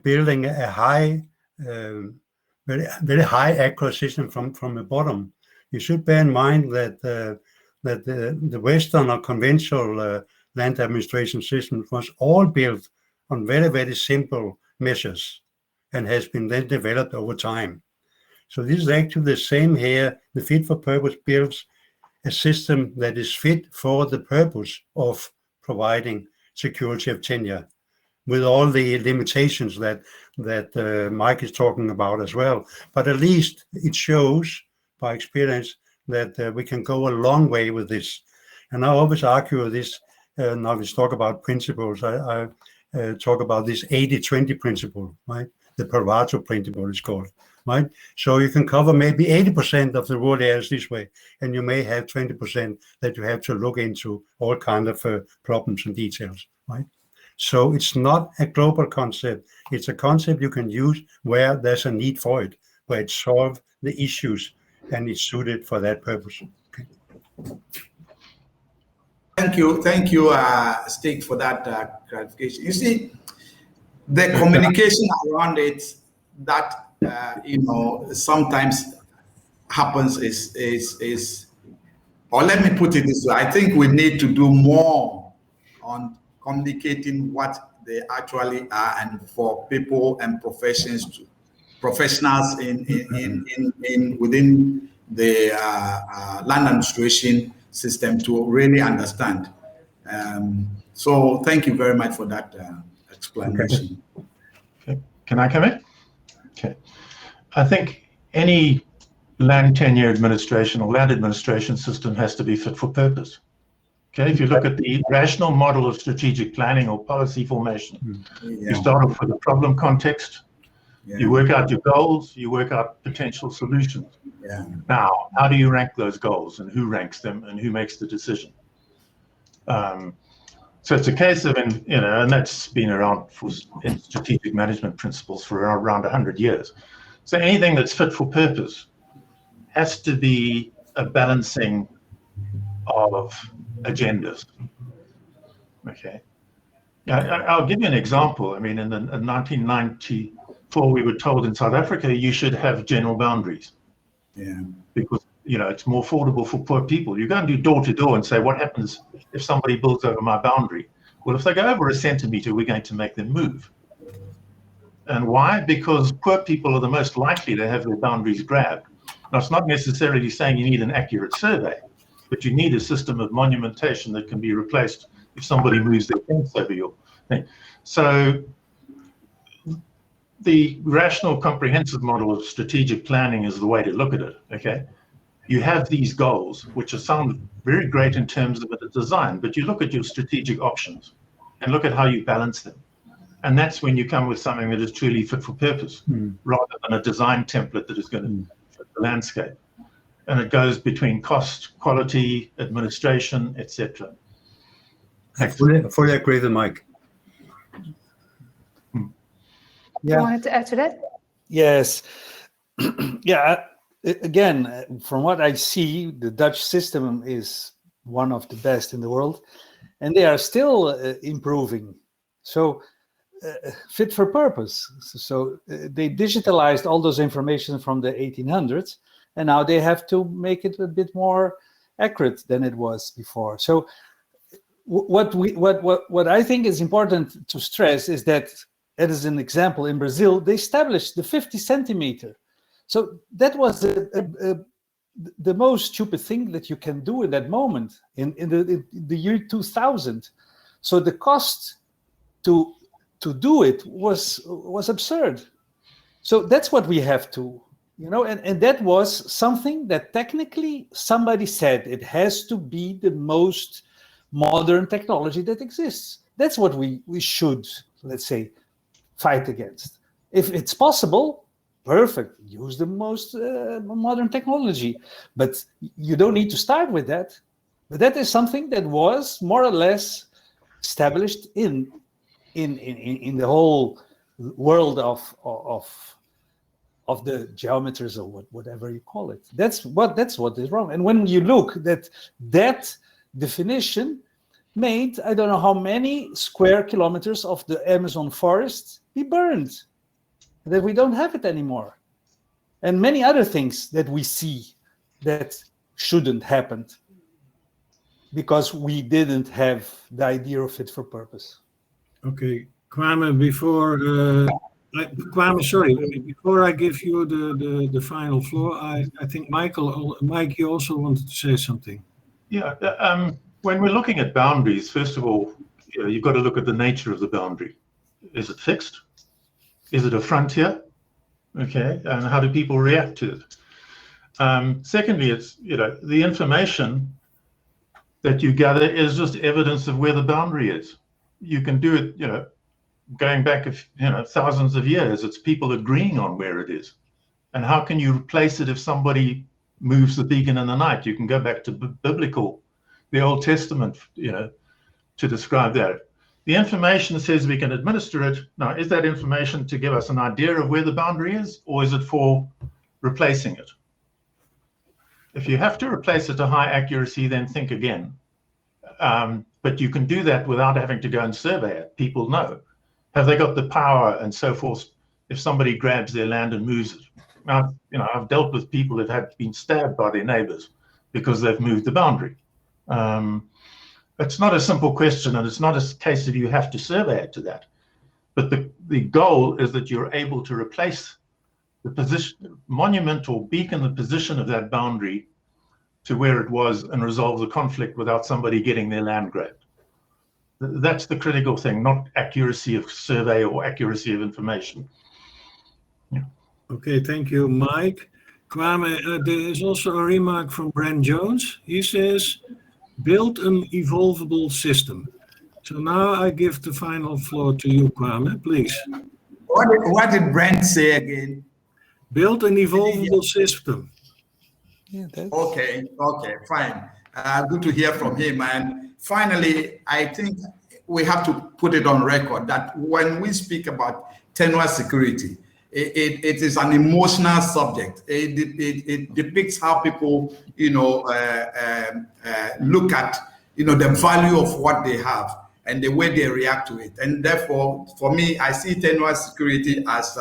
building a high, very high accurate system from the bottom, you should bear in mind that the Western or conventional land administration system was all built on very, very simple measures and has been then developed over time. So this is actually the same here. The fit for purpose builds a system that is fit for the purpose of providing security of tenure, with all the limitations that Mike is talking about as well. But at least it shows by experience that we can go a long way with this. And I always argue this, and I always talk about principles. I talk about this 80-20 principle, right? The Pareto principle is called, right? So you can cover maybe 80% of the rural areas this way, and you may have 20% that you have to look into all kinds of problems and details, right? So it's not a global concept. It's a concept you can use where there's a need for it. where it solves the issues and it's suited for that purpose. Okay. Thank you, Stig, for that clarification. You see, the communication around it that sometimes happens is, or let me put it this way: I think we need to do more on communicating what they actually are, and for people and professionals within the land administration system to really understand. So thank you very much for that explanation. Okay. Can I come in? Okay. I think any land tenure administration or land administration system has to be fit for purpose. Okay, if you look at the rational model of strategic planning or policy formation, you start off with a problem context, you work out your goals, you work out potential solutions. Now, how do you rank those goals, and who ranks them, and who makes the decision? So it's a case of, and that's been around in strategic management principles for around 100 years. So anything that's fit for purpose has to be a balancing of agendas. Okay. I'll give you an example. I mean, in 1994, we were told in South Africa, you should have general boundaries. Because, it's more affordable for poor people. You go and do door to door and say, what happens if somebody builds over my boundary? Well, if they go over a centimeter, we're going to make them move. And why? Because poor people are the most likely to have their boundaries grabbed. Now, it's not necessarily saying you need an accurate survey, but you need a system of monumentation that can be replaced if somebody moves their fence over your thing. So the rational comprehensive model of strategic planning is the way to look at it, okay? You have these goals, which sound very great in terms of the design, but you look at your strategic options and look at how you balance them. And that's when you come with something that is truly fit for purpose, rather than a design template that is going to fit the landscape. And it goes between cost, quality, administration, etc. I fully agree with Mike. You wanted to add to that? Yes. Again, from what I see, the Dutch system is one of the best in the world, and they are still improving. So fit for purpose. So they digitalized all those information from the 1800s, and now they have to make it a bit more accurate than it was before. So what I think is important to stress is that, as an example, in Brazil, they established the 50 centimeter. So that was the most stupid thing that you can do in that moment, in the year 2000. So the cost to do it was absurd. So that's what we have to, and that was something that technically somebody said it has to be the most modern technology that exists. That's what we should, let's say, fight against. If it's possible, perfect, use the most modern technology, but you don't need to start with that. But that is something that was more or less established in the whole world of the geometers, or whatever you call it. That's what is wrong. And when you look that definition made, I don't know how many square kilometers of the Amazon forest be burned, that we don't have it anymore, and many other things that we see that shouldn't happen because we didn't have the idea of fit for purpose. Okay, Kwame, before I give you the final floor, I think Mike, you also wanted to say something. Yeah, when we're looking at boundaries, first of all, you've got to look at the nature of the boundary. Is it fixed? Is it a frontier? Okay, and how do people react to it? Secondly, it's, the information that you gather is just evidence of where the boundary is. You can do it, going back, thousands of years. It's people agreeing on where it is. And how can you replace it if somebody moves the beacon in the night? You can go back to the Old Testament, to describe that. The information says we can administer it. Now, is that information to give us an idea of where the boundary is, or is it for replacing it. If you have to replace it to high accuracy, then think again. But you can do that without having to go and survey it. People know. Have they got the power and so forth if somebody grabs their land and moves it? Now, I've dealt with people that have been stabbed by their neighbors because they've moved the boundary. It's not a simple question, and it's not a case of you have to survey it to that. But the goal is that you're able to replace the position, monumental beacon, the position of that boundary to where it was and resolve the conflict without somebody getting their land grabbed. That's the critical thing, not accuracy of survey or accuracy of information. Yeah. Okay, thank you, Mike. Kwame, there is also a remark from Brent Jones. He says, build an evolvable system. So now I give the final floor to you, Kwame, please. What did Brent say again? Build an evolvable system. Yeah, Okay, fine. Good to hear from him. And finally, I think we have to put it on record that when we speak about tenuous security, it is an emotional subject. It depicts how people, look at, the value of what they have and the way they react to it. And therefore, for me, I see tenuous security as,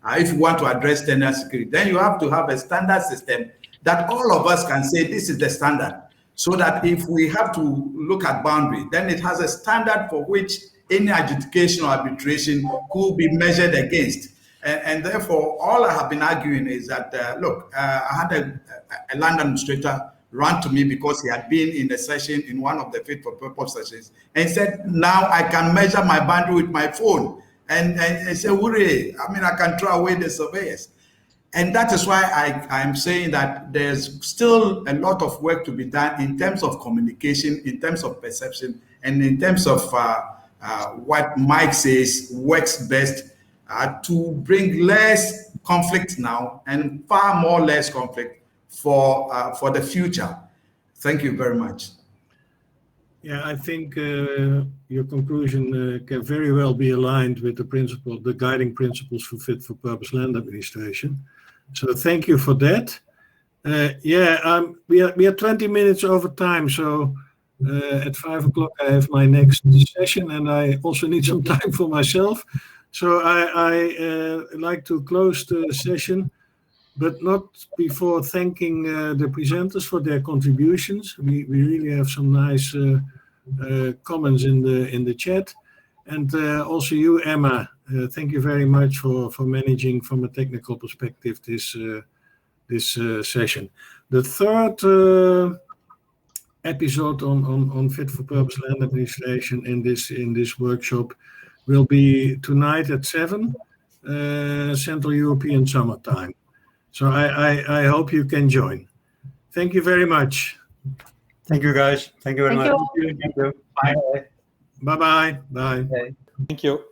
if you want to address tenuous security, then you have to have a standard system that all of us can say this is the standard. So that if we have to look at boundary, then it has a standard for which any adjudication or arbitration could be measured against. And therefore, all I have been arguing is that, look, I had a land administrator run to me because he had been in a session, in one of the fit for purpose sessions, and said, now I can measure my boundary with my phone. And I said, hooray, I can throw away the surveyors. And that is why I'm saying that there's still a lot of work to be done in terms of communication, in terms of perception, and in terms of what Mike says works best to bring less conflict now and far more less conflict for the future. Thank you very much. Yeah, I think your conclusion can very well be aligned with the guiding principles for fit for purpose land administration. So thank you for that. We are 20 minutes over time, so at 5 o'clock I have my next session, and I also need some time for myself. So I like to close the session, but not before thanking the presenters for their contributions. We really have some nice comments in the chat, and also you, Emma. Thank you very much for managing from a technical perspective this session. The third episode on fit for purpose land administration in this workshop will be tonight at 7 Central European Summer Time. So I hope you can join. Thank you very much. Thank you, guys. Thank you very much. You. Thank you. Bye. Bye-bye. Bye. Thank you.